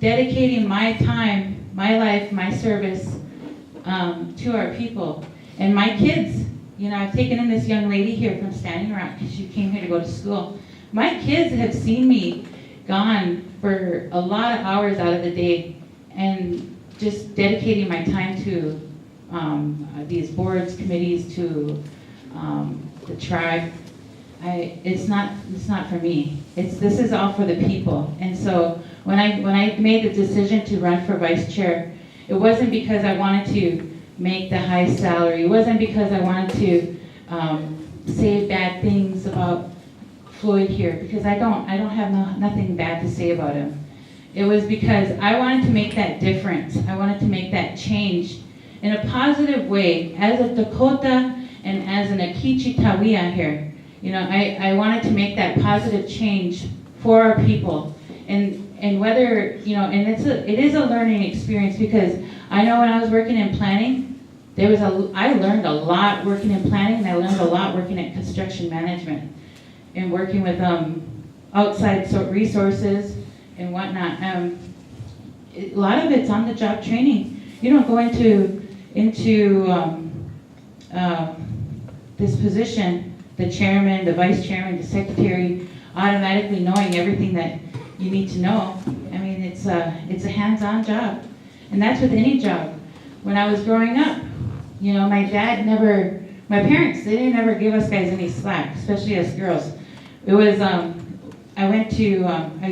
dedicating my time, my life, my service to our people. And my kids, I've taken in this young lady here from Standing Rock because she came here to go to school. My kids have seen me gone for a lot of hours out of the day and just dedicating my time to these boards, committees, to the tribe. It's not for me. This is all for the people. And so when I made the decision to run for vice chair, it wasn't because I wanted to make the high salary. It wasn't because I wanted to say bad things about Floyd here, because I don't have nothing bad to say about him. It was because I wanted to make that difference. I wanted to make that change in a positive way as a Dakota and as an Akichitawea here. I wanted to make that positive change for our people. And whether, and it is a learning experience, because I know when I was working in planning, I learned a lot working in planning, and I learned a lot working at construction management and working with outside resources and whatnot. A lot of it's on the job training. You don't go into this position, the chairman, the vice chairman, the secretary, automatically knowing everything that you need to know. It's a hands-on job, and that's with any job. When I was growing up, my parents, they didn't ever give us guys any slack, especially us girls. It was, I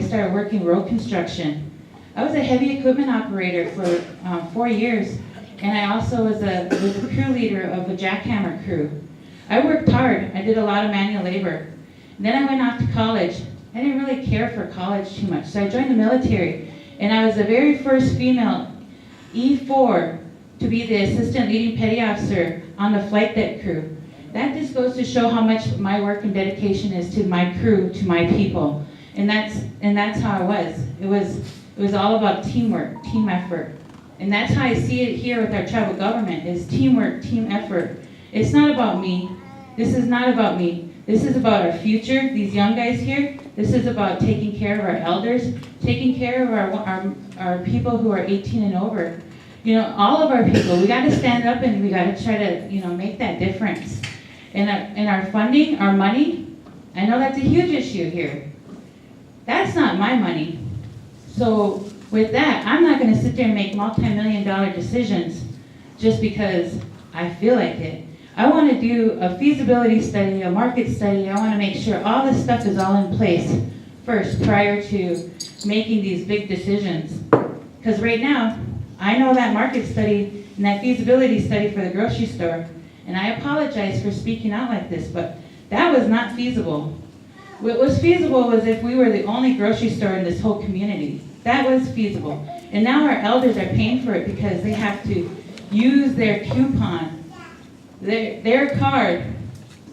started working road construction. I was a heavy equipment operator for 4 years, and I also was a crew leader of a jackhammer crew. I worked hard. I did a lot of manual labor. And then I went off to college. I didn't really care for college too much, so I joined the military, and I was the very first female E4 to be the assistant leading petty officer on the flight deck crew. That just goes to show how much my work and dedication is to my crew, to my people. And that's how it was. It was all about teamwork, team effort. And that's how I see it here with our tribal government, is teamwork, team effort. It's not about me. This is not about me. This is about our future, these young guys here. This is about taking care of our elders, taking care of our people who are 18 and over. You know, all of our people, we gotta stand up and we gotta try to, you know, make that difference. And our funding, our money, I know that's a huge issue here. That's not my money. So with that, I'm not gonna sit there and make multi-million-dollar decisions just because I feel like it. I wanna do a feasibility study, a market study. I wanna make sure all this stuff is all in place first prior to making these big decisions. Because right now, I know that market study and that feasibility study for the grocery store, and I apologize for speaking out like this, but that was not feasible. What was feasible was if we were the only grocery store in this whole community. That was feasible. And now our elders are paying for it because they have to use their coupon, their card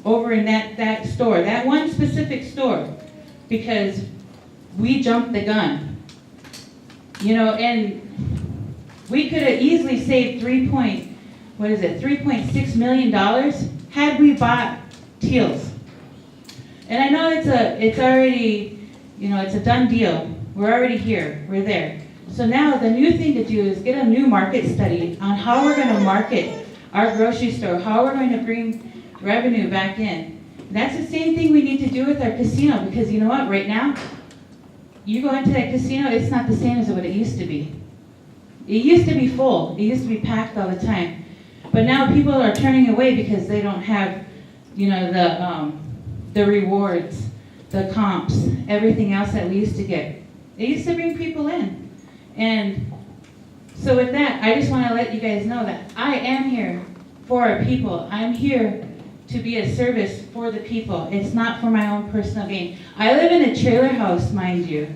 over in that store, that one specific store, because we jumped the gun. You know, and we could have easily saved $3.6 million had we bought TEALs. And I know it's already, you know, it's a done deal. We're already here, we're there. So now the new thing to do is get a new market study on how we're gonna market our grocery store, how we're going to bring revenue back in. That's the same thing we need to do with our casino, because you know what, right now, you go into that casino, it's not the same as what it used to be. It used to be full, it used to be packed all the time. But now people are turning away because they don't have, you know, the rewards, the comps, everything else that we used to get. It used to bring people in. And so with that, I just want to let you guys know that I am here for our people. I'm here to be a service for the people. It's not for my own personal gain. I live in a trailer house, mind you,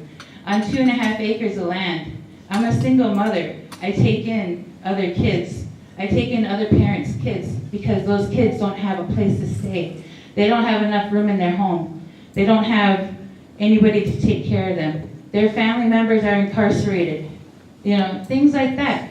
on 2.5 acres of land. I'm a single mother. I take in other kids. I take in other parents' kids because those kids don't have a place to stay. They don't have enough room in their home. They don't have anybody to take care of them. Their family members are incarcerated. You know, things like that.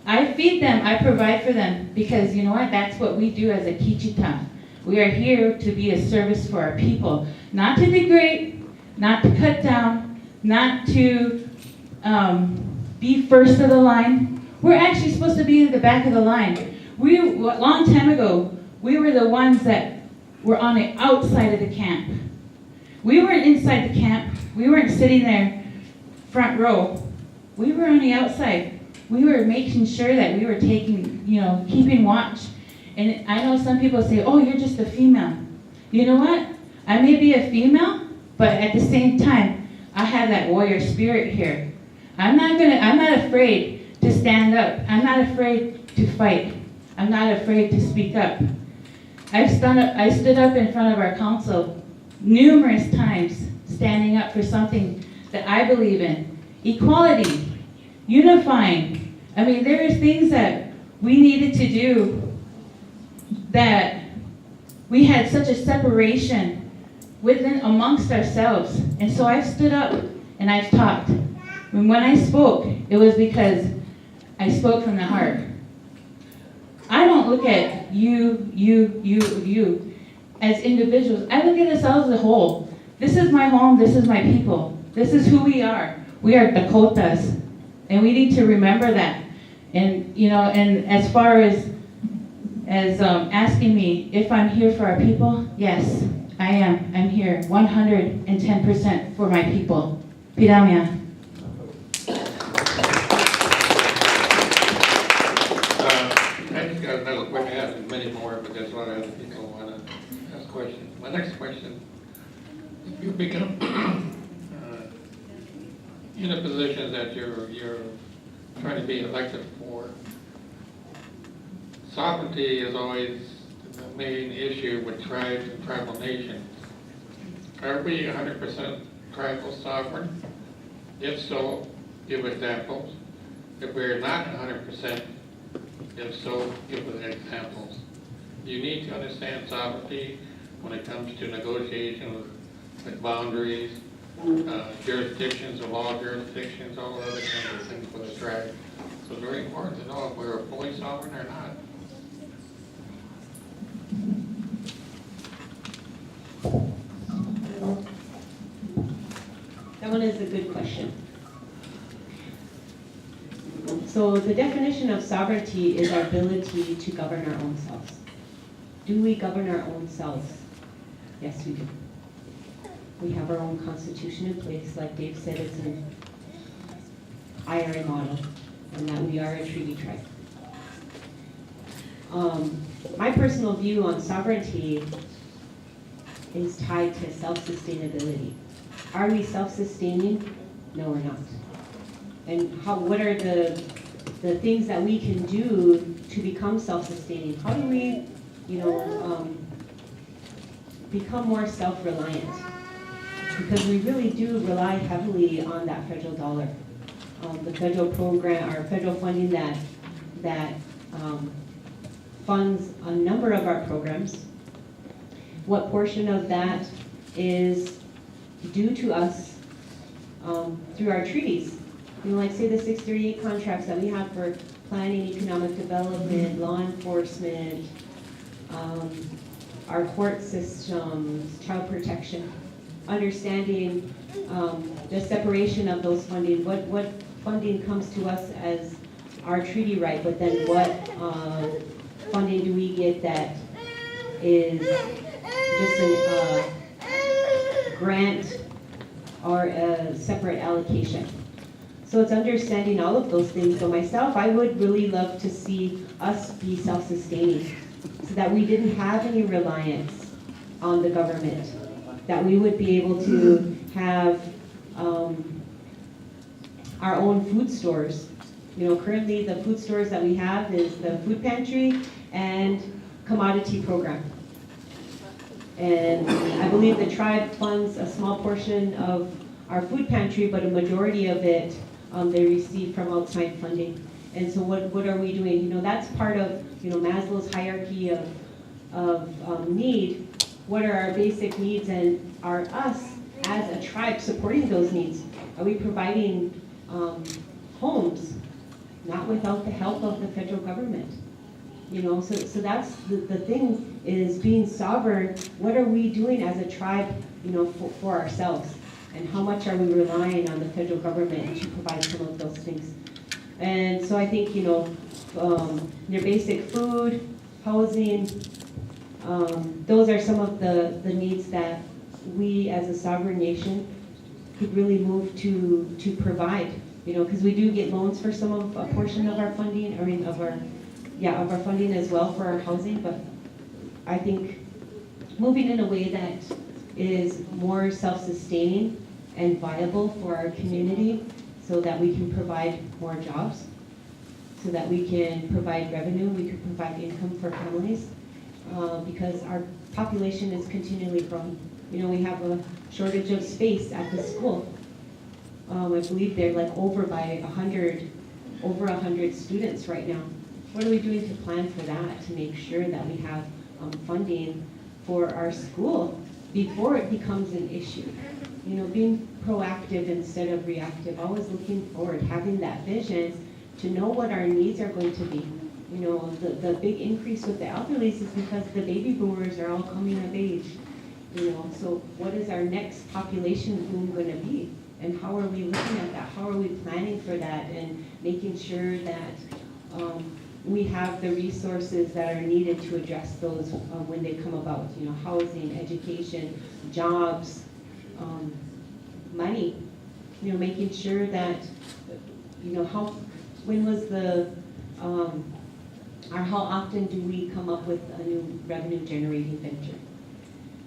I feed them, I provide for them because you know what, that's what we do as a Kichita. We are here to be a service for our people. Not to degrade, not to cut down, not to be first of the line. We're actually supposed to be at the back of the line. A long time ago, we were the ones that were on the outside of the camp. We weren't inside the camp. We weren't sitting there front row. We were on the outside. We were making sure that we were taking, you know, keeping watch. And I know some people say, oh, you're just a female. You know what? I may be a female, but at the same time, I have that warrior spirit here. I'm not afraid to stand up. I'm not afraid to fight. I'm not afraid to speak up. I stood up in front of our council numerous times, standing up for something that I believe in. Equality, unifying. I mean, there are things that we needed to do that we had such a separation amongst ourselves. And so I've stood up and I've talked. And when I spoke, it was because I spoke from the heart. I don't look at you as individuals. I look at us all as a whole. This is my home, this is my people. This is who we are. We are Dakotas. And we need to remember that. And, you know, and as far as asking me if I'm here for our people, yes, I am. I'm here 110% for my people. Piramia. I just got another question. I have many more, but there's a lot of other people who want to ask questions. My next question, if you become in a position that you're trying to be elected for, sovereignty is always the main issue with tribes and tribal nations. Are we 100% tribal sovereign? If so, give examples. If we're not 100%, if so, give us examples. You need to understand sovereignty when it comes to negotiation with boundaries, jurisdictions of all jurisdictions, all other kinds of things for the tribe. So it's very important to know if we're fully sovereign or not. That one is a good question. So the definition of sovereignty is our ability to govern our own selves. Do we govern our own selves? Yes, we do. We have our own constitution in place. Like Dave said, it's an IRA model, and that we are a treaty tribe. My personal view on sovereignty is tied to self-sustainability. Are we self-sustaining? No, we're not. And what are the things that we can do to become self-sustaining? How do we, become more self-reliant? Because we really do rely heavily on that federal dollar. The federal program, or federal funding that funds a number of our programs. What portion of that is due to us through our treaties? Like say the 638 contracts that we have for planning, economic development, law enforcement, our court systems, child protection, understanding the separation of those funding, what funding comes to us as our treaty right, but then what funding do we get that is just a grant or a separate allocation. So it's understanding all of those things. So myself, I would really love to see us be self-sustaining so that we didn't have any reliance on the government, that we would be able to have our own food stores. Currently the food stores that we have is the food pantry and commodity program. And I believe the tribe funds a small portion of our food pantry, but a majority of it they receive from outside funding. And so what are we doing? That's part of Maslow's hierarchy of need. What are our basic needs, and are us as a tribe supporting those needs? Are we providing homes, not without the help of the federal government? So that's the thing, is being sovereign. What are we doing as a tribe, for ourselves? And how much are we relying on the federal government to provide some of those things? And so I think, your basic food, housing, those are some of the needs that we as a sovereign nation could really move to provide. Because we do get loans for a portion of our funding, of our funding as well for our housing, but I think moving in a way that is more self-sustaining and viable for our community, so that we can provide more jobs, so that we can provide revenue, we can provide income for families, because our population is continually growing. We have a shortage of space at the school. I believe they're over 100 students right now. What are we doing to plan for that, to make sure that we have funding for our school before it becomes an issue? Being proactive instead of reactive, always looking forward, having that vision to know what our needs are going to be. The big increase with the elderly is because the baby boomers are all coming of age. So what is our next population boom going to be? And how are we looking at that? How are we planning for that, and making sure that we have the resources that are needed to address those when they come about? Housing, education, jobs, money. Making sure that, when was how often do we come up with a new revenue generating venture?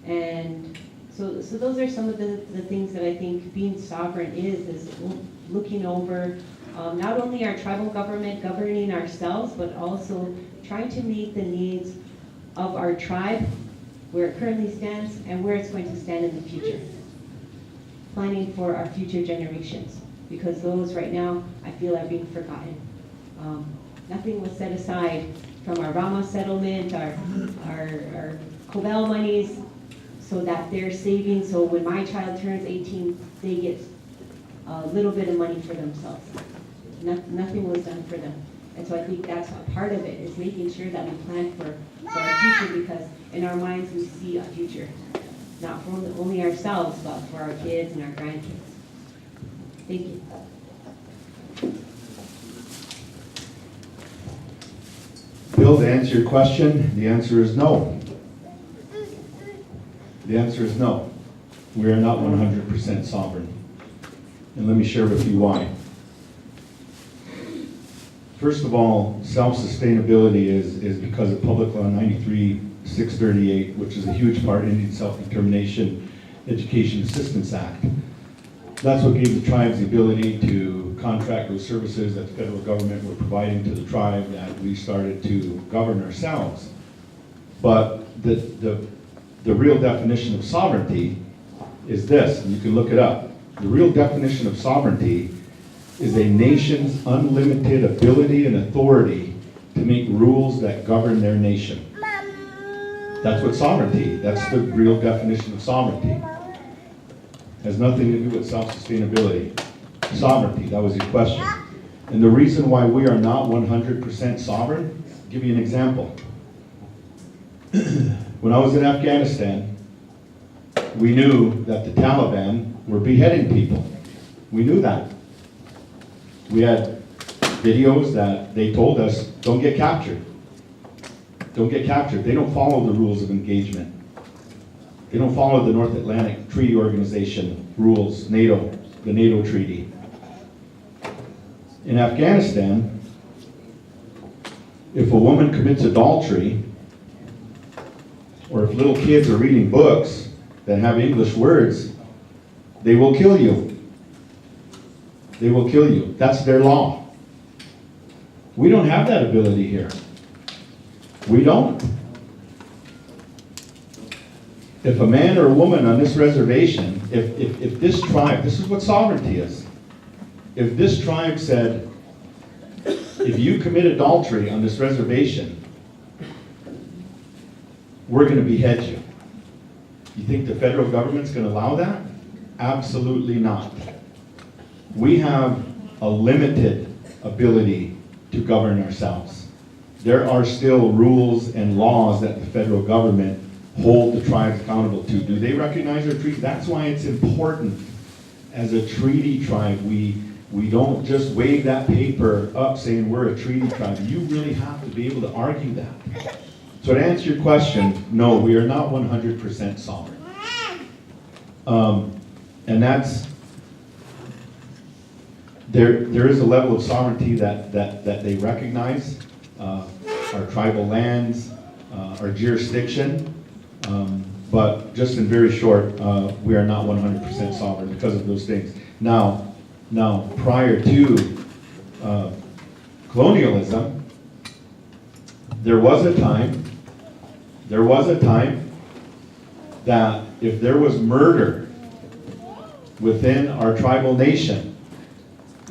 And so those are some of the things that I think being sovereign is looking over not only our tribal government, governing ourselves, but also trying to meet the needs of our tribe, where it currently stands and where it's going to stand in the future. Planning for our future generations, because those right now I feel are being forgotten. Nothing was set aside from our Rama settlement, our Cobell monies, so that they're saving, so when my child turns 18, they get a little bit of money for themselves. Nothing was done for them. And so I think that's a part of it, is making sure that we plan for our future, because in our minds we see a future. Not for only ourselves, but for our kids and our grandkids. Thank you. Bill, to answer your question, the answer is no. The answer is no. We are not 100% sovereign. And let me share with you why. First of all, self-sustainability is because of Public Law 93-638, which is a huge part of Indian Self-Determination Education Assistance Act. That's what gave the tribes the ability to contract those services that the federal government were providing to the tribe, that we started to govern ourselves. But the real definition of sovereignty is this, and you can look it up. The real definition of sovereignty is a nation's unlimited ability and authority to make rules that govern their nation. That's what sovereignty, that's the real definition of sovereignty. Has nothing to do with self-sustainability. Sovereignty, that was your question. And the reason why we are not 100% sovereign, I'll give you an example. When I was in Afghanistan, we knew that the Taliban were beheading people. We knew that. We had videos that they told us, don't get captured. Don't get captured. They don't follow the rules of engagement. They don't follow the North Atlantic Treaty Organization rules, NATO, the NATO treaty. In Afghanistan, if a woman commits adultery, or if little kids are reading books that have English words, they will kill you. They will kill you. That's their law. We don't have that ability here. We don't. If a man or a woman on this reservation, if this tribe, this is what sovereignty is. If this tribe said, if you commit adultery on this reservation, we're going to behead you. You think the federal government's going to allow that? Absolutely not. We have a limited ability to govern ourselves. There are still rules and laws that the federal government hold the tribes accountable to. Do they recognize our treaty? That's why it's important as a treaty tribe. We don't just wave that paper up saying we're a treaty tribe. You really have to be able to argue that. So to answer your question, no, we are not 100% sovereign. And that's, there is a level of sovereignty that they recognize, our tribal lands, our jurisdiction, but just in very short, we are not 100% sovereign because of those things. Now prior to colonialism, there was a time that if there was murder within our tribal nation,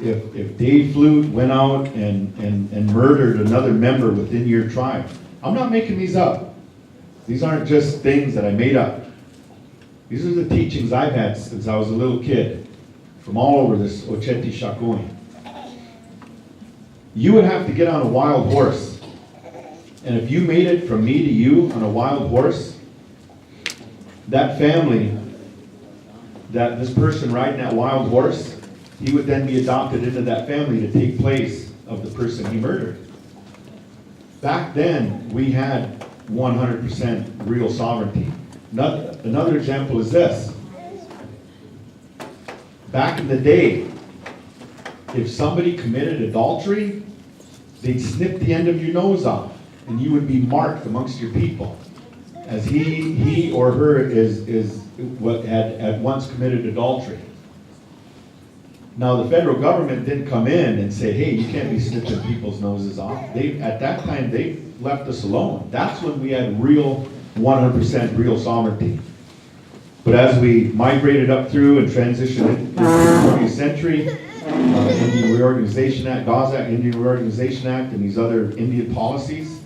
if Dave Flute went out and murdered another member within your tribe, I'm not making these up. These aren't just things that I made up. These are the teachings I've had since I was a little kid from all over this Oyate Shakuni. You would have to get on a wild horse. And if you made it from me to you on a wild horse, that family, that this person riding that wild horse, he would then be adopted into that family to take place of the person he murdered. Back then, we had 100% real sovereignty. Another example is this. Back in the day, if somebody committed adultery, they'd snip the end of your nose off, and you would be marked amongst your people as he or her is what had once committed adultery. Now the federal government didn't come in and say, hey, you can't be snipping people's noses off. At that time, they left us alone. That's when we had real 100% real sovereignty. But as we migrated up through and transitioned into the 20th century, Indian Reorganization Act, Dawes Act, Indian Reorganization Act, and these other Indian policies,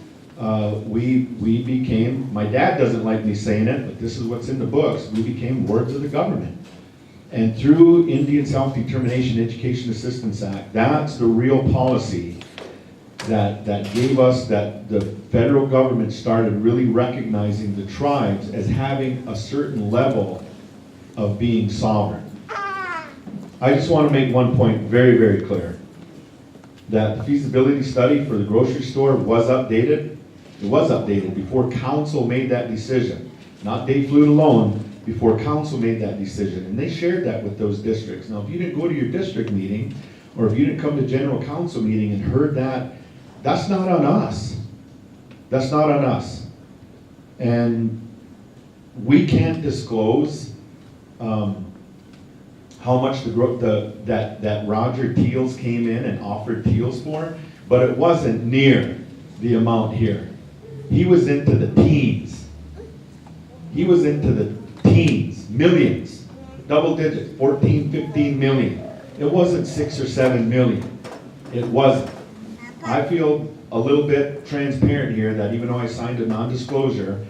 we became, my dad doesn't like me saying it, but this is what's in the books, we became wards of the government. And through Indian Self-Determination Education Assistance Act, that's the real policy that gave us, that the federal government started really recognizing the tribes as having a certain level of being sovereign. I just want to make one point very, very clear. That the feasibility study for the grocery store was updated. It was updated before council made that decision. Not Dave Flute alone, before council made that decision. And they shared that with those districts. Now, if you didn't go to your district meeting, or if you didn't come to general council meeting and heard that, that's not on us. That's not on us. And we can't disclose how much that Roger Teals came in and offered Teals for, but it wasn't near the amount here. He was into the teens. He was into the teens, millions, double digits, 14, 15 million. It wasn't 6 or 7 million. It wasn't. I feel a little bit transparent here that even though I signed a non-disclosure,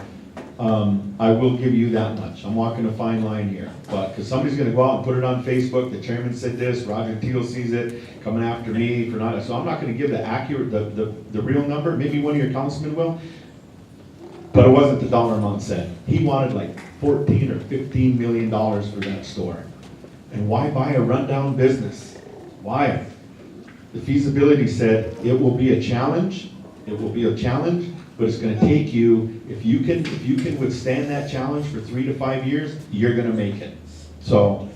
I will give you that much. I'm walking a fine line here, but because somebody's going to go out and put it on Facebook, the chairman said this, Roger Teal sees it, coming after me for not, so I'm not going to give the accurate, the real number. Maybe one of your councilmen will, but it wasn't the dollar amount said. He wanted like 14 or 15 million dollars for that store. And why buy a rundown business? Why? The feasibility said it will be a challenge. It will be a challenge, but it's going to take you, if you can withstand that challenge for 3 to 5 years, you're going to make it. So,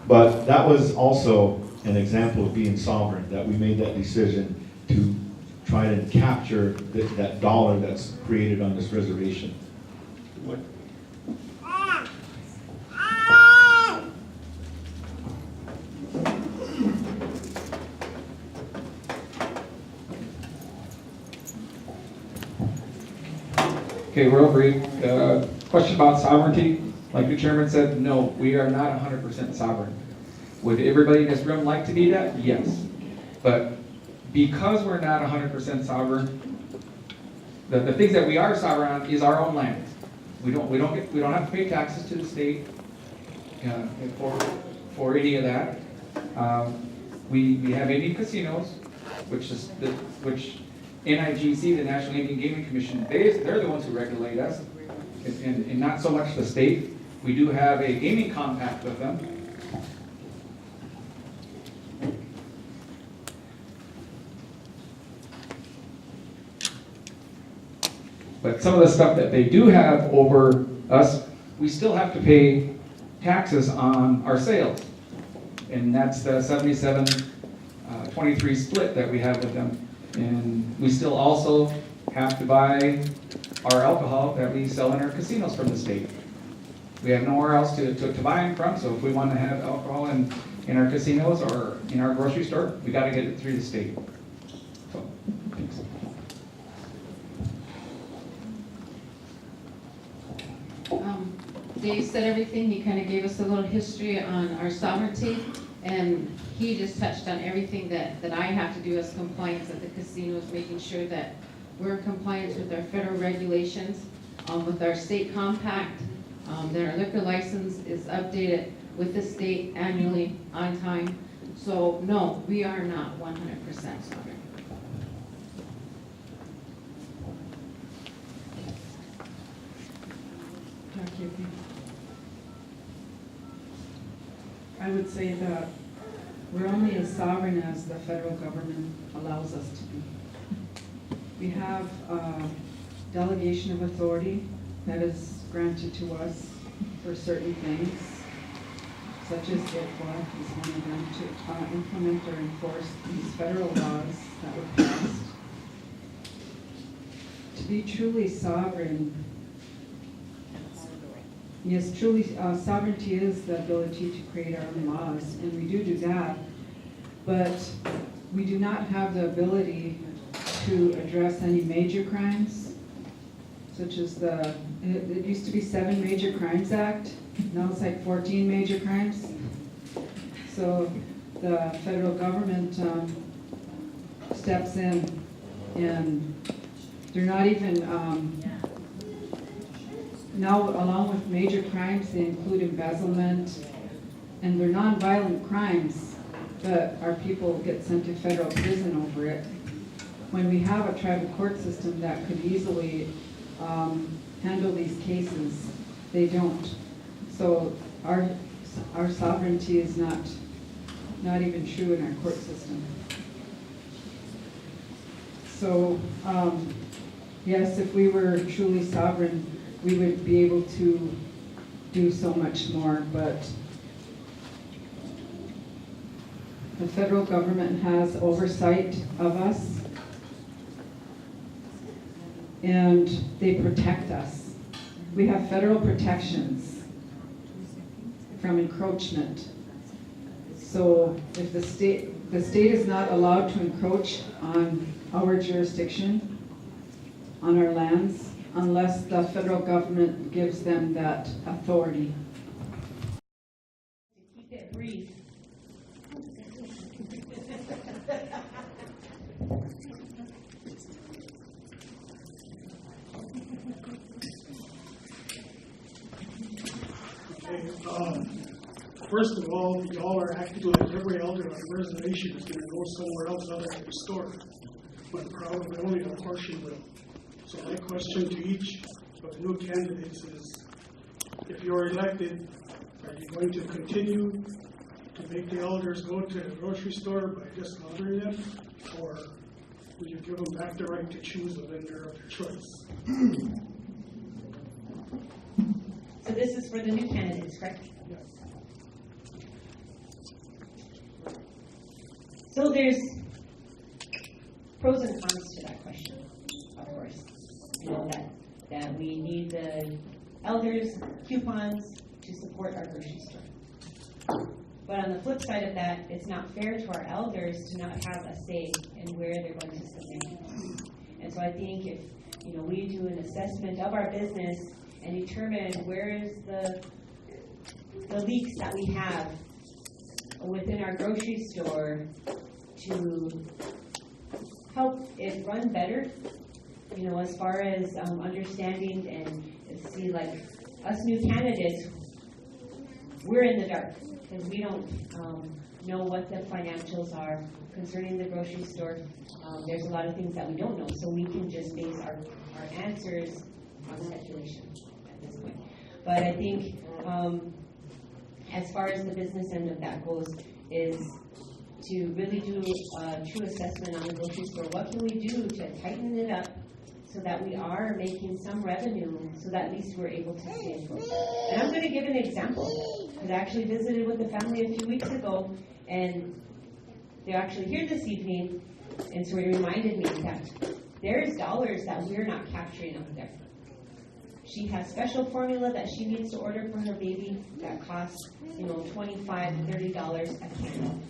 but that was also an example of being sovereign, that we made that decision to try to capture that dollar that's created on this reservation. What? Okay, real brief. Question about sovereignty. Like the chairman said, no, we are not 100% sovereign. Would everybody in this room like to be that? Yes. But because we're not 100% sovereign, the things that we are sovereign on is our own land. We don't have to pay taxes to the state for any of that. We have Indian casinos, which NIGC, the National Indian Gaming Commission, they're the ones who regulate us, and not so much the state. We do have a gaming compact with them. But some of the stuff that they do have over us, we still have to pay taxes on our sales. And that's the 77-23 split that we have with them. And we still also have to buy our alcohol that we sell in our casinos from the state. We have nowhere else to buy them from, so if we want to have alcohol in our casinos or in our grocery store, we got to get it through the state. So, thanks. Dave said everything. He kind of gave us a little history on our sovereignty, and he just touched on everything that I have to do as compliance at the casinos, making sure that we're in compliance with our federal regulations, with our state compact, that our liquor license is updated with the state annually on time. So no, we are not 100% sovereign. I would say that we're only as sovereign as the federal government allows us to be. We have delegation of authority that is granted to us for certain things, such as IFWA is one of them, to implement or enforce these federal laws that were passed. To be truly sovereign, yes, truly, sovereignty is the ability to create our own laws, and we do that, but we do not have the ability to address any major crimes, such as it used to be 7 Major Crimes Act, now it's like 14 major crimes. So the federal government steps in, and they're not even, now along with major crimes, they include embezzlement, and they're nonviolent crimes, but our people get sent to federal prison over it. When we have a tribal court system that could easily handle these cases, they don't. So our sovereignty is not even true in our court system. So yes, if we were truly sovereign, we would be able to do so much more, but the federal government has oversight of us, and they protect us. We have federal protections from encroachment. So if the state is not allowed to encroach on our jurisdiction, on our lands, unless the federal government gives them that authority. To keep it brief. First of all, y'all are acting like every elder on the reservation is going to go somewhere else other than the store, when probably only a portion will. So my question to each of the new candidates is, if you're elected, are you going to continue to make the elders go to the grocery store by dishonoring them, or will you give them back the right to choose a vendor of their choice? So this is for the new candidates, correct? Yes. So there's pros and cons to that question, of course. You know, that we need the elders' coupons to support our grocery store. But on the flip side of that, it's not fair to our elders to not have a say in where they're going to spend their coupons. And so I think if we do an assessment of our business and determine where is the leaks that we have within our grocery store to help it run better, as far as understanding and see, like, us new candidates, we're in the dark because we don't know what the financials are concerning the grocery store. There's a lot of things that we don't know, so we can just base our answers on speculation at this point. But I think as far as the business end of that goes is to really do a true assessment on the grocery store. What can we do to tighten it up so that we are making some revenue so that at least we're able to stay afloat? And I'm going to give an example, because I actually visited with the family a few weeks ago, and they're actually here this evening, and so it reminded me that there's dollars that we're not capturing up there. She has special formula that she needs to order for her baby that costs, $25, $30 a can.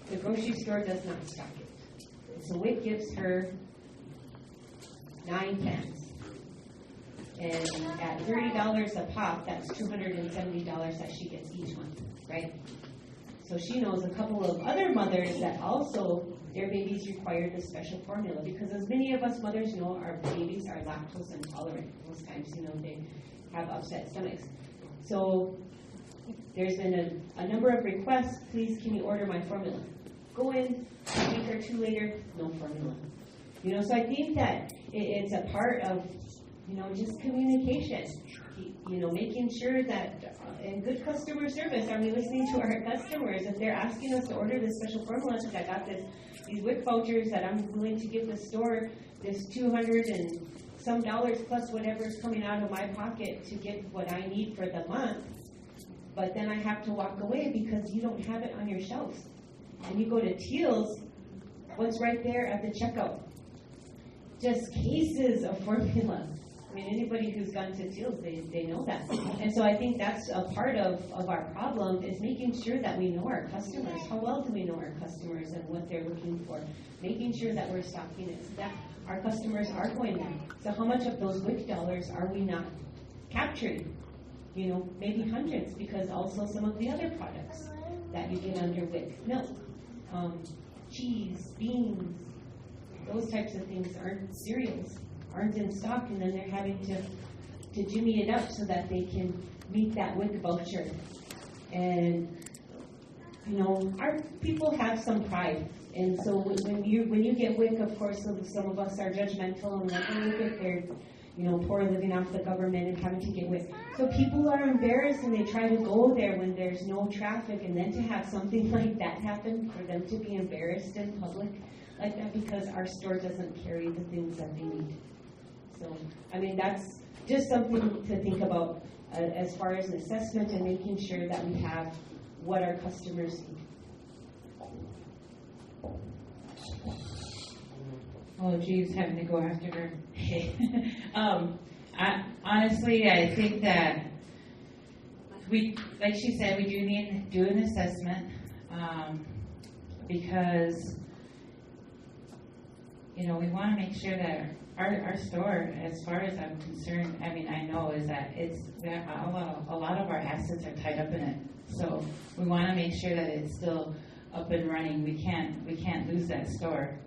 The grocery store does not stock it. So it gives her 9 cans. And at $30 a pop, that's $270 that she gets each month, right? So she knows a couple of other mothers that also their babies require this special formula, because as many of us mothers know, our babies are lactose intolerant. Most times, they have upset stomachs. So there's been a number of requests, please can you order my formula? Go in, a week or two later, no formula. So I think that it's a part of, just communication. Making sure that, and good customer service, are we listening to our customers? If they're asking us to order this special formula, because I got these WIC vouchers that I'm willing to give the store this $200 and some dollars plus whatever's coming out of my pocket to get what I need for the month, but then I have to walk away because you don't have it on your shelves. And you go to TEAB's, what's right there at the checkout? Just cases of formula. I mean, anybody who's gone to TEAB's, they know that. And so I think that's a part of our problem, is making sure that we know our customers. How well do we know our customers and what they're looking for? Making sure that we're stocking it so that our customers are going there. So how much of those WIC dollars are we not capturing? Maybe hundreds, because also some of the other products that you get under WIC. Milk, cheese, beans, those types of things cereals aren't in stock, and then they're having to jimmy it up so that they can meet that WIC voucher. And you know, our people have some pride, and so when you get WIC, of course, some of us are judgmental and like, oh, look at their, you know, poor living off the government and having to get WIC. So people are embarrassed and they try to go there when there's no traffic, and then to have something like that happen, for them to be embarrassed in public like that because our store doesn't carry the things that they need. So, I mean, that's just something to think about as far as an assessment and making sure that we have what our customers need. Oh, geez, having to go after her. Honestly, I think that like she said, we do need to do an assessment because, you know, we want to make sure that our store, as far as I'm concerned, I mean, I know is that a lot of our assets are tied up in it. So we want to make sure that it's still up and running. We can't lose that store.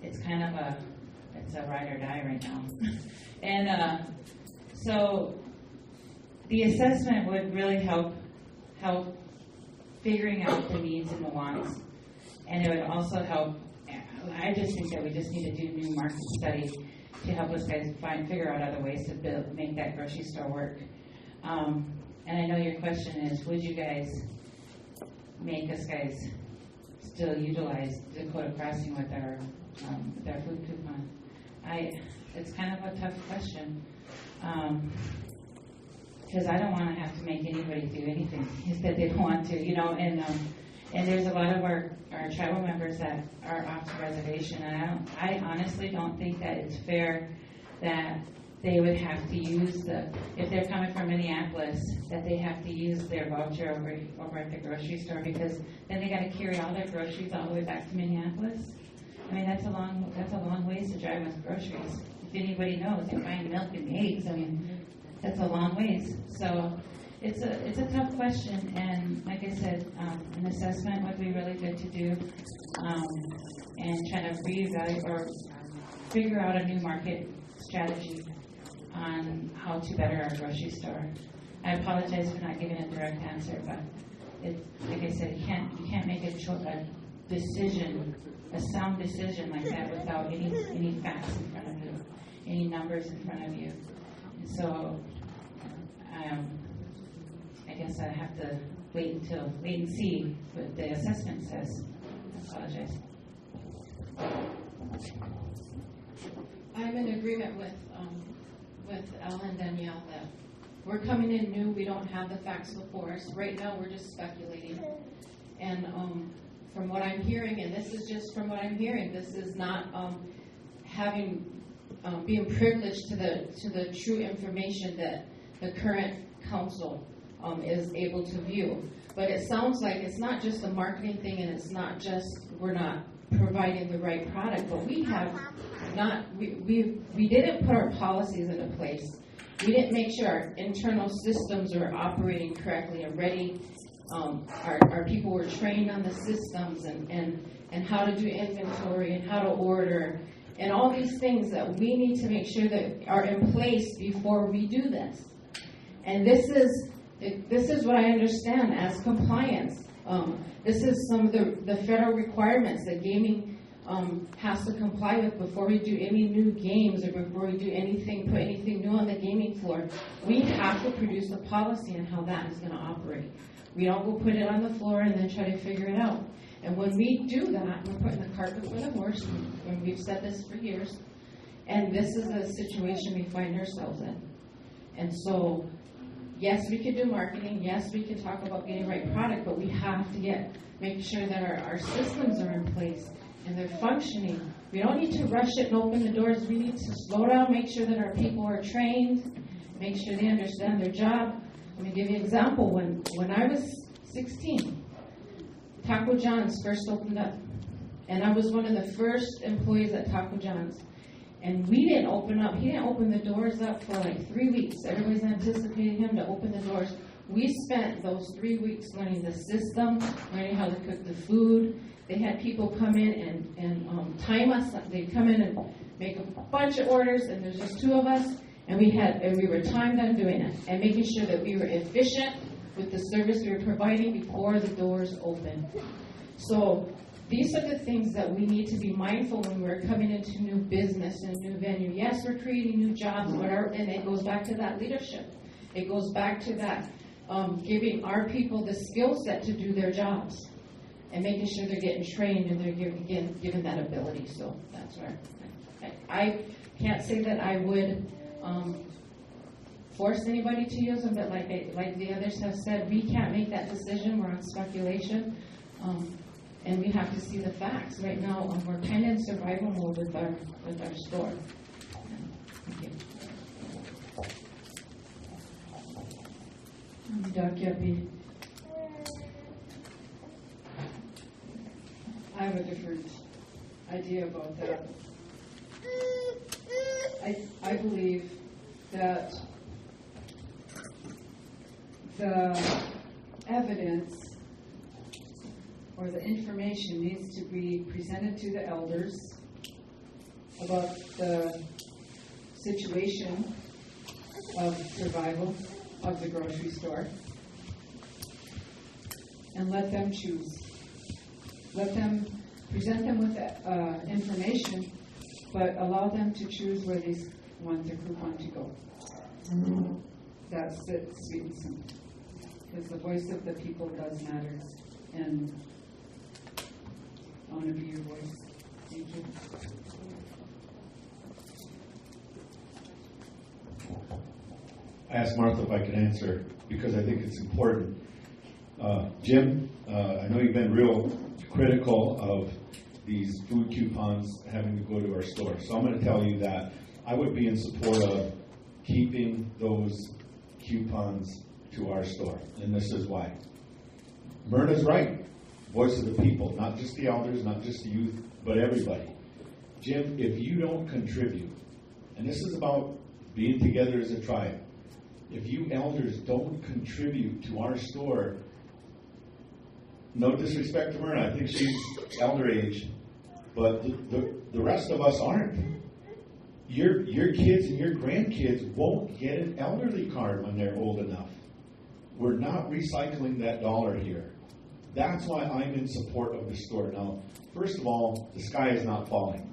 It's kind of it's a ride or die right now. And so the assessment would really help figuring out the needs and the wants. And it would also help, I just think that we just need to do a new market study to help us guys figure out other ways to make that grocery store work. And I know your question is, would you guys make us guys still utilize Dakota Crossing with our food coupon? It's kind of a tough question because I don't want to have to make anybody do anything that they don't want to, you know. And there's a lot of our tribal members that are off the reservation, and I honestly don't think that it's fair that they would have to use if they're coming from Minneapolis, that they have to use their voucher over at the grocery store, because then they got to carry all their groceries all the way back to Minneapolis. I mean, that's a long ways to drive with groceries. If anybody knows, you're buying milk and eggs. I mean, that's a long ways. So it's a tough question, and like I said, an assessment would be really good to do, and try to reevaluate or figure out a new market strategy on how to better our grocery store. I apologize for not giving a direct answer, but like I said, you can't make a decision, a sound decision like that without any facts in front of you, any numbers in front of you. And so I guess I have to wait and see what the assessment says. I apologize. I'm in agreement with Ellen and Danielle that we're coming in new. We don't have the facts before us. Right now, we're just speculating. And from what I'm hearing, and this is just from what I'm hearing, this is not being privileged to the true information that the current council is able to view. But it sounds like it's not just a marketing thing, and it's not just we're not providing the right product, but we have not, we didn't put our policies into place. We didn't make sure our internal systems are operating correctly and ready. Our people were trained on the systems and how to do inventory and how to order and all these things that we need to make sure that are in place before we do this. And this is what I understand as compliance. This is some of the federal requirements that gaming has to comply with before we do any new games or before we do anything, put anything new on the gaming floor. We have to produce a policy on how that is going to operate. We don't go put it on the floor and then try to figure it out. And when we do that, we're putting the cart before the horse, and we've said this for years, and this is the situation we find ourselves in. And so, yes, we could do marketing. Yes, we could talk about getting the right product, but we have to make sure that our systems are in place and they're functioning. We don't need to rush it and open the doors. We need to slow down, make sure that our people are trained, make sure they understand their job. Let me give you an example. When I was 16, Taco John's first opened up, and I was one of the first employees at Taco John's. And we didn't open up. He didn't open the doors up for like 3 weeks. Everybody's anticipating him to open the doors. We spent those 3 weeks learning the system, learning how to cook the food. They had people come in and time us. They'd come in and make a bunch of orders, and there's just 2 of us, and we were timed on doing it and making sure that we were efficient with the service we were providing before the doors open. So these are the things that we need to be mindful when we're coming into new business and new venue. Yes, we're creating new jobs, and it goes back to that leadership. It goes back to that giving our people the skill set to do their jobs and making sure they're getting trained and they're given that ability. So that's where I can't say that I would force anybody to use them, but like the others have said, we can't make that decision. We're on speculation. And we have to see the facts. Right now, we're kind of in survival mode with our store. Thank you. Doc Yapi. I have a different idea about that. I believe that the evidence or the information needs to be presented to the elders about the situation of survival of the grocery store, and let them choose. Let them present them with information, but allow them to choose where they want their coupon to go. That's it, sweet and simple. Because the voice of the people does matter, and I want to be your voice. Thank you. I asked Martha if I could answer because I think it's important. Jim, I know you've been real critical of these food coupons having to go to our store. So I'm going to tell you that I would be in support of keeping those coupons to our store. And this is why. Myrna's right. Voice of the people, not just the elders, not just the youth, but everybody. Jim, if you don't contribute, and this is about being together as a tribe, if you elders don't contribute to our store, no disrespect to Myrna, I think she's elder age, but the rest of us aren't. Your kids and your grandkids won't get an elderly card when they're old enough. We're not recycling that dollar here. That's why I'm in support of the store. Now, first of all, the sky is not falling.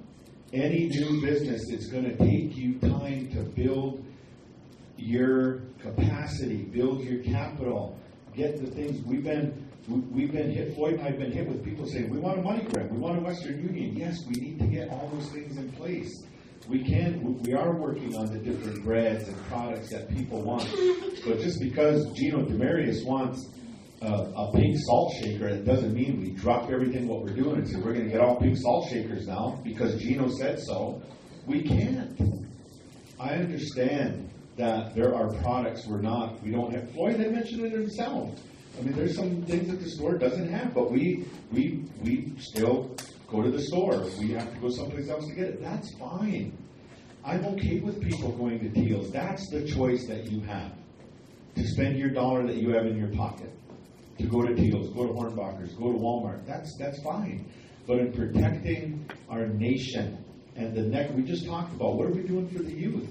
Any new business, it's going to take you time to build your capacity, build your capital, get the things. We've been hit, Floyd and I have been hit with people saying, we want a money grant, we want a Western Union. Yes, we need to get all those things in place. We are working on the different breads and products that people want. But just because Gino Demarius wants a pink salt shaker, it doesn't mean we drop everything what we're doing and say we're going to get all pink salt shakers now because Gino said so. We can't. I understand that there are products we don't have. Floyd had mentioned it himself. I mean, there's some things that the store doesn't have, but we still go to the store. We have to go someplace else to get it. That's fine. I'm okay with people going to Teal's. That's the choice that you have. To spend your dollar that you have in your pocket. To go to Teal's, go to Hornbacher's, go to Walmart. That's fine. But in protecting our nation and the next, we just talked about, what are we doing for the youth?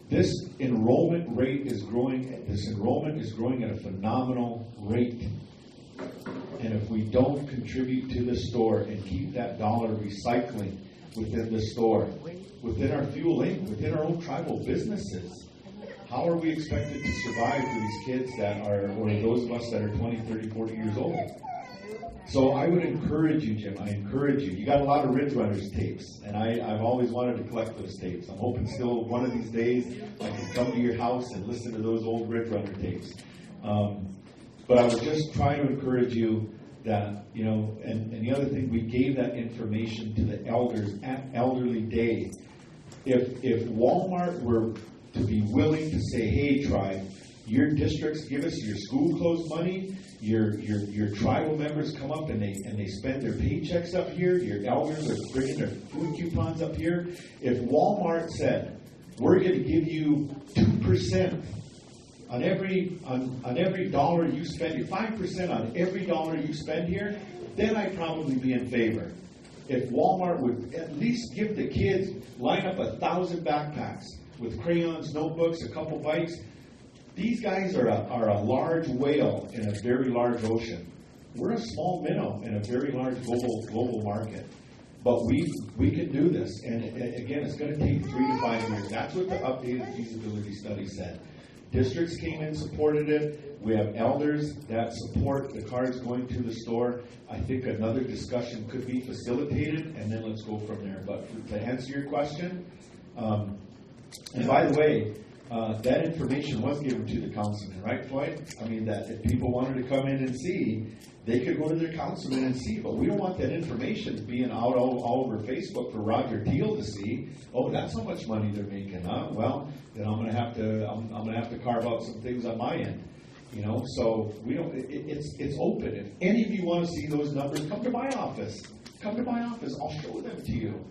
This enrollment rate is growing. This enrollment is growing at a phenomenal rate. And if we don't contribute to the store and keep that dollar recycling within the store, within our Fuel Inc., within our own tribal businesses, how are we expected to survive for these kids that are, or those of us that are 20, 30, 40 years old? So I would encourage you, Jim, I encourage you. You got a lot of Ridge Runners tapes, and I've always wanted to collect those tapes. I'm hoping still one of these days I can come to your house and listen to those old Ridge Runner tapes. But I would just try to encourage you that, and the other thing, we gave that information to the elders at Elderly Day. If Walmart were to be willing to say, hey, tribe, your districts give us your school closed money, your tribal members come up and they spend their paychecks up here, your elders are bringing their food coupons up here. If Walmart said, we're going to give you 2% on every dollar you spend, 5% on every dollar you spend here, then I'd probably be in favor. If Walmart would at least give the kids, line up 1,000 backpacks with crayons, notebooks, a couple bikes. These guys are a large whale in a very large ocean. We're a small minnow in a very large global market. But we can do this. And again, it's going to take 3 to 5 years. That's what the updated feasibility study said. Districts came in, supported it. We have elders that support the cards going to the store. I think another discussion could be facilitated, and then let's go from there. But to answer your question, and by the way, that information was given to the councilman, right, Floyd? I mean, that if people wanted to come in and see, they could go to their councilman and see. But we don't want that information being out all over Facebook for Roger Teal to see. Oh, that's how much money they're making, huh? Well, then I'm gonna have to carve out some things on my end. You know, so we don't. It's open. If any of you want to see those numbers, come to my office. Come to my office. I'll show them to you.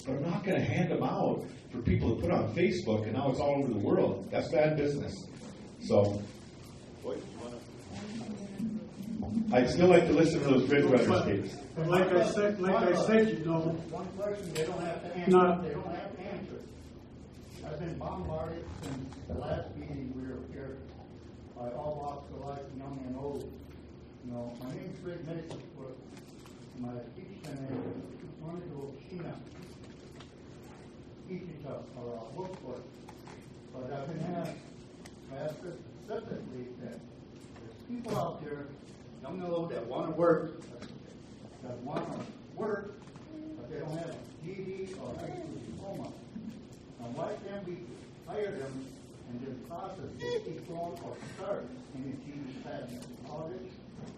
But I'm not going to hand them out for people to put on Facebook, and now it's all over the world. That's bad business. So, I'd still like to listen to those Fred Brothers tapes. And like I said, you know, One question they don't have to answer. Not- They don't have to answer. I've been bombarded since the last meeting we were here by all walks of life, young and old. You know, my name's Fred Medical for my speech center is one of those China. Teaching or work for it. But I've been asked specifically that there's people out there, young and old, that want to work, but they don't have a GED or high school diploma. Now, why can't we hire them and then process they keep going or start in the GED class college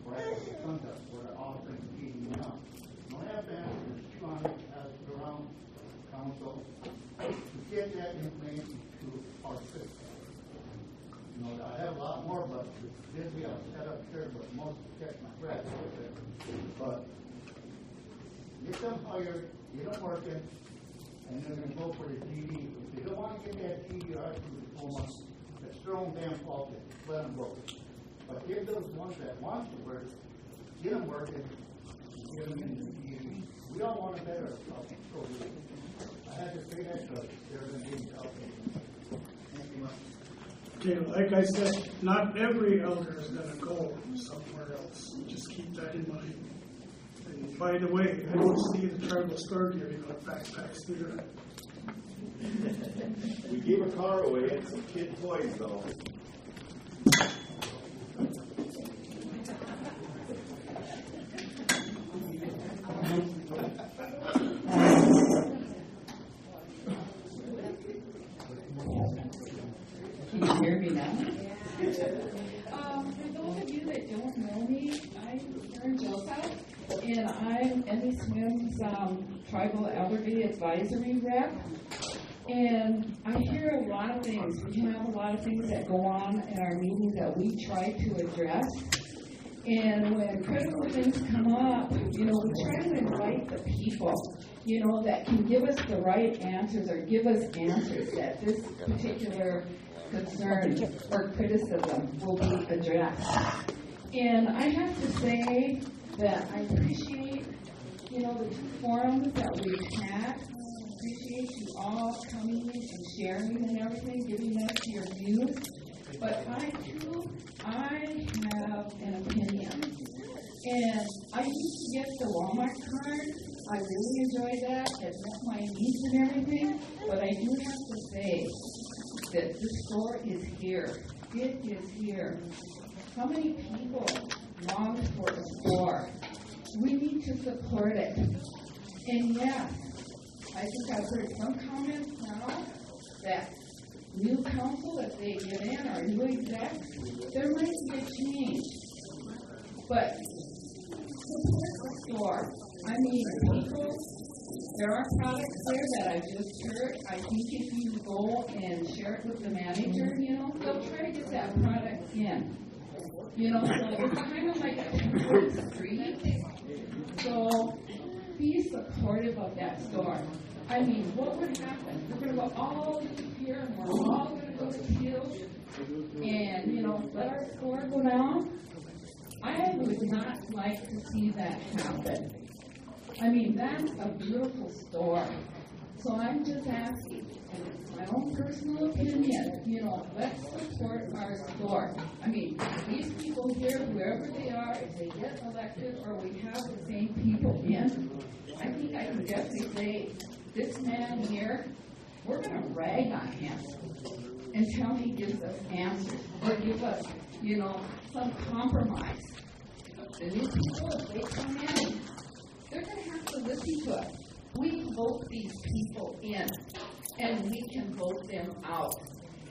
or at the conduct where they're offering GED now? You don't have to answer this. You want to ask around council to get that information to our system. You know, I have a lot more, but it's busy. I'll set up here, but most check my breath. But get them hired, get them working, and then they go for the GED. If they don't want to get that GED or high school diploma, it's their own damn fault. Let them go. But give those ones that want to work, get them working, and get them in the GED. We all want a better outcome. I had to say that because there's a need out there. Thank you much. okay, like I said, not every elder is going to go somewhere else. Just keep that in mind. And by the way, I don't see the tribal store giving out backpacks either. We gave a car away and some kid toys, though. Can you hear me now? For those of you that don't know me, I'm Karen Joseph, and I'm Emmy Swim's Tribal Elderly Advisory Rep. And I hear a lot of things. We have a lot of things that go on in our meetings that we try to address. And when critical things come up, you know, we try to invite the people, you know, that can give us the right answers or give us answers that this particular concern or criticism will be addressed. And I have to say that I appreciate, you know, the two forums that we've had. I appreciate you all coming and sharing and everything, giving us your views. But I have an opinion. And I used to get the Walmart card. I really enjoyed that. It met my needs and everything. But I do have to say that the store is here. It is here. How many people long for a store? We need to support it. And yes, I think I've heard some comments now that new council, if they get in, or new execs, there might be a change. But support the store. I mean, people, there are products there that I just heard. I think if you go and share it with the manager, you know, they'll try to get that product in. You know, so it's kind of like a two-way street. So be supportive of that store. I mean, what would happen? We're going to go all here and we're all going to go to field and, you know, let our score go down. I would not like to see that happen. I mean, that's a beautiful store. So I'm just asking, and it's my own personal opinion, you know, let's support our store. I mean, these people here, wherever they are, if they get elected or we have the same people in, I think I can definitely say, this man here, we're going to rag on him until he gives us answers or give us, you know, some compromise. The new people, if they come in, they're going to have to listen to us. We vote these people in, and we can vote them out.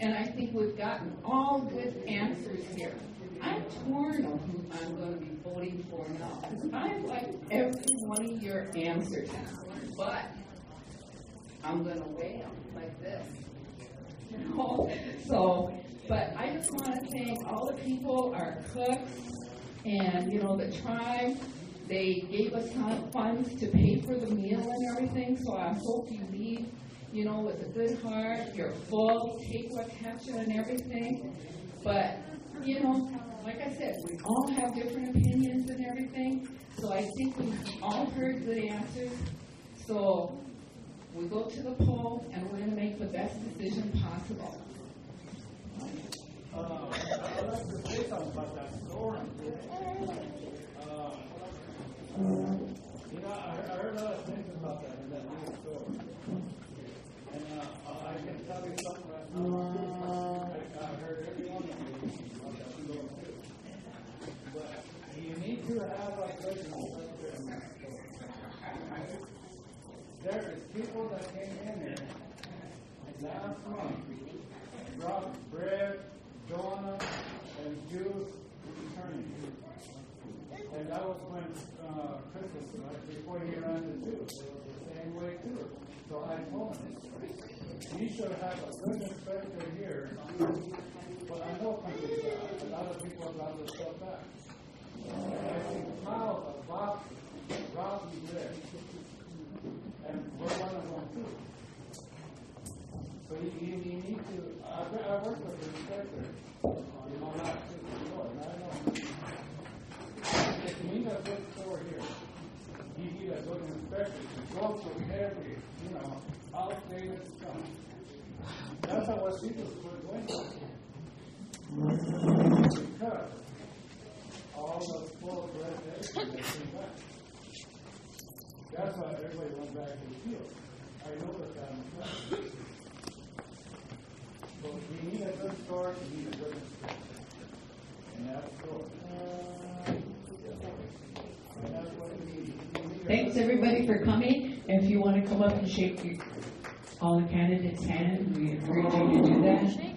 And I think we've gotten all good answers here. I'm torn on who I'm going to be voting for now, because I like every one of your answers, but I'm going to weigh them like this. You know? So, but I just want to thank all the people, our cooks, and, you know, the tribe. They gave us funds to pay for the meal and everything, so I hope you leave, you know, with a good heart. You're full, take what catch you and everything. But, you know, like I said, we all have different opinions and everything, so I think we've all heard good answers. So we go to the poll, and we're going to make the best decision possible. I'd like to say something about that store. You know, I heard a lot of things about that in that new store. And I can tell you something right now. I heard every one of you about that store too. But you need to have a good there is people that came in here last month, brought bread, donuts, and juice returning. And that was when Christmas, right before he ran the juice. It was the same way too. So I told him, you should have a good inspector here. But I know a lot of people have got their stuff back. I see piles of boxes, rotten bread. And we're one of them too. So you need to, I work with the inspector, you know, not just the store, and I know. If you need a good store here, you need a good inspector to go through every, you know, outdated stuff. That's how what people quit going because all the full bread everything that came back. That's why everybody went back to the field. I noticed that myself. So you need a good store, you need a good inspector. And that's store. And that's what you need. Thanks everybody for coming. If you want to come up and shake all the candidates' hands, we encourage you to do that.